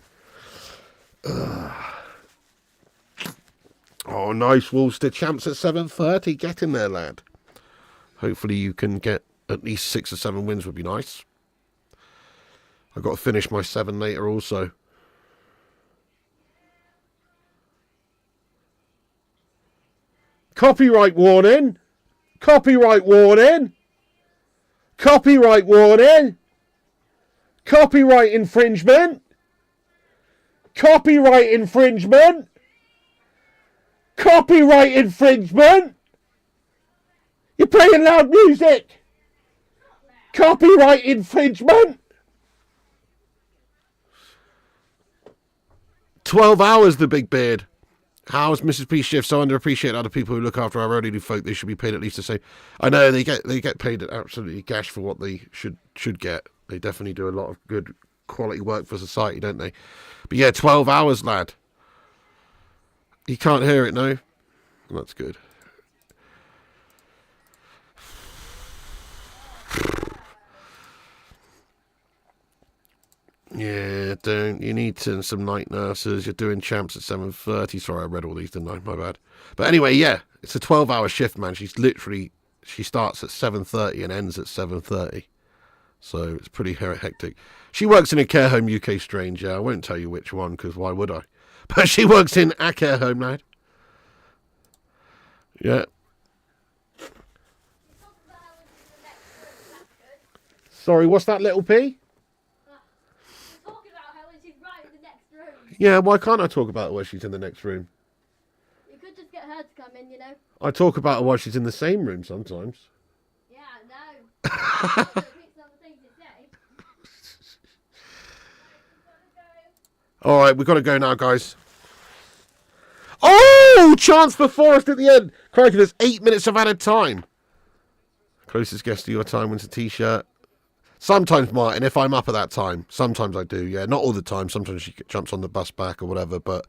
Oh, nice. Wolster champs at 7:30. Get in there, lad. Hopefully you can get at least 6 or 7 wins would be nice. I've got to finish my 7 later also. Copyright warning. Copyright warning. Copyright warning. Copyright infringement. Copyright infringement. Copyright infringement. You're playing loud music. Copyright infringement. 12 hours, the big beard. How's Mrs. P shift so underappreciated? Other people who look after our elderly folk, they should be paid at least the same. I know they get paid absolutely gash for what they should get. They definitely do a lot of good quality work for society, don't they? But yeah, 12 hours, lad. You can't hear it, no? That's good. Yeah, you need some night nurses. You're doing champs at 7:30. Sorry, I read all these, didn't I? My bad. But anyway, yeah, it's a 12-hour shift, man. She starts at 7:30 and ends at 7:30. So it's pretty hectic. She works in a care home, UK Strange. Yeah, I won't tell you which one, because why would I? But she works in a care home, lad. Yeah. Sorry, what's that, little P? Yeah, why can't I talk about her while she's in the next room? You could just get her to come in, you know. I talk about her while she's in the same room sometimes. Yeah, I know. All right, we've got to go now, guys. Oh, chance for Forest at the end. Crikey, there's 8 minutes of added time. Closest guest to your time wins a T-shirt. Sometimes, Martin, if I'm up at that time. Sometimes I do, yeah. Not all the time. Sometimes she jumps on the bus back or whatever. But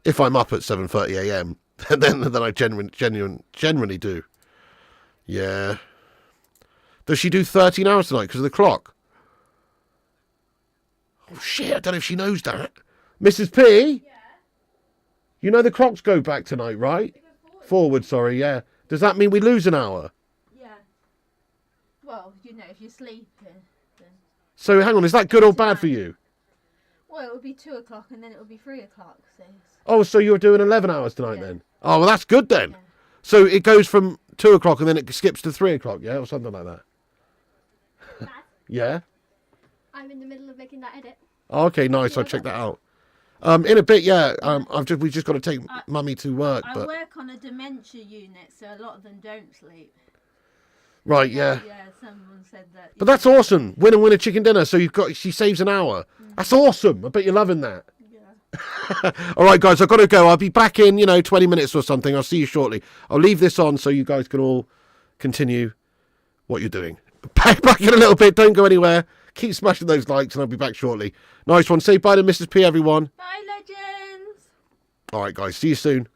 if I'm up at 7:30 a.m., then I genuinely do. Yeah. Does she do 13 hours tonight because of the clock? Oh, shit, I don't know if she knows that. Mrs. P? Yeah. You know the clocks go back tonight, right? Forward, sorry, yeah. Does that mean we lose an hour? Yeah. Well, you know, if you're sleeping, then. So hang on, is that good or bad for you? Well, it would be 2 o'clock and then it would be 3 o'clock. So. Oh, so you're doing 11 hours tonight Yeah. then? Oh, well, that's good then. Yeah. So it goes from 2 o'clock and then it skips to 3 o'clock, yeah, or something like that. Dad, Yeah. I'm in the middle of making that edit. Oh, okay, nice. I'll check that out. In a bit, yeah. We just got to take Mummy to work, I but work on a dementia unit, so a lot of them don't sleep. right, yeah. Yeah, someone said that. But that's awesome. Winner chicken dinner. So she saves an hour. That's awesome. I bet you're loving that. Yeah. All right, guys, I've got to go. I'll be back in 20 minutes or something. I'll see you shortly. I'll leave this on so you guys can all continue what you're doing. Back in a little bit. Don't go anywhere. Keep smashing those likes, and I'll be back shortly. Nice one. Say bye to Mrs. P, everyone. Bye, legends. All right, guys. See you soon.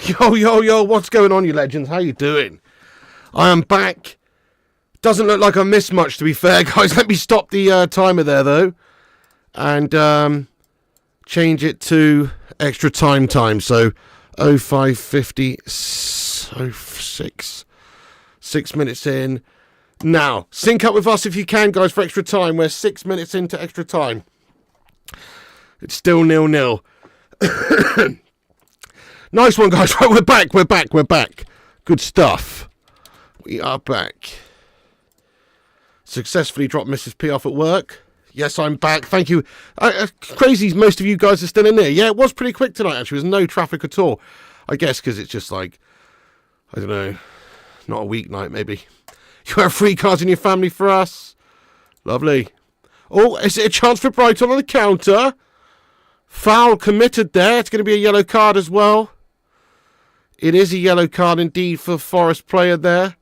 Yo, yo, yo, what's going on, you legends? How you doing? I am back. Doesn't look like I missed much, to be fair, guys. Let me stop the timer there, though. And change it to extra time. So 0550, 06, 6 minutes in. Now, sync up with us if you can, guys, for extra time. We're 6 minutes into extra time. It's still 0-0. Nice one, guys. Right, we're back. Good stuff. We are back. Successfully dropped Mrs. P off at work. Yes, I'm back. Thank you. Crazy most of you guys are still in there. Yeah, it was pretty quick tonight, actually. There's no traffic at all. I guess because it's just like, I don't know, not a weeknight, maybe. You have 3 cards in your family for us. Lovely. Oh, is it a chance for Brighton on the counter? Foul committed there. It's going to be a yellow card as well. It is a yellow card indeed for Forest player there.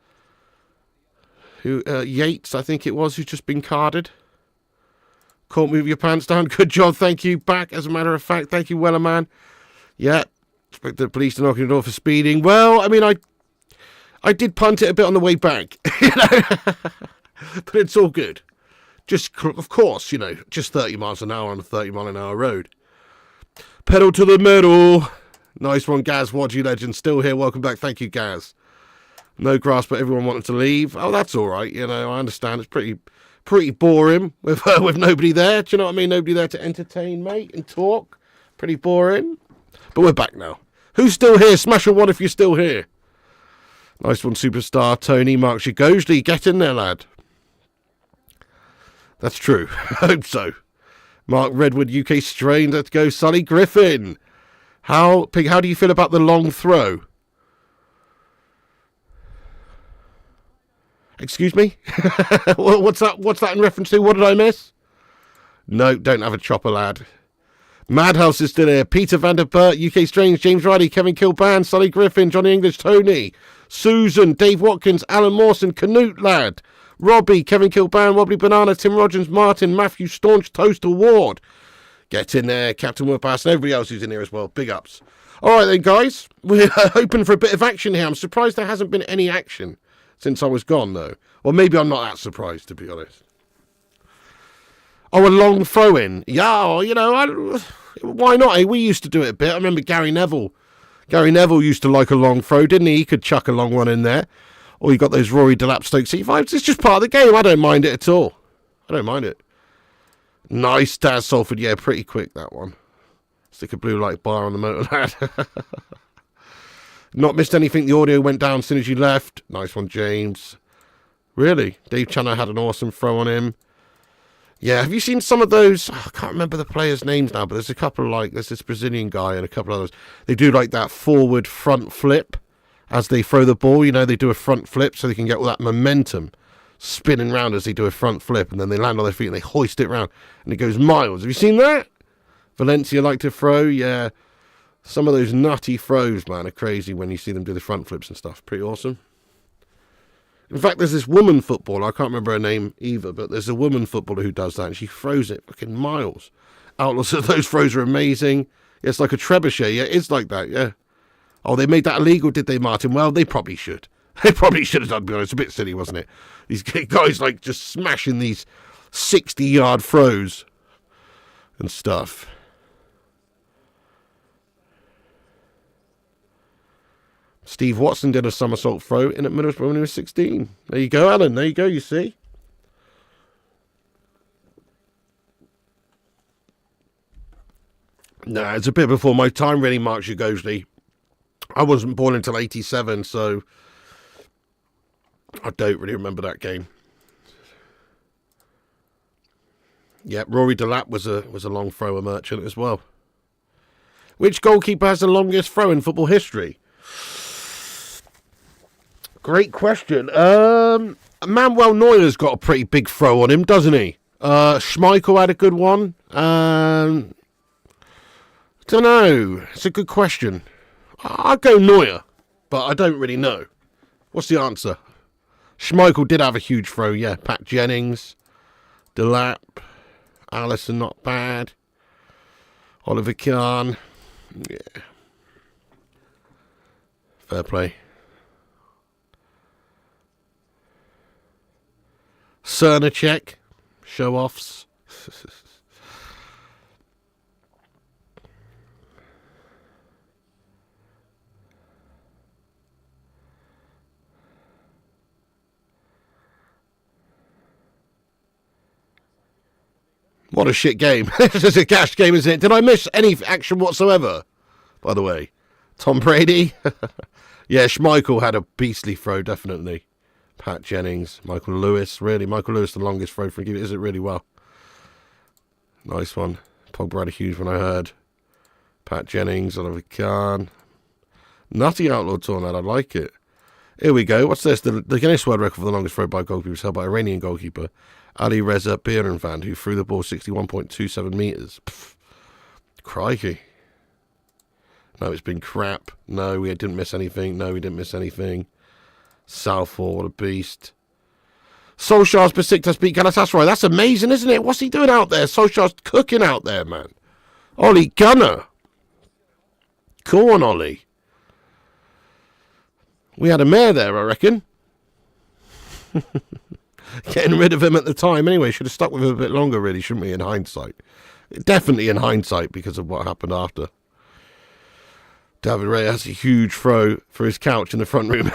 Who Yates, I think it was, who's just been carded. Can't move your pants down. Good job. Thank you. Back, as a matter of fact. Thank you, Wellerman. Yeah. Expect the police to knock on the door for speeding. Well, I mean, I did punt it a bit on the way back. You know? But it's all good. Just, of course, you know, just 30 miles an hour on a 30-mile-an-hour road. Pedal to the metal. Nice one, Gaz. Wadgy legend. Still here. Welcome back. Thank you, Gaz. No grass, but everyone wanted to leave. Oh, that's all right. You know, I understand. It's pretty boring with nobody there. Do you know what I mean? Nobody there to entertain, mate, and talk. Pretty boring. But we're back now. Who's still here? Smash a 1 if you're still here. Nice one, superstar. Tony Marks your Gosley. Get in there, lad. That's true. I hope so. Mark Redwood, UK Strain. Let's go, Sully Griffin. Pig, how do you feel about the long throw? Excuse me? What's that in reference to? What did I miss? No, don't have a chopper, lad. Madhouse is still here. Peter Vanderbert, UK Strange, James Riley, Kevin Kilban, Sully Griffin, Johnny English, Tony, Susan, Dave Watkins, Alan Mawson, Canute, lad. Robbie, Kevin Kilban, Wobbly Banana, Tim Rogers, Martin, Matthew, Staunch, Toaster, Ward. Get in there, Captain Woodpass, and everybody else who's in here as well. Big ups. All right then, guys. We're hoping for a bit of action here. I'm surprised there hasn't been any action since I was gone, though. Or maybe I'm not that surprised, to be honest. Oh, a long throw-in. Yeah, you know, why not? We used to do it a bit. I remember Gary Neville. Gary Neville used to like a long throw, didn't he? He could chuck a long one in there. Or you got those Rory Delap Stoke C5s. It's just part of the game. I don't mind it at all. I don't mind it. Nice, Daz Salford. Yeah, pretty quick, that one. Stick a blue light bar on the motor, lad. Not missed anything. The audio went down as soon as you left. Nice one, James. Really? Dave Channer had an awesome throw on him. Yeah, have you seen some of those? I can't remember the players' names now, but there's a couple there's this Brazilian guy and a couple others. They do like that forward front flip as they throw the ball. You know, they do a front flip so they can get all that momentum spinning round as they do a front flip, and then they land on their feet and they hoist it round and it goes miles. Have you seen that? Valencia like to throw. Yeah, some of those nutty throws, man, are crazy when you see them do the front flips and stuff. Pretty awesome. In fact, there's this woman footballer, I can't remember her name either, but there's a woman footballer who does that, and she throws it fucking miles. Outlaws, those throws are amazing. Yeah, it's like a trebuchet. Yeah, it's like that, yeah. Oh, they made that illegal, did they, Martin? Well, they probably should. They probably should have done, to be honest. It's a bit silly, wasn't it? These guys, like, just smashing these 60-yard throws and stuff. Steve Watson did a somersault throw in at Middlesbrough when he was 16. There you go, Alan. There you go, you see. Nah, it's a bit before my time, really, Mark Gosley. I wasn't born until 87, so I don't really remember that game. Yeah, Rory Delap was a long thrower merchant as well. Which goalkeeper has the longest throw in football history? Great question. Manuel Neuer's got a pretty big throw on him, doesn't he? Schmeichel had a good one. Don't know. It's a good question. I'll go Neuer, but I don't really know. What's the answer? Schmeichel did have a huge throw, yeah. Pat Jennings, Delap, Allison, not bad. Oliver Kahn, yeah. Fair play. Cernacek. Show-offs. What a shit game. This is a gash game, isn't it? Did I miss any action whatsoever, by the way? Tom Brady? Yeah, Schmeichel had a beastly throw, definitely. Pat Jennings, Michael Lewis. Really, Michael Lewis, the longest throw for a keeper. Is it really well? Nice one. Pogba had a huge one, I heard. Pat Jennings, Oliver Kahn. Nutty Outlaw Tornado, I like it. Here we go. What's this? The Guinness World Record for the longest throw by a goalkeeper was held by Iranian goalkeeper Ali Reza Birenvan, who threw the ball 61.27 metres. Crikey. No, it's been crap. No, we didn't miss anything. No, we didn't miss anything. Southall, what a beast. Solskjaer's Besiktas beat Galatasaray. That's amazing, isn't it? What's he doing out there? Solskjaer's cooking out there, man. Ollie Gunner. Go on, Ollie. We had a mare there, I reckon. Getting rid of him at the time. Anyway, should have stuck with him a bit longer, really, shouldn't we, in hindsight? Definitely in hindsight, because of what happened after. David Ray has a huge throw for his couch in the front room.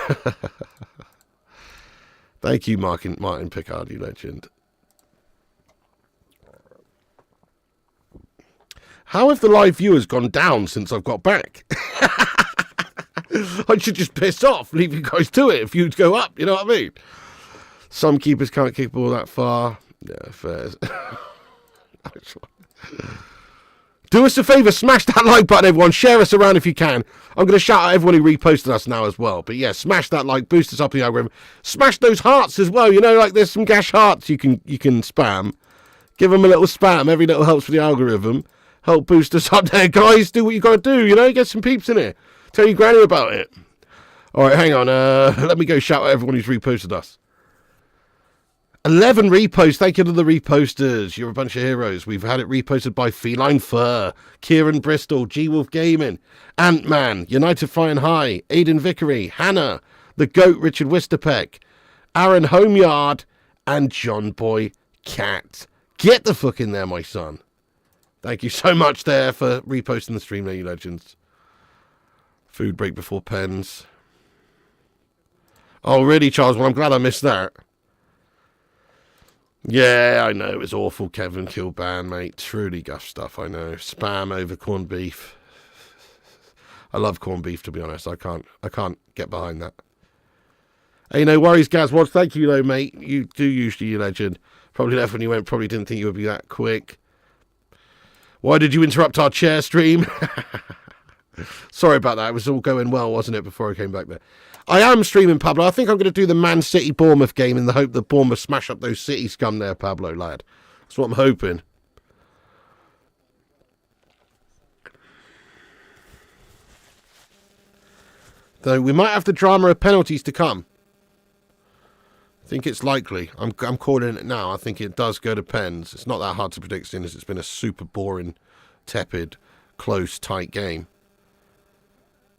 Thank you, Martin Pickard, you legend. How have the live viewers gone down since I've got back? I should just piss off, leave you guys to it if you'd go up, you know what I mean? Some keepers can't kick the ball that far. Yeah, fair. Do us a favour, smash that like button, everyone. Share us around if you can. I'm going to shout out everyone who reposted us now as well. But yeah, smash that like, boost us up in the algorithm. Smash those hearts as well. You know, like there's some gash hearts you can spam. Give them a little spam. Every little helps for the algorithm. Help boost us up there, guys. Do what you got to do, you know. Get some peeps in it. Tell your granny about it. All right, hang on. Let me go shout out everyone who's reposted us. 11 reposts. Thank you to the reposters. You're a bunch of heroes. We've had it reposted by Feline Fur, Kieran Bristol, G-Wolf Gaming, Ant-Man, United Flying High, Aidan Vickery, Hannah, The Goat Richard Wisterpeck, Aaron Homeyard, and John Boy Cat. Get the fuck in there, my son. Thank you so much there for reposting the stream there, you legends. Food break before pens. Oh, really, Charles? Well, I'm glad I missed that. Yeah, I know. It was awful, Kevin Kilban, mate. Truly guff stuff, I know. Spam over corned beef. I love corned beef, to be honest. I can't get behind that. Hey, no worries, Gaz. Well, thank you, though, mate. You do usually, you legend. Probably left when you went. Probably didn't think you would be that quick. Why did you interrupt our chair stream? Sorry about that. It was all going well, wasn't it, before I came back there? I am streaming, Pablo. I think I'm going to do the Man City Bournemouth game in the hope that Bournemouth smash up those City scum there, Pablo, lad. That's what I'm hoping. Though we might have the drama of penalties to come. I think it's likely. I'm calling it now. I think it does go to pens. It's not that hard to predict, seeing as it's been a super boring, tepid, close, tight game.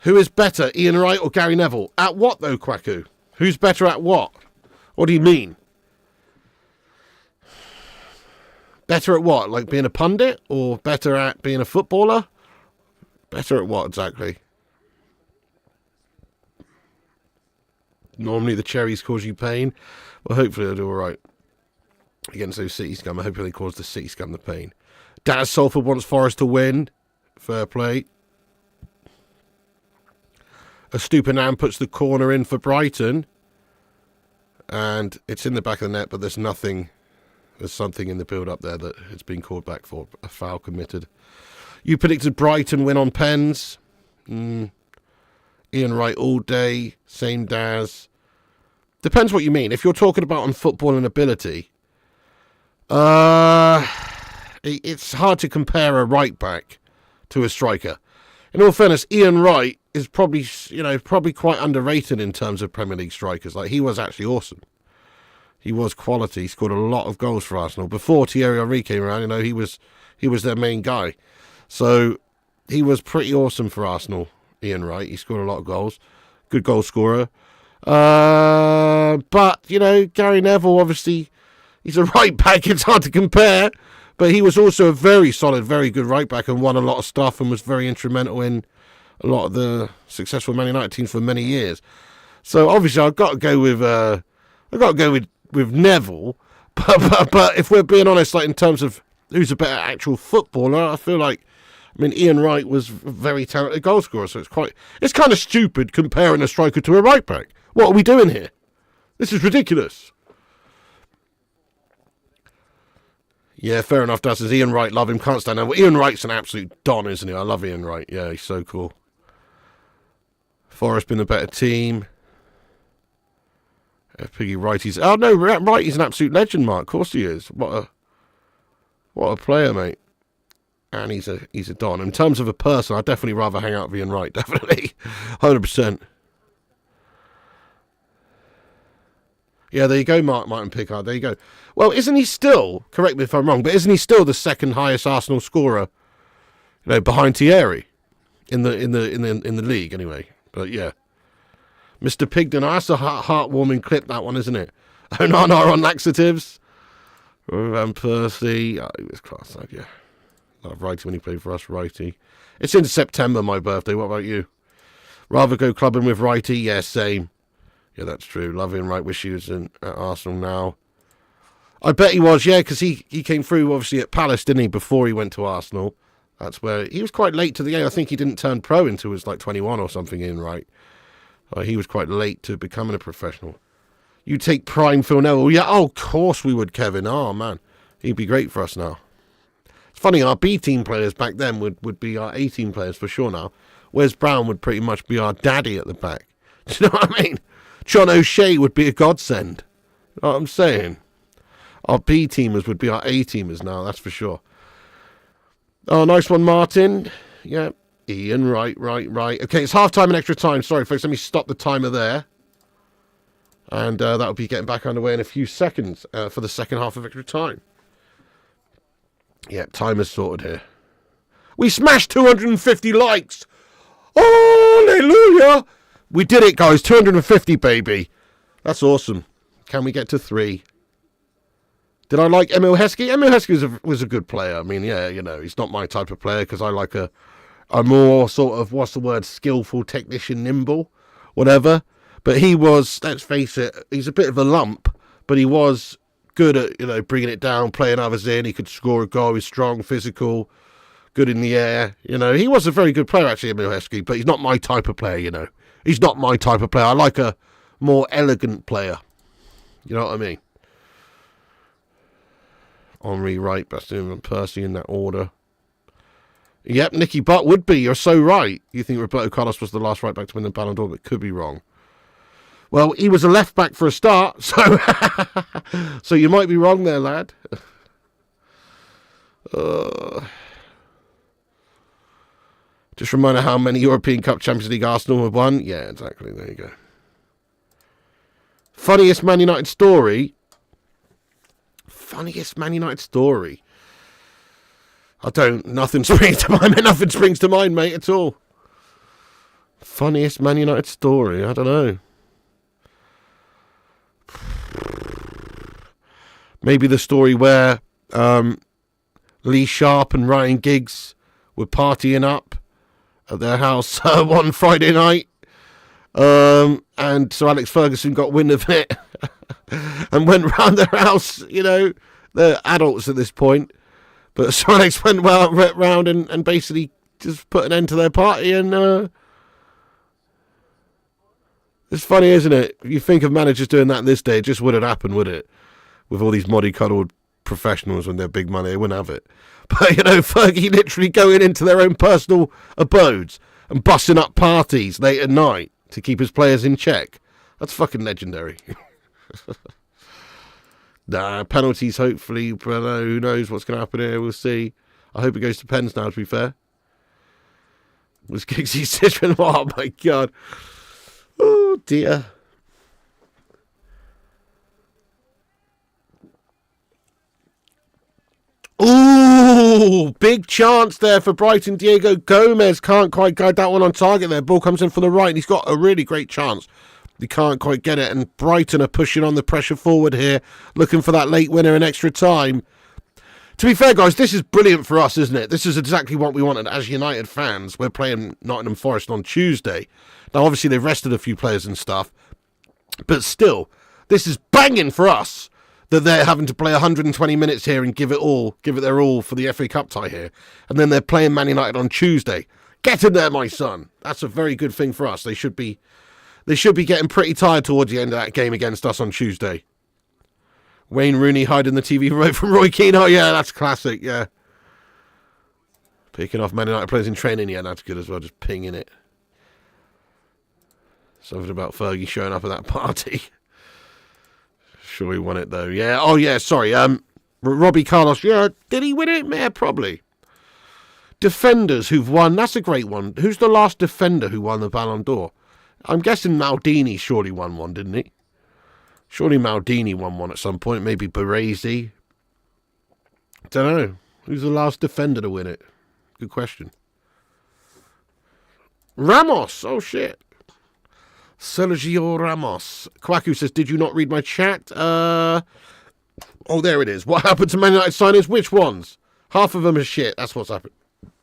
Who is better, Ian Wright or Gary Neville? At what, though, Kwaku? Who's better at what? What do you mean? Better at what? Like being a pundit? Or better at being a footballer? Better at what, exactly? Normally the cherries cause you pain. Well, hopefully they'll do all right against those City scum. I hope they cause the City scum the pain. Daz Salford wants Forest to win. Fair play. Estupinan puts the corner in for Brighton. And it's in the back of the net, but there's nothing. There's something in the build-up there that has been called back for. A foul committed. You predicted Brighton win on pens. Ian Wright all day. Same Daz. Depends what you mean. If you're talking about on football and ability, it's hard to compare a right back to a striker. In all fairness, Ian Wright is probably quite underrated in terms of Premier League strikers. Like, he was actually awesome. He was quality. He scored a lot of goals for Arsenal. Before Thierry Henry came around, he was their main guy. So he was pretty awesome for Arsenal, Ian Wright. He scored a lot of goals. good goal scorer. But, you know, Gary Neville, obviously, he's a right back. It's hard to compare. But he was also a very solid, very good right back and won a lot of stuff and was very instrumental in a lot of the successful Man United teams for many years. So obviously I've got to go with Neville. But if we're being honest, like in terms of who's a better actual footballer, I feel like, I mean, Ian Wright was a very talented goal scorer. So it's kind of stupid comparing a striker to a right back. What are we doing here? This is ridiculous. Yeah, fair enough, Dustin. Ian Wright, love him, can't stand him. Well, Ian Wright's an absolute don, isn't he? I love Ian Wright. Yeah, he's so cool. Forest been a better team. Piggy Wrighty's... Oh, no, Wrighty's an absolute legend, Mark. Of course he is. What a player, mate. And he's a don. In terms of a person, I'd definitely rather hang out with Ian Wright, definitely. 100%. Yeah, there you go, Martin Pickard. There you go. Well, isn't he still, correct me if I'm wrong, but isn't he still the second highest Arsenal scorer, you know, behind Thierry in the league anyway? But yeah, Mr. Pigden, that's a heartwarming clip, that one, isn't it? Onana on laxatives. Van Persie, he was class, yeah. Love Righty when he played for us, Righty. It's in September, my birthday. What about you? Rather go clubbing with Righty? Yeah, same. Yeah, that's true. Love him, right? Wish he was at Arsenal now. I bet he was, yeah, because he came through, obviously, at Palace, didn't he, before he went to Arsenal. That's where... He was quite late to the game. I think he didn't turn pro until he was like 21 or something in, right? He was quite late to becoming a professional. You take prime Phil Neville. Yeah, oh, of course we would, Kevin. Oh, man. He'd be great for us now. It's funny, our B team players back then would be our A team players for sure now. Wes Brown would pretty much be our daddy at the back. Do you know what I mean? John O'Shea would be a godsend. You know what I'm saying? Our B teamers would be our A teamers now, that's for sure. Oh, nice one, Martin. Yeah, Ian, right. Okay, it's half time and extra time. Sorry, folks, let me stop the timer there. And that'll be getting back underway in a few seconds for the second half of extra time. Yeah, timer's sorted here. We smashed 250 likes. Hallelujah! We did it, guys. 250, baby. That's awesome. Can we get to 3? Did I like Emil Heskey? Emil Heskey was a good player. I mean, yeah, you know, he's not my type of player because I like a more sort of, what's the word, skillful technician, nimble, whatever. But he was, let's face it, he's a bit of a lump, but he was good at, you know, bringing it down, playing others in. He could score a goal. He's strong, physical, good in the air. You know, he was a very good player, actually, Emil Heskey, but he's not my type of player, you know. He's not my type of player. I like a more elegant player. You know what I mean? Henry, Wright, Bastion, and Percy in that order. Yep, Nicky Butt would be. You're so right. You think Roberto Carlos was the last right back to win the Ballon d'Or, but could be wrong. Well, he was a left back for a start, so so you might be wrong there, lad. Just remind her how many European Cup Champions League Arsenal have won. Yeah, exactly. There you go. Funniest Man United story. Funniest Man United story. Nothing springs to mind. Nothing springs to mind, mate, at all. Funniest Man United story. I don't know. Maybe the story where Lee Sharp and Ryan Giggs were partying up at their house one Friday night. And Sir Alex Ferguson got wind of it and went round their house. You know, they're adults at this point. But Sir Alex went round and basically just put an end to their party. And it's funny, isn't it? You think of managers doing that in this day, it just wouldn't happen, would it? With all these mollycoddled professionals and their big money, they wouldn't have it. But, you know, Fergie literally going into their own personal abodes and busting up parties late at night to keep his players in check. That's fucking legendary. Nah, penalties, hopefully. But who knows what's going to happen here? We'll see. I hope it goes to pens now, to be fair. Was Giggsy Citroen? Oh, my God. Oh, dear. Ooh! Ooh, big chance there for Brighton. Diego Gomez can't quite guide that one on target there. Ball comes in from the right, and he's got a really great chance. He can't quite get it, and Brighton are pushing on the pressure forward here, looking for that late winner in extra time. To be fair, guys, this is brilliant for us, isn't it? This is exactly what we wanted as United fans. We're playing Nottingham Forest on Tuesday. Now, obviously, they've rested a few players and stuff, but still, this is banging for us that they're having to play 120 minutes here and give it their all for the FA Cup tie here. And then they're playing Man United on Tuesday. Get in there, my son. That's a very good thing for us. They should be getting pretty tired towards the end of that game against us on Tuesday. Wayne Rooney hiding the TV remote from Roy Keane. Oh, yeah, that's classic, yeah. Picking off Man United players in training. Yeah, that's good as well, just pinging it. Something about Fergie showing up at that party. Sure he won it, though. Yeah, oh, yeah, sorry. Robbie Carlos, yeah, did he win it? Yeah, probably. Defenders who've won, that's a great one. Who's the last defender who won the Ballon d'Or? I'm guessing Maldini surely won one, didn't he? Surely Maldini won one at some point. Maybe Baresi. Don't know. Who's the last defender to win it? Good question. Ramos. Oh, shit. Sergio Ramos. Kwaku says, did you not read my chat? Oh, there it is. What happened to Man United signings? Which ones? Half of them are shit. That's what's happened.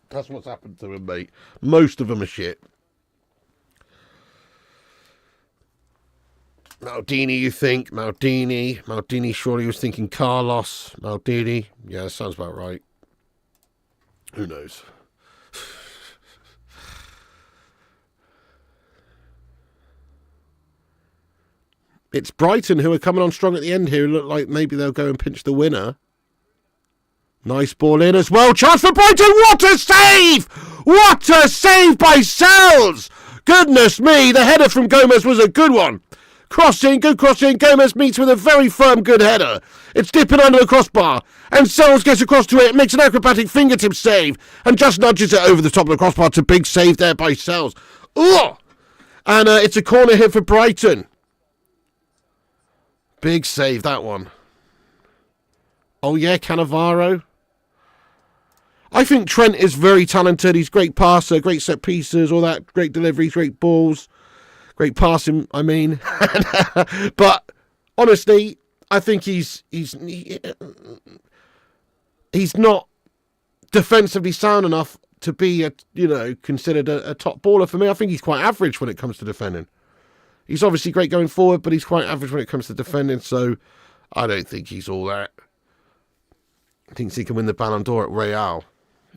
That's what's happened to them, mate. Most of them are shit. Maldini, you think? Maldini. Maldini surely was thinking Carlos. Maldini. Yeah, that sounds about right. Who knows? It's Brighton who are coming on strong at the end here. Look like maybe they'll go and pinch the winner. Nice ball in as well. Chance for Brighton. What a save! What a save by Sells! Goodness me, the header from Gomez was a good one. Crossing, good crossing. Gomez meets with a very firm, good header. It's dipping under the crossbar. And Sells gets across to it, makes an acrobatic fingertip save, and just nudges it over the top of the crossbar. It's a big save there by Sells. Oh! And it's a corner here for Brighton. Big save, that one. Oh, yeah, Cannavaro. I think Trent is very talented. He's a great passer, great set pieces, all that. Great deliveries, great balls. Great passing, I mean. But, honestly, I think he's not defensively sound enough to be, considered a top baller for me. I think he's quite average when it comes to defending. He's obviously great going forward, but he's quite average when it comes to defending, so I don't think he's all that. I think he can win the Ballon d'Or at Real.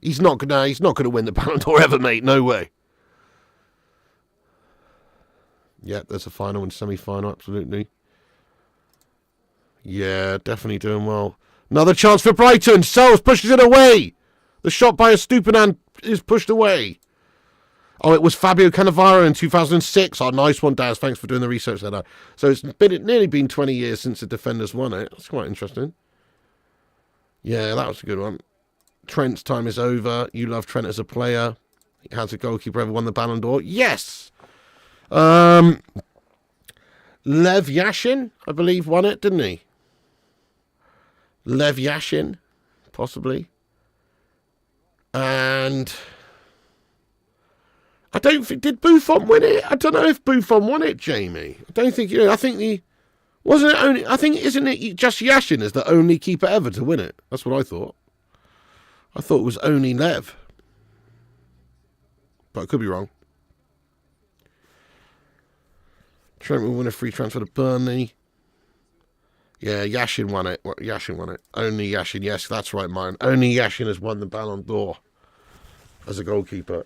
He's not going to win the Ballon d'Or ever, mate. No way. Yeah, there's a final and semi-final, absolutely. Yeah, definitely doing well. Another chance for Brighton. Sells pushes it away. The shot by Estupinan is pushed away. Oh, it was Fabio Cannavaro in 2006. Oh, nice one, Daz. Thanks for doing the research there. So it's nearly been 20 years since the defenders won it. That's quite interesting. Yeah, that was a good one. Trent's time is over. You love Trent as a player. Has a goalkeeper ever won the Ballon d'Or? Yes. Lev Yashin, I believe, won it, didn't he? Lev Yashin, possibly. And I don't think, did Buffon win it? I don't know if Buffon won it, Jamie. I don't think, I think isn't it just Yashin is the only keeper ever to win it? That's what I thought. I thought it was only Lev. But I could be wrong. Trent will win a free transfer to Burnley. Yeah, Yashin won it. Yashin won it. Only Yashin. Yes, that's right, mine. Only Yashin has won the Ballon d'Or as a goalkeeper.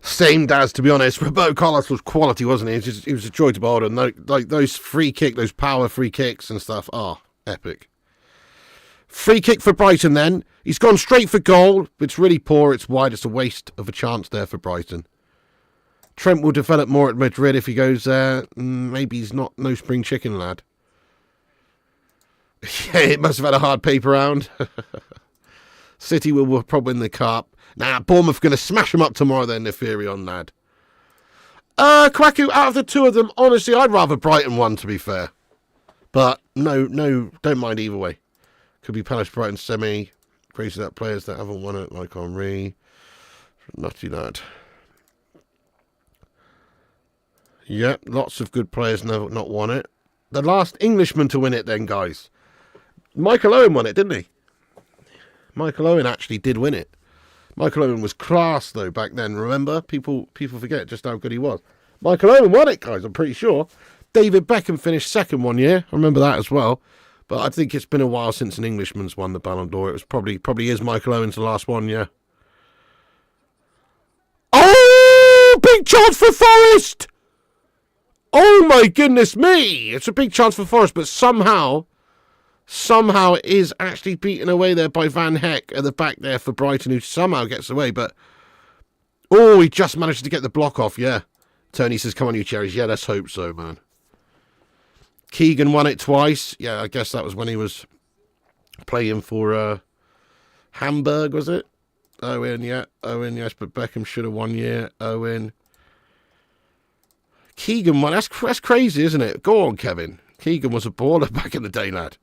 Same Daz, to be honest. Roberto Carlos was quality, wasn't he? He was a joy to behold. And like those those power free kicks and stuff. Oh, epic. Free kick for Brighton then. He's gone straight for goal. It's really poor. It's wide. It's a waste of a chance there for Brighton. Trent will develop more at Madrid if he goes there. Maybe he's no spring chicken lad. Yeah, it must have had a hard paper round. City will probably win the cup. Nah, Bournemouth going to smash them up tomorrow then, Neferion, lad. Kwaku, out of the two of them, honestly, I'd rather Brighton won, to be fair. But no, don't mind either way. Could be Palace Brighton semi. Crazy that players that haven't won it, like Henri. Nutty lad. Yeah, lots of good players never not won it. The last Englishman to win it then, guys. Michael Owen won it, didn't he? Michael Owen actually did win it. Michael Owen was class, though, back then. Remember? People forget just how good he was. Michael Owen won it, guys, I'm pretty sure. David Beckham finished second one year. I remember that as well. But I think it's been a while since an Englishman's won the Ballon d'Or. It was probably is Michael Owen's the last one, yeah. Oh! Big chance for Forest! Oh, my goodness me! It's a big chance for Forest, but somehow it is actually beaten away there by Van Heck at the back there for Brighton, who somehow gets away, but... Oh, he just managed to get the block off, yeah. Tony says, come on, you cherries. Yeah, let's hope so, man. Keegan won it twice. Yeah, I guess that was when he was playing for Hamburg, was it? Owen, yeah. Owen, yes, but Beckham should have won, yeah. Owen. Keegan won. That's crazy, isn't it? Go on, Kevin. Keegan was a baller back in the day, lad.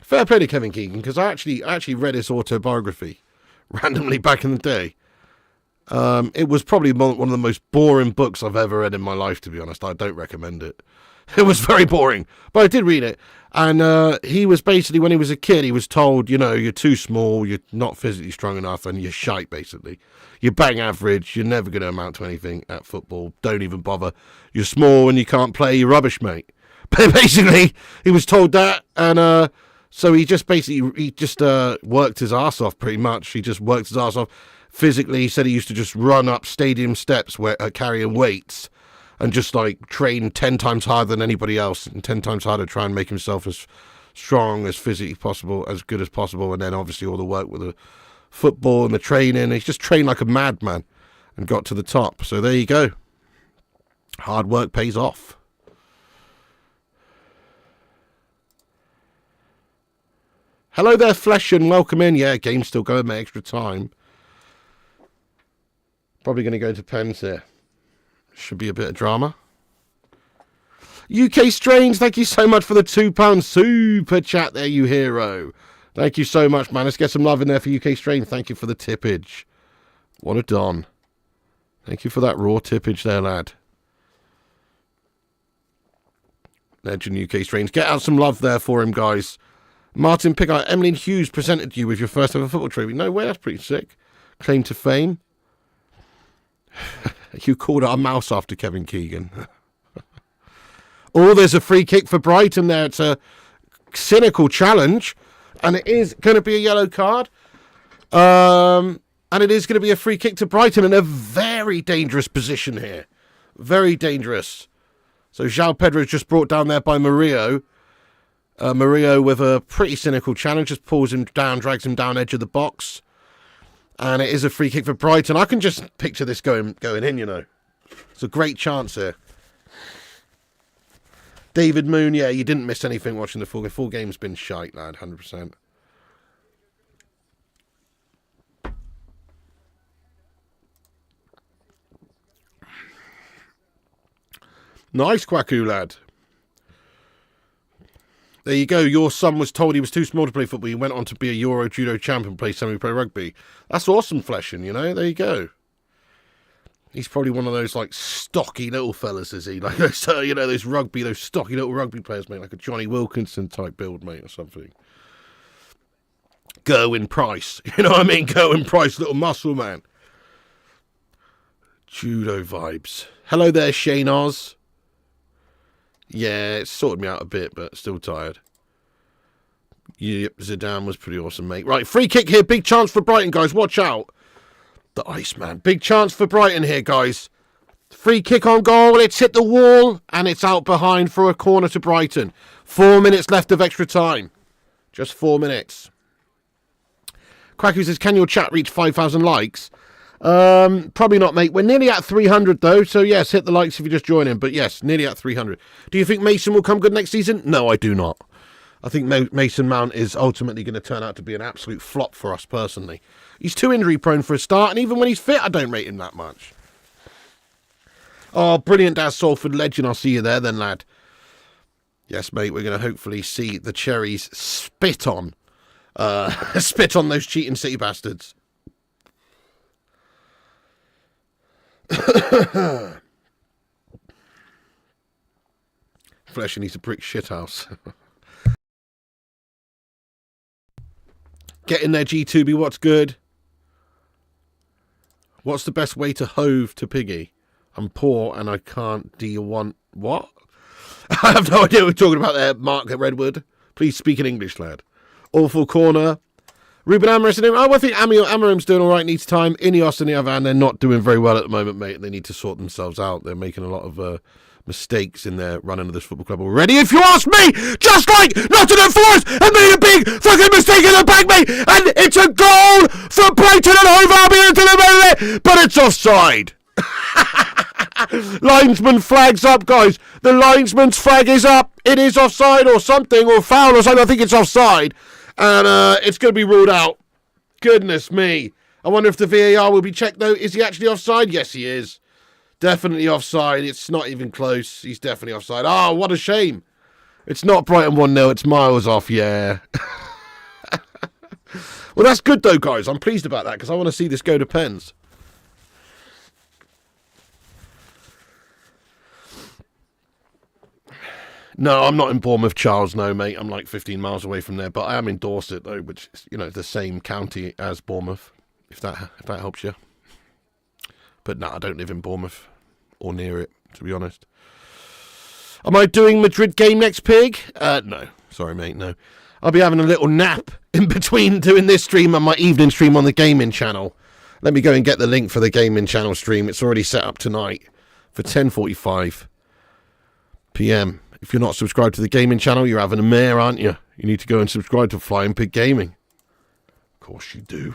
Fair play to Kevin Keegan, because I actually read his autobiography randomly back in the day. It was probably one of the most boring books I've ever read in my life, to be honest. I don't recommend it. It was very boring, but I did read it. And he was basically, when he was a kid, he was told, you know, you're too small, you're not physically strong enough, and you're shite, basically. You're bang average, you're never going to amount to anything at football. Don't even bother. You're small and you can't play, you're rubbish, mate. But basically, he was told that, and... So he just worked his ass off, pretty much. He just worked his ass off. Physically, he said he used to just run up stadium steps carrying weights and just like train 10 times harder than anybody else and 10 times harder to try and make himself as strong, as physically possible, as good as possible. And then obviously all the work with the football and the training. He just trained like a madman and got to the top. So there you go. Hard work pays off. Hello there, Flesh, and welcome in. Yeah, game's still going, mate. Extra time. Probably going to go to pens here. Should be a bit of drama. UK Strange, thank you so much for the £2 super chat there, you hero. Thank you so much, man. Let's get some love in there for UK Strange. Thank you for the tippage. What a don. Thank you for that raw tippage there, lad. Legend UK Strange. Get out some love there for him, guys. Martin Pickard, Emmeline Hughes presented you with your first ever football trophy. No way, that's pretty sick. Claim to fame. You called our mouse after Kevin Keegan. Oh, there's a free kick for Brighton there. It's a cynical challenge. And it is going to be a yellow card. And it is going to be a free kick to Brighton in a very dangerous position here. Very dangerous. So João Pedro is just brought down there by Murillo. Murillo with a pretty cynical challenge, just pulls him down, drags him down edge of the box. And it is a free kick for Brighton. I can just picture this going in, you know. It's a great chance here. David Moon, yeah, you didn't miss anything watching the full game. Full game's been shite, lad, 100%. Nice, Kwaku, lad. There you go. Your son was told he was too small to play football. He went on to be a Euro Judo champion, play semi-pro rugby. That's awesome, Fleshing, you know. There you go. He's probably one of those, like, stocky little fellas, is he? Like, those, you know, those stocky little rugby players, mate. Like a Johnny Wilkinson type build, mate, or something. Gerwyn Price. You know what I mean? Gerwyn Price, little muscle man. Judo vibes. Hello there, Shane Oz. Yeah, it sorted me out a bit, but still tired. Yep, Zidane was pretty awesome, mate. Right, free kick here. Big chance for Brighton, guys. Watch out. The Iceman. Big chance for Brighton here, guys. Free kick on goal. It's hit the wall, and it's out behind for a corner to Brighton. 4 minutes left of extra time. Just 4 minutes. Quacky says, can your chat reach 5,000 likes? Probably not, mate. We're nearly at 300, though. So, yes, hit the likes if you just join in. But, yes, nearly at 300. Do you think Mason will come good next season? No, I do not. I think Mason Mount is ultimately going to turn out to be an absolute flop for us personally. He's too injury-prone for a start, and even when he's fit, I don't rate him that much. Oh, brilliant, Daz Salford legend. I'll see you there then, lad. Yes, mate, we're going to hopefully see the Cherries spit on those cheating City bastards. Flesh needs a brick shithouse. Get in there, G2B, what's good? What's the best way to hove to Piggy? I'm poor and I can't. Do you want what? I have no idea what we're talking about there, Mark at Redwood. Please speak in English, lad. Awful corner. Ruben Amaris. Oh, I think Amarim's doing all right, needs time. Ineos, on the other hand, they're not doing very well at the moment, mate. They need to sort themselves out. They're making a lot of mistakes in their running of this football club already. If you ask me, just like Nottingham Forest have made a big fucking mistake in the back, mate, and it's a goal for Brighton and Hove Albion, but it's offside. Linesman flags up, guys. The linesman's flag is up. It is offside or something, or foul or something. I think it's offside. And it's going to be ruled out. Goodness me. I wonder if the VAR will be checked, though. Is he actually offside? Yes, he is. Definitely offside. It's not even close. He's definitely offside. Oh, what a shame. It's not Brighton 1-0. It's miles off, yeah. Well, that's good, though, guys. I'm pleased about that because I want to see this go to pens. No, I'm not in Bournemouth, Charles. No, mate. I'm like 15 miles away from there. But I am in Dorset, though, which is, you know, the same county as Bournemouth, if that helps you. But no, I don't live in Bournemouth or near it, to be honest. Am I doing Madrid game next, Pig? No. Sorry, mate, no. I'll be having a little nap in between doing this stream and my evening stream on the gaming channel. Let me go and get the link for the gaming channel stream. It's already set up tonight for 10:45 p.m. If you're not subscribed to the gaming channel, you're having a mare, aren't you? You need to go and subscribe to Flying Pig Gaming. Of course you do.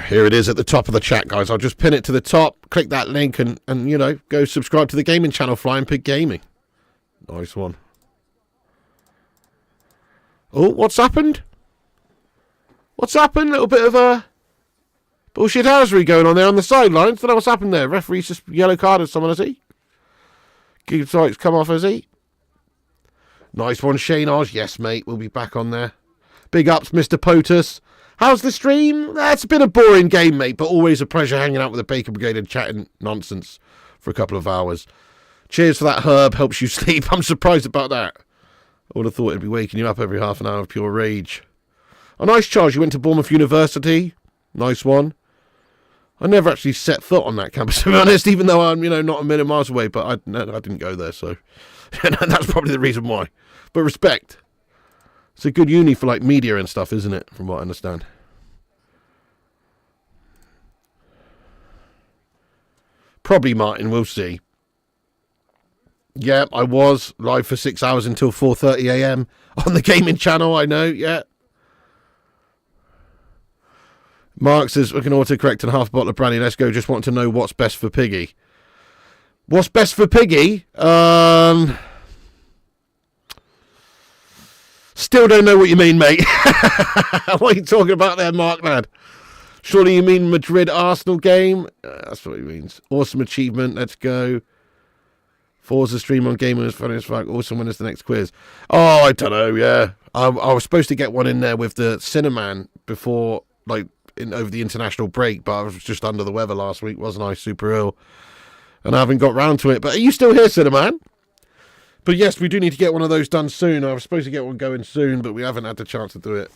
Here it is at the top of the chat, guys. I'll just pin it to the top, click that link, and you know, go subscribe to the gaming channel, Flying Pig Gaming. Nice one. Oh, what's happened? What's happened? A little bit of a bullshit housery going on there on the sidelines. Don't know what's happened there. Referee's just yellow carded someone, has he? Gibbs Sykes come off, has he? Nice one, Shane Oz. Yes, mate. We'll be back on there. Big ups, Mr. POTUS. How's the stream? It's been a boring game, mate, but always a pleasure hanging out with the Baker Brigade and chatting nonsense for a couple of hours. Cheers for that, Herb. Helps you sleep. I'm surprised about that. I would have thought it'd be waking you up every half an hour of pure rage. A nice charge. You went to Bournemouth University. Nice one. I never actually set foot on that campus, to be honest, even though I'm, you know, not a million miles away, but I didn't go there, so that's probably the reason why. But respect. It's a good uni for, like, media and stuff, isn't it, from what I understand. Probably, Martin, we'll see. Yeah, I was live for 6 hours until 4:30 a.m. on the gaming channel, I know, yeah. Mark says, we can autocorrect and half a bottle of brandy. Let's go. Just want to know what's best for Piggy. What's best for Piggy? Still don't know what you mean, mate. What are you talking about there, Mark, lad? Surely you mean Madrid-Arsenal game? That's what he means. Awesome achievement. Let's go. Forza stream on Game as funny as fuck. Awesome winners the next quiz. Oh, I don't know, yeah. I was supposed to get one in there with the Cinnamon before, like, over the international break, but I was just under the weather last week, wasn't I? Super ill. And I haven't got round to it. But are you still here, Cinnamon? But yes, we do need to get one of those done soon. I was supposed to get one going soon, but we haven't had the chance to do it.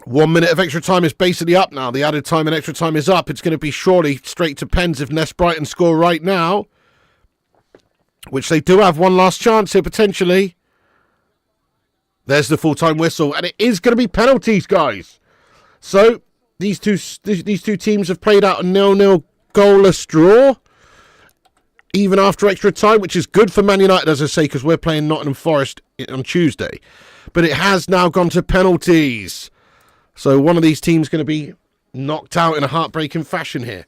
1 minute of extra time is basically up now. The added time and extra time is up. It's going to be surely straight to pens if Nest Brighton score right now. Which they do have one last chance here, potentially. There's the full-time whistle, and it is going to be penalties, guys. So these two teams have played out a 0-0 goalless draw, even after extra time, which is good for Man United, as I say, because we're playing Nottingham Forest on Tuesday. But it has now gone to penalties. So one of these teams going to be knocked out in a heartbreaking fashion here.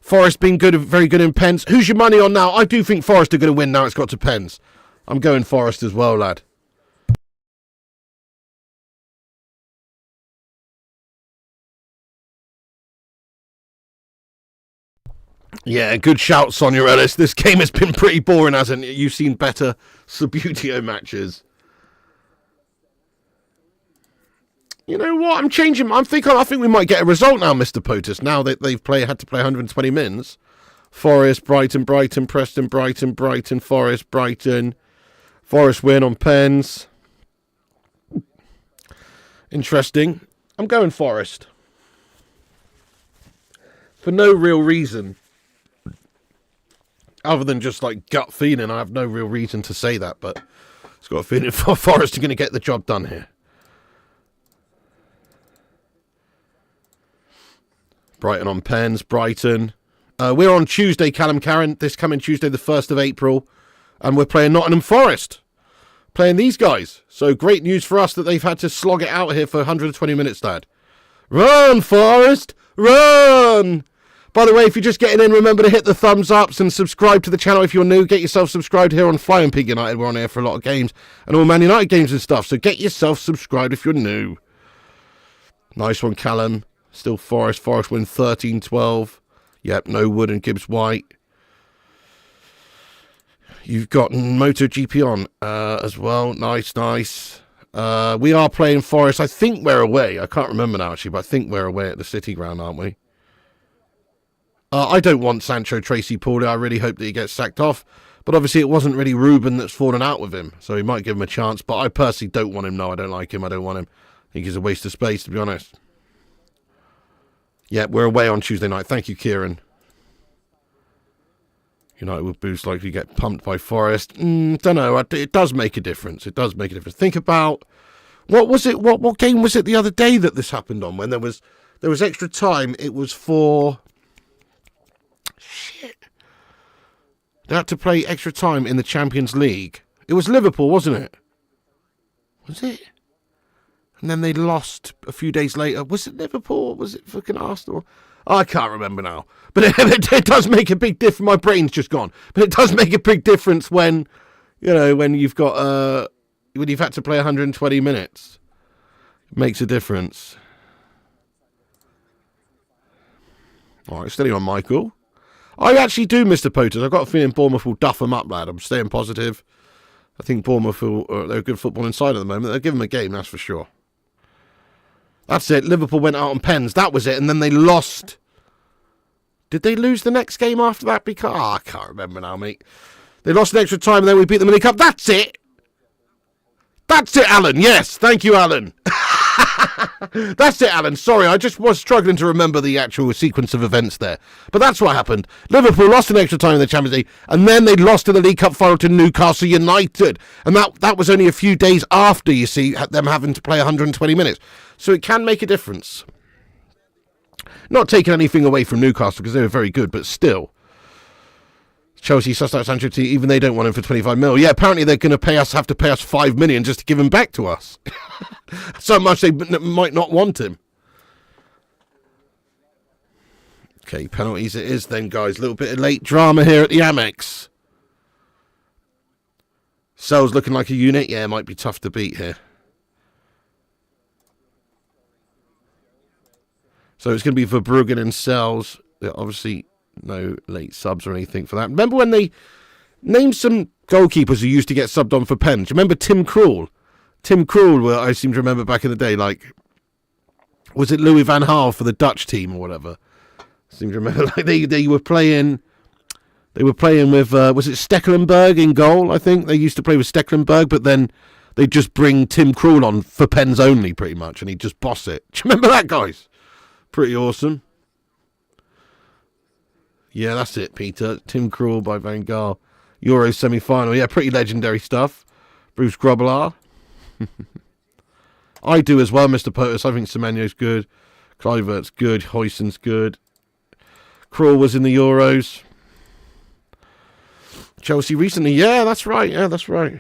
Forest being good, very good in pens. Who's your money on now? I do think Forest are going to win now it's got to pens. I'm going Forest as well, lad. Yeah, good shout, Sonia Ellis. This game has been pretty boring, hasn't it? You've seen better Subbuteo matches. You know what? I'm changing. I think we might get a result now, Mr. POTUS. Now that they've had to play 120 mins. Forest, Brighton, Preston, Brighton, Forest, Brighton. Forest win on pens. Interesting. I'm going Forest. For no real reason. Other than just like gut feeling. I have no real reason to say that, but it's got a feeling for Forest are going to get the job done here. Brighton on pens, Brighton. We're on Tuesday, Callum Karen, this coming Tuesday, the 1st of April. And we're playing Nottingham Forest. Playing these guys. So great news for us that they've had to slog it out here for 120 minutes, lad. Run, Forest! Run! By the way, if you're just getting in, remember to hit the thumbs ups and subscribe to the channel if you're new. Get yourself subscribed here on Flying Pig United. We're on here for a lot of games and all Man United games and stuff. So get yourself subscribed if you're new. Nice one, Callum. Still Forest. Forest win 13-12. Yep, no Wood and Gibbs White. You've got MotoGP on as well. Nice. We are playing Forest. I think we're away. I can't remember now, actually, but I think we're away at the City Ground, aren't we? I don't want Sancho Tracy Pauly. I really hope that he gets sacked off. But obviously it wasn't really Ruben that's fallen out with him. So he might give him a chance. But I personally don't want him. No, I don't like him. I don't want him. I think he's a waste of space, to be honest. Yeah, we're away on Tuesday night. Thank you, Kieran. United will boost likely get pumped by Forest. Don't know. It does make a difference. It does make a difference. Think about what was it? What game was it the other day that this happened on? When there was extra time. It was for shit. They had to play extra time in the Champions League. It was Liverpool, wasn't it? Was it? And then they lost a few days later. Was it Liverpool? Or was it fucking Arsenal? Oh, I can't remember now. But it does make a big difference. My brain's just gone. But it does make a big difference when, when you've got, when you've had to play 120 minutes. It makes a difference. All right, steady on, Michael. I actually do, Mr. POTUS. I've got a feeling Bournemouth will duff them up, lad. I'm staying positive. I think Bournemouth they're a good football inside at the moment. They'll give them a game, that's for sure. That's it. Liverpool went out on pens. That was it. And then they lost. Did they lose the next game after that? Because I can't remember now, mate. They lost an extra time and then we beat them in the Cup. That's it. That's it, Alan. Yes. Thank you, Alan. That's it, Alan. Sorry, I just was struggling to remember the actual sequence of events there. But that's what happened. Liverpool lost an extra time in the Champions League, and then they lost in the League Cup final to Newcastle United. And that was only a few days after, you see, them having to play 120 minutes. So it can make a difference. Not taking anything away from Newcastle, because they were very good, but still. Chelsea sussed out Sancho, even they don't want him for 25 mil. Yeah, apparently they're going to have to pay us 5 million just to give him back to us. So much they might not want him. Okay, penalties it is then, guys. A little bit of late drama here at the Amex. Sells looking like a unit. Yeah, it might be tough to beat here. So it's going to be Verbruggen and Sells. Obviously, no late subs or anything for that. Remember when they named some goalkeepers who used to get subbed on for pens? Do you remember Tim Krul? Tim Krul, I seem to remember back in the day, like, was it Louis van Gaal for the Dutch team or whatever? I seem to remember, like, they were playing with, was it Stekelenburg in goal, I think? They used to play with Stekelenburg, but then they'd just bring Tim Krul on for pens only, pretty much, and he'd just boss it. Do you remember that, guys? Pretty awesome. Yeah, that's it, Peter. Tim Krul by Van Gaal. Euro semi-final. Yeah, pretty legendary stuff. Bruce Grobbelaar. I do as well, Mr. Potus. I think Semenyo's good. Kluivert's good. Huijsen's good. Krul was in the Euros. Chelsea recently. Yeah, that's right. Yeah, that's right.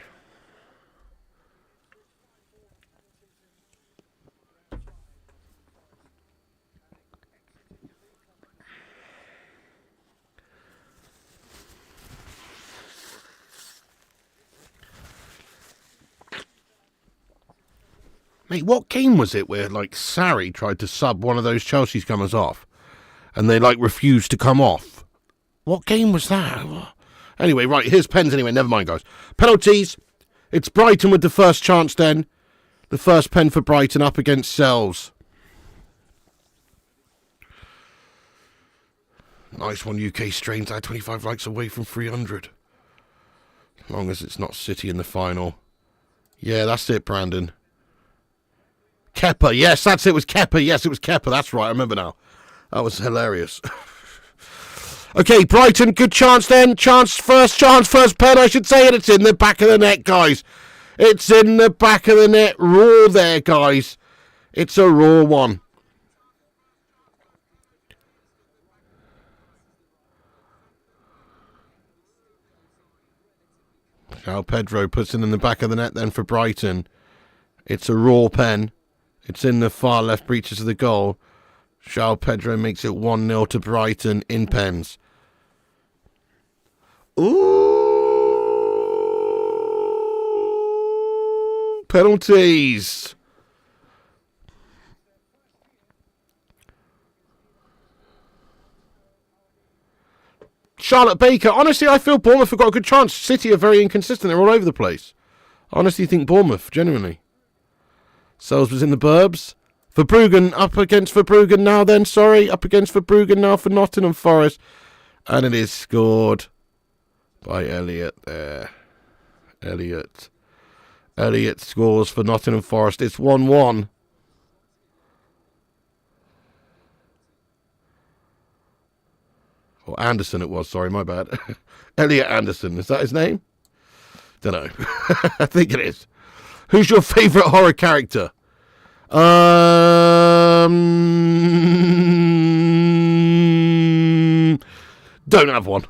Mate, what game was it where, like, Sarri tried to sub one of those Chelsea comers off and they, like, refused to come off? What game was that? Anyway, right, here's pens anyway. Never mind, guys. Penalties. It's Brighton with the first chance then. The first pen for Brighton up against Sells. Nice one, UK Strains. 25 likes away from 300. As long as it's not City in the final. Yeah, that's it, Brandon. Kepa, yes, that's it. It was Kepa. Yes, it was Kepa. That's right. I remember now. That was hilarious. Okay, Brighton, good chance then. First pen, I should say. And it's in the back of the net, guys. It's in the back of the net. Raw there, guys. It's a raw one. João Pedro puts it in the back of the net then for Brighton. It's a raw pen. It's in the far left breaches of the goal. João Pedro makes it 1-0 to Brighton in pens. Ooh! Penalties! Charlotte Baker. Honestly, I feel Bournemouth have got a good chance. City are very inconsistent. They're all over the place. I honestly think Bournemouth, genuinely. Sells was in the burbs. Verbruggen, up against Verbruggen now then, sorry. Up against Verbruggen now for Nottingham Forest. And it is scored by Elliott there. Elliott scores for Nottingham Forest. It's 1-1. Or Anderson it was, sorry, my bad. Elliott Anderson, is that his name? Don't know. I think it is. Who's your favourite horror character? Don't have one.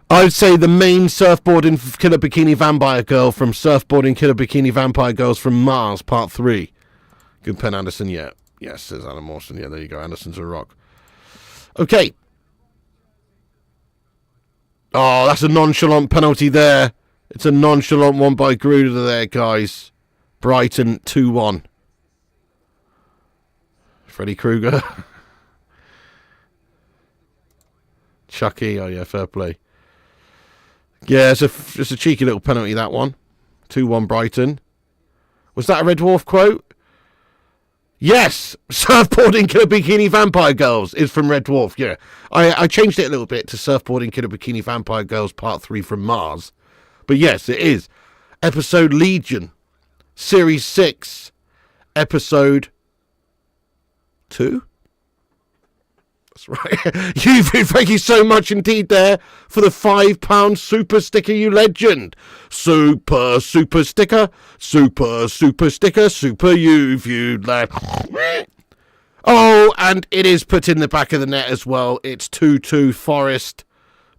I would say the main surfboarding Killer Bikini Vampire Girl from Surfboarding Killer Bikini Vampire Girls from Mars, Part 3. Good pen, Anderson, yeah. Yes, says Alan Mawson. Yeah, there you go. Anderson's a rock. Okay. Oh, that's a nonchalant penalty there. It's a nonchalant one by Gruder there, guys. Brighton 2-1. Freddy Krueger. Chucky. Oh, yeah, fair play. Yeah, it's a cheeky little penalty, that one. 2-1 Brighton. Was that a Red Dwarf quote? Yes! Surfboarding Killer Bikini Vampire Girls is from Red Dwarf, yeah. I changed it a little bit to Surfboarding Killer Bikini Vampire Girls Part 3 from Mars. But yes, it is. Episode Legion. Series 6. Episode 2? That's right. Thank you so much indeed there for the £5 super sticker, you legend. Super sticker. Super sticker. Super you viewed lad. Oh, and it is put in the back of the net as well. It's 2-2 Forest.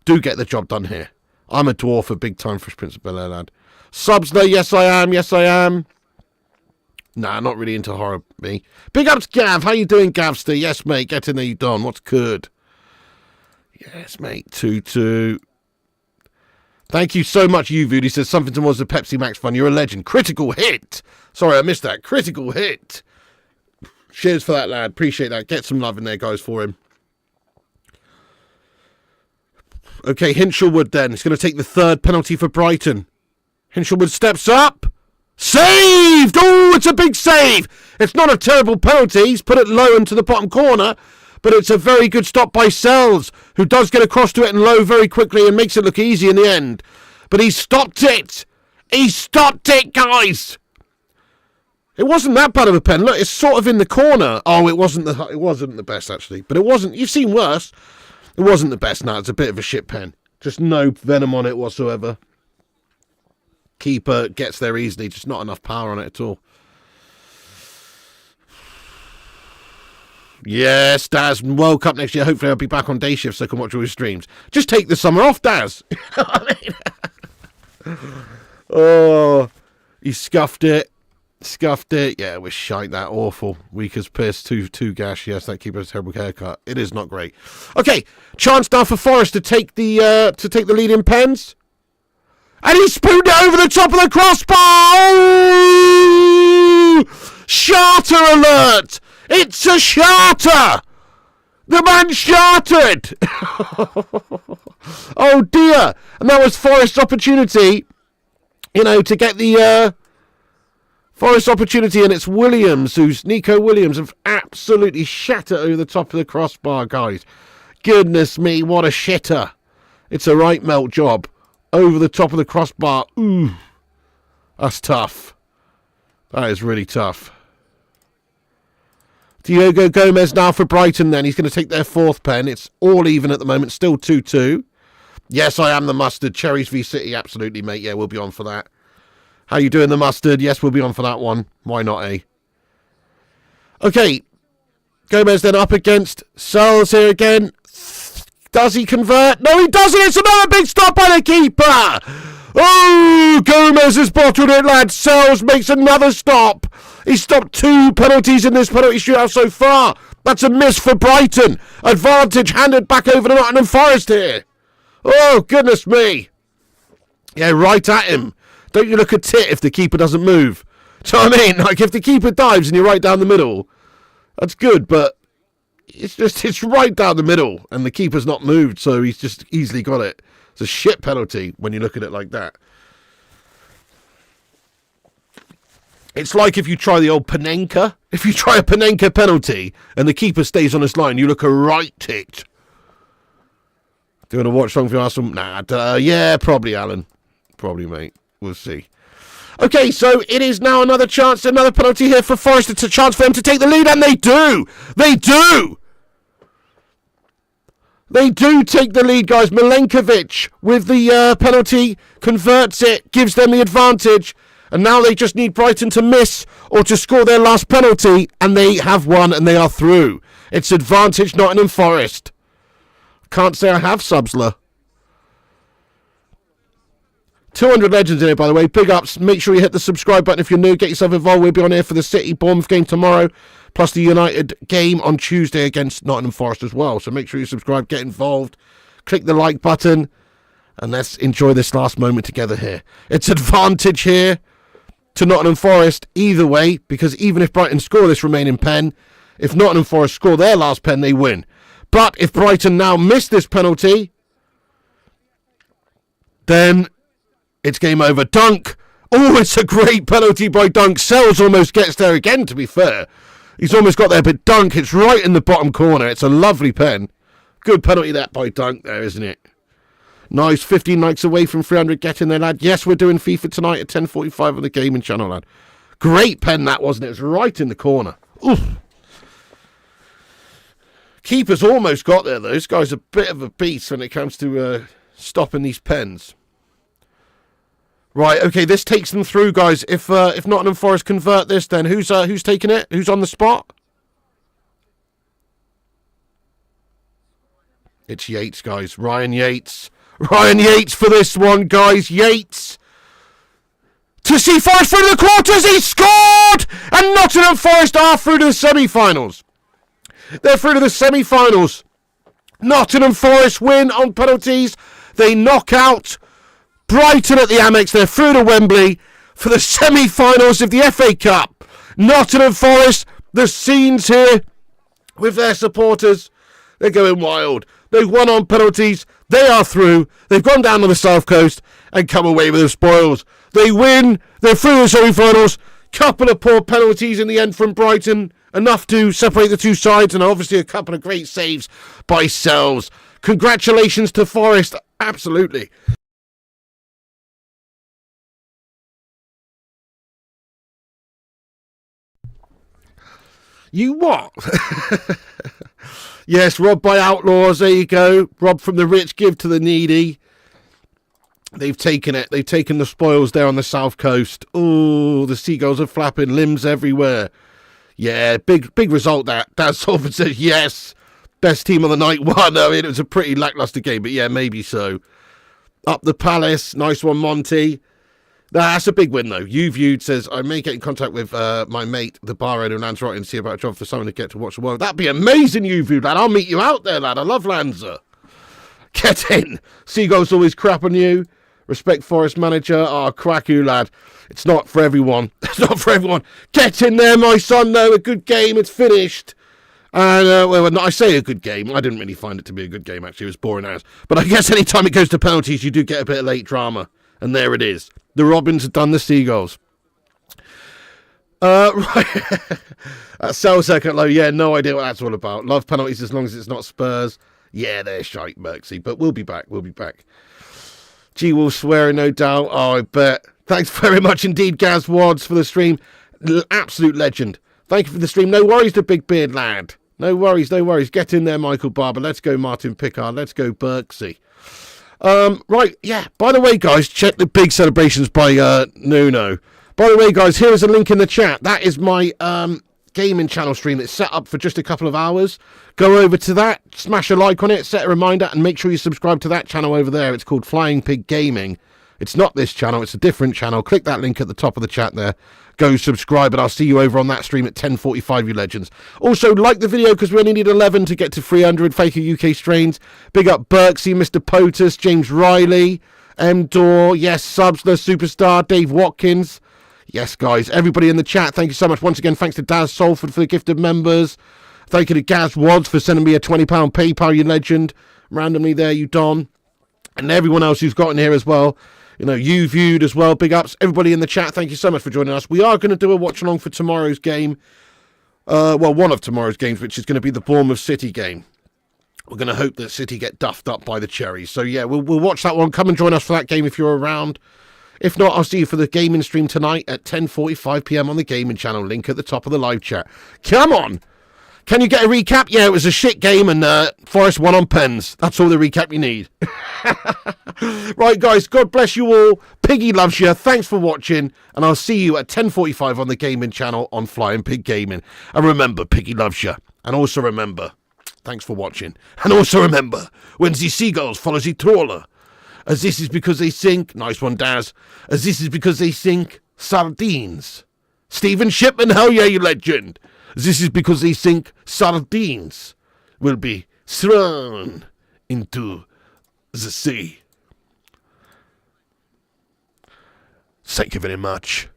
Do get the job done here. I'm a dwarf, a big time Fresh Prince of Bel-Air lad. Subs though, yes I am. Nah, not really into horror, me. Big ups, Gav. How you doing, Gavster? Yes, mate. Get in there, you don. What's good? Yes, mate. 2-2. Thank you so much, you viewed. He says something towards the Pepsi Max fun. You're a legend. Critical hit. Sorry, I missed that. Critical hit. Cheers for that, lad. Appreciate that. Get some love in there, guys, for him. Okay, Hinshelwood then. He's going to take the third penalty for Brighton. Hinshelwood steps up. Saved! Oh, it's a big save! It's not a terrible penalty. He's put it low into the bottom corner, but it's a very good stop by Sells, who does get across to it and low very quickly and makes it look easy in the end. But he stopped it! He stopped it, guys! It wasn't that bad of a pen. Look, it's sort of in the corner. Oh, it wasn't the best, actually. But it wasn't. You've seen worse. It wasn't the best. No, it's a bit of a shit pen. Just no venom on it whatsoever. Keeper gets there easily, just not enough power on it at all. Yes, Daz, World Cup next year. Hopefully I'll be back on day shift so I can watch all his streams. Just take the summer off, Daz. You know what I mean? Oh, he scuffed it. Yeah, it was shite, that awful. Weak as piss, too gash. Yes, that keeper has a terrible haircut. It is not great. Okay, chance now for Forest to take the lead in pens. And he spooned it over the top of the crossbar! Oh! Charter alert! It's a charter! The man chartered! Oh dear! And that was Forest's opportunity, to get the Forest opportunity, and it's Nico Williams, have absolutely shattered over the top of the crossbar, guys. Goodness me, what a shitter. It's a right melt job. Over the top of the crossbar. Ooh. That's tough. That is really tough. Diogo Gomez now for Brighton then. He's going to take their fourth pen. It's all even at the moment. Still 2-2. Yes, I am the mustard. Cherries v City. Absolutely, mate. Yeah, we'll be on for that. How you doing, the mustard? Yes, we'll be on for that one. Why not, eh? Okay. Gomez then up against Searles here again. Does he convert? No, he doesn't. It's another big stop by the keeper. Oh, Gomez has bottled it, lads. Searles makes another stop. He's stopped 2 penalties in this penalty shootout so far. That's a miss for Brighton. Advantage handed back over to Nottingham Forest here. Oh, goodness me. Yeah, right at him. Don't you look a tit if the keeper doesn't move. Do you know what I mean? Like, if the keeper dives and you're right down the middle, that's good, but it's right down the middle, and the keeper's not moved, so he's just easily got it. It's a shit penalty when you look at it like that. It's like if you try the old Panenka. If you try a Panenka penalty and the keeper stays on his line, you look a right tit. Do you want to watch something for Arsenal? Nah, yeah, probably, Alan. Probably, mate. We'll see. Okay, so it is now another chance, another penalty here for Forest. It's a chance for them to take the lead, and they do! They do! They do take the lead, guys. Milenkovic with the penalty converts it, gives them the advantage, and now they just need Brighton to miss or to score their last penalty, and they have won, and they are through. It's advantage Nottingham Forest. Can't say I have, Subsler. 200 legends in here, by the way. Big ups. Make sure you hit the subscribe button if you're new. Get yourself involved. We'll be on here for the City Bournemouth game tomorrow, plus the United game on Tuesday against Nottingham Forest as well. So make sure you subscribe, get involved, click the like button, and let's enjoy this last moment together here. It's advantage here to Nottingham Forest either way, because even if Brighton score this remaining pen, if Nottingham Forest score their last pen, they win. But if Brighton now miss this penalty, then it's game over. Dunk. Oh, it's a great penalty by Dunk. Sells almost gets there again, to be fair. He's almost got there, but Dunk, it's right in the bottom corner. It's a lovely pen. Good penalty that by Dunk there, isn't it? Nice. 15 likes away from 300. Get in there, lad. Yes, we're doing FIFA tonight at 10:45 on the gaming channel, lad. Great pen that, wasn't it? It was right in the corner. Oof. Keeper's almost got there, though. This guy's a bit of a beast when it comes to stopping these pens. Right, okay, this takes them through, guys. If Nottingham Forest convert this, then who's taking it? Who's on the spot? It's Yates, guys. Ryan Yates. Ryan Yates for this one, guys. Yates. To see Forest through the quarters. He scored! And Nottingham Forest are through to the semi-finals. They're through to the semi-finals. Nottingham Forest win on penalties. They knock out Brighton at the Amex. They're through to Wembley for the semi-finals of the FA Cup. Nottingham Forest, the scenes here with their supporters, they're going wild. They've won on penalties. They are through. They've gone down to the South Coast and come away with the spoils. They win. They're through the semi-finals. Couple of poor penalties in the end from Brighton. Enough to separate the two sides, and obviously a couple of great saves by Sells. Congratulations to Forest. Absolutely. You what? Yes, robbed by outlaws. There you go. Robbed from the rich, give to the needy. They've taken it. They've taken the spoils there on the South Coast. Oh, the seagulls are flapping, limbs everywhere. Yeah, big result that. Daz Salford says yes. Best team on the night won. I mean, it was a pretty lackluster game, but yeah, maybe so. Up the Palace. Nice one, Monty. That's a big win, though. You Viewed says, I may get in contact with my mate, the bar owner in Lanzarote, and see about a job for someone to get to watch the world. That'd be amazing, You Viewed, lad. I'll meet you out there, lad. I love Lanza. Get in. Seagull's always crap on you. Respect Forest manager. Oh, crack you, lad. It's not for everyone. It's not for everyone. Get in there, my son, though. A good game. It's finished. And, well, I say a good game. I didn't really find it to be a good game, actually. It was boring as. But I guess any time it goes to penalties, you do get a bit of late drama. And there it is. The Robins have done the Seagulls. Right. Cell second low. Yeah, no idea what that's all about. Love penalties as long as it's not Spurs. Yeah, they're shite, Merksy. But we'll be back. We'll be back. G-Wolf swearing, no doubt. Oh, I bet. Thanks very much indeed, Gaz Wads, for the stream. Absolute legend. Thank you for the stream. No worries, the big beard lad. No worries, no worries. Get in there, Michael Barber. Let's go, Martin Pickard. Let's go, Berksy. Right, yeah. By the way, guys, check the big celebrations by Nuno. By the way, guys, here is a link in the chat. That is my gaming channel stream. It's set up for just a couple of hours. Go over to that, smash a like on it, set a reminder, and make sure you subscribe to that channel over there. It's called Flying Pig Gaming. It's not this channel, it's a different channel. Click that link at the top of the chat there. Go subscribe, and I'll see you over on that stream at 10:45, you legends. Also, like the video, because we only need 11 to get to 300. Faker UK Strains. Big up Berksy, Mr. Potus, James Riley, M. Dor, yes, Subsler, Superstar, Dave Watkins. Yes, guys, everybody in the chat, thank you so much. Once again, thanks to Daz Salford for the gifted members. Thank you to Gaz Wads for sending me a £20 PayPal, you legend. Randomly there, you Don. And everyone else who's got in here as well. You know, You Viewed as well. Big ups. Everybody in the chat, thank you so much for joining us. We are going to do a watch-along for tomorrow's game. Well, one of tomorrow's games, which is going to be the Bournemouth City game. We're going to hope that City get duffed up by the Cherries. So, yeah, we'll watch that one. Come and join us for that game if you're around. If not, I'll see you for the gaming stream tonight at 10:45 PM on the gaming channel. Link at the top of the live chat. Come on! Can you get a recap? Yeah, it was a shit game and Forest won on pens. That's all the recap you need. Right, guys, God bless you all. Piggy loves you. Thanks for watching. And I'll see you at 10:45 on the gaming channel on Flying Pig Gaming. And remember, Piggy loves you. And also remember, thanks for watching. And also remember, when the seagulls follow the trawler, as this is because they sink, nice one, Daz, as this is because they sink sardines. Stephen Shipman, hell yeah, you legend. This is because they think sardines will be thrown into the sea. Thank you very much.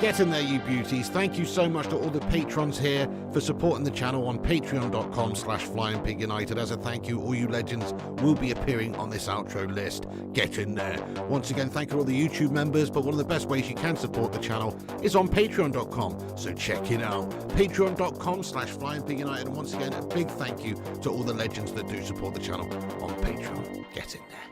Get in there, you beauties. Thank you so much to all the patrons here for supporting the channel on patreon.com/flyingpigunited. As a thank you, all you legends will be appearing on this outro list. Get in there. Once again, thank you to all the YouTube members, but one of the best ways you can support the channel is on patreon.com. So check it out. Patreon.com/flyingpigunited. And once again, a big thank you to all the legends that do support the channel on Patreon. Get in there.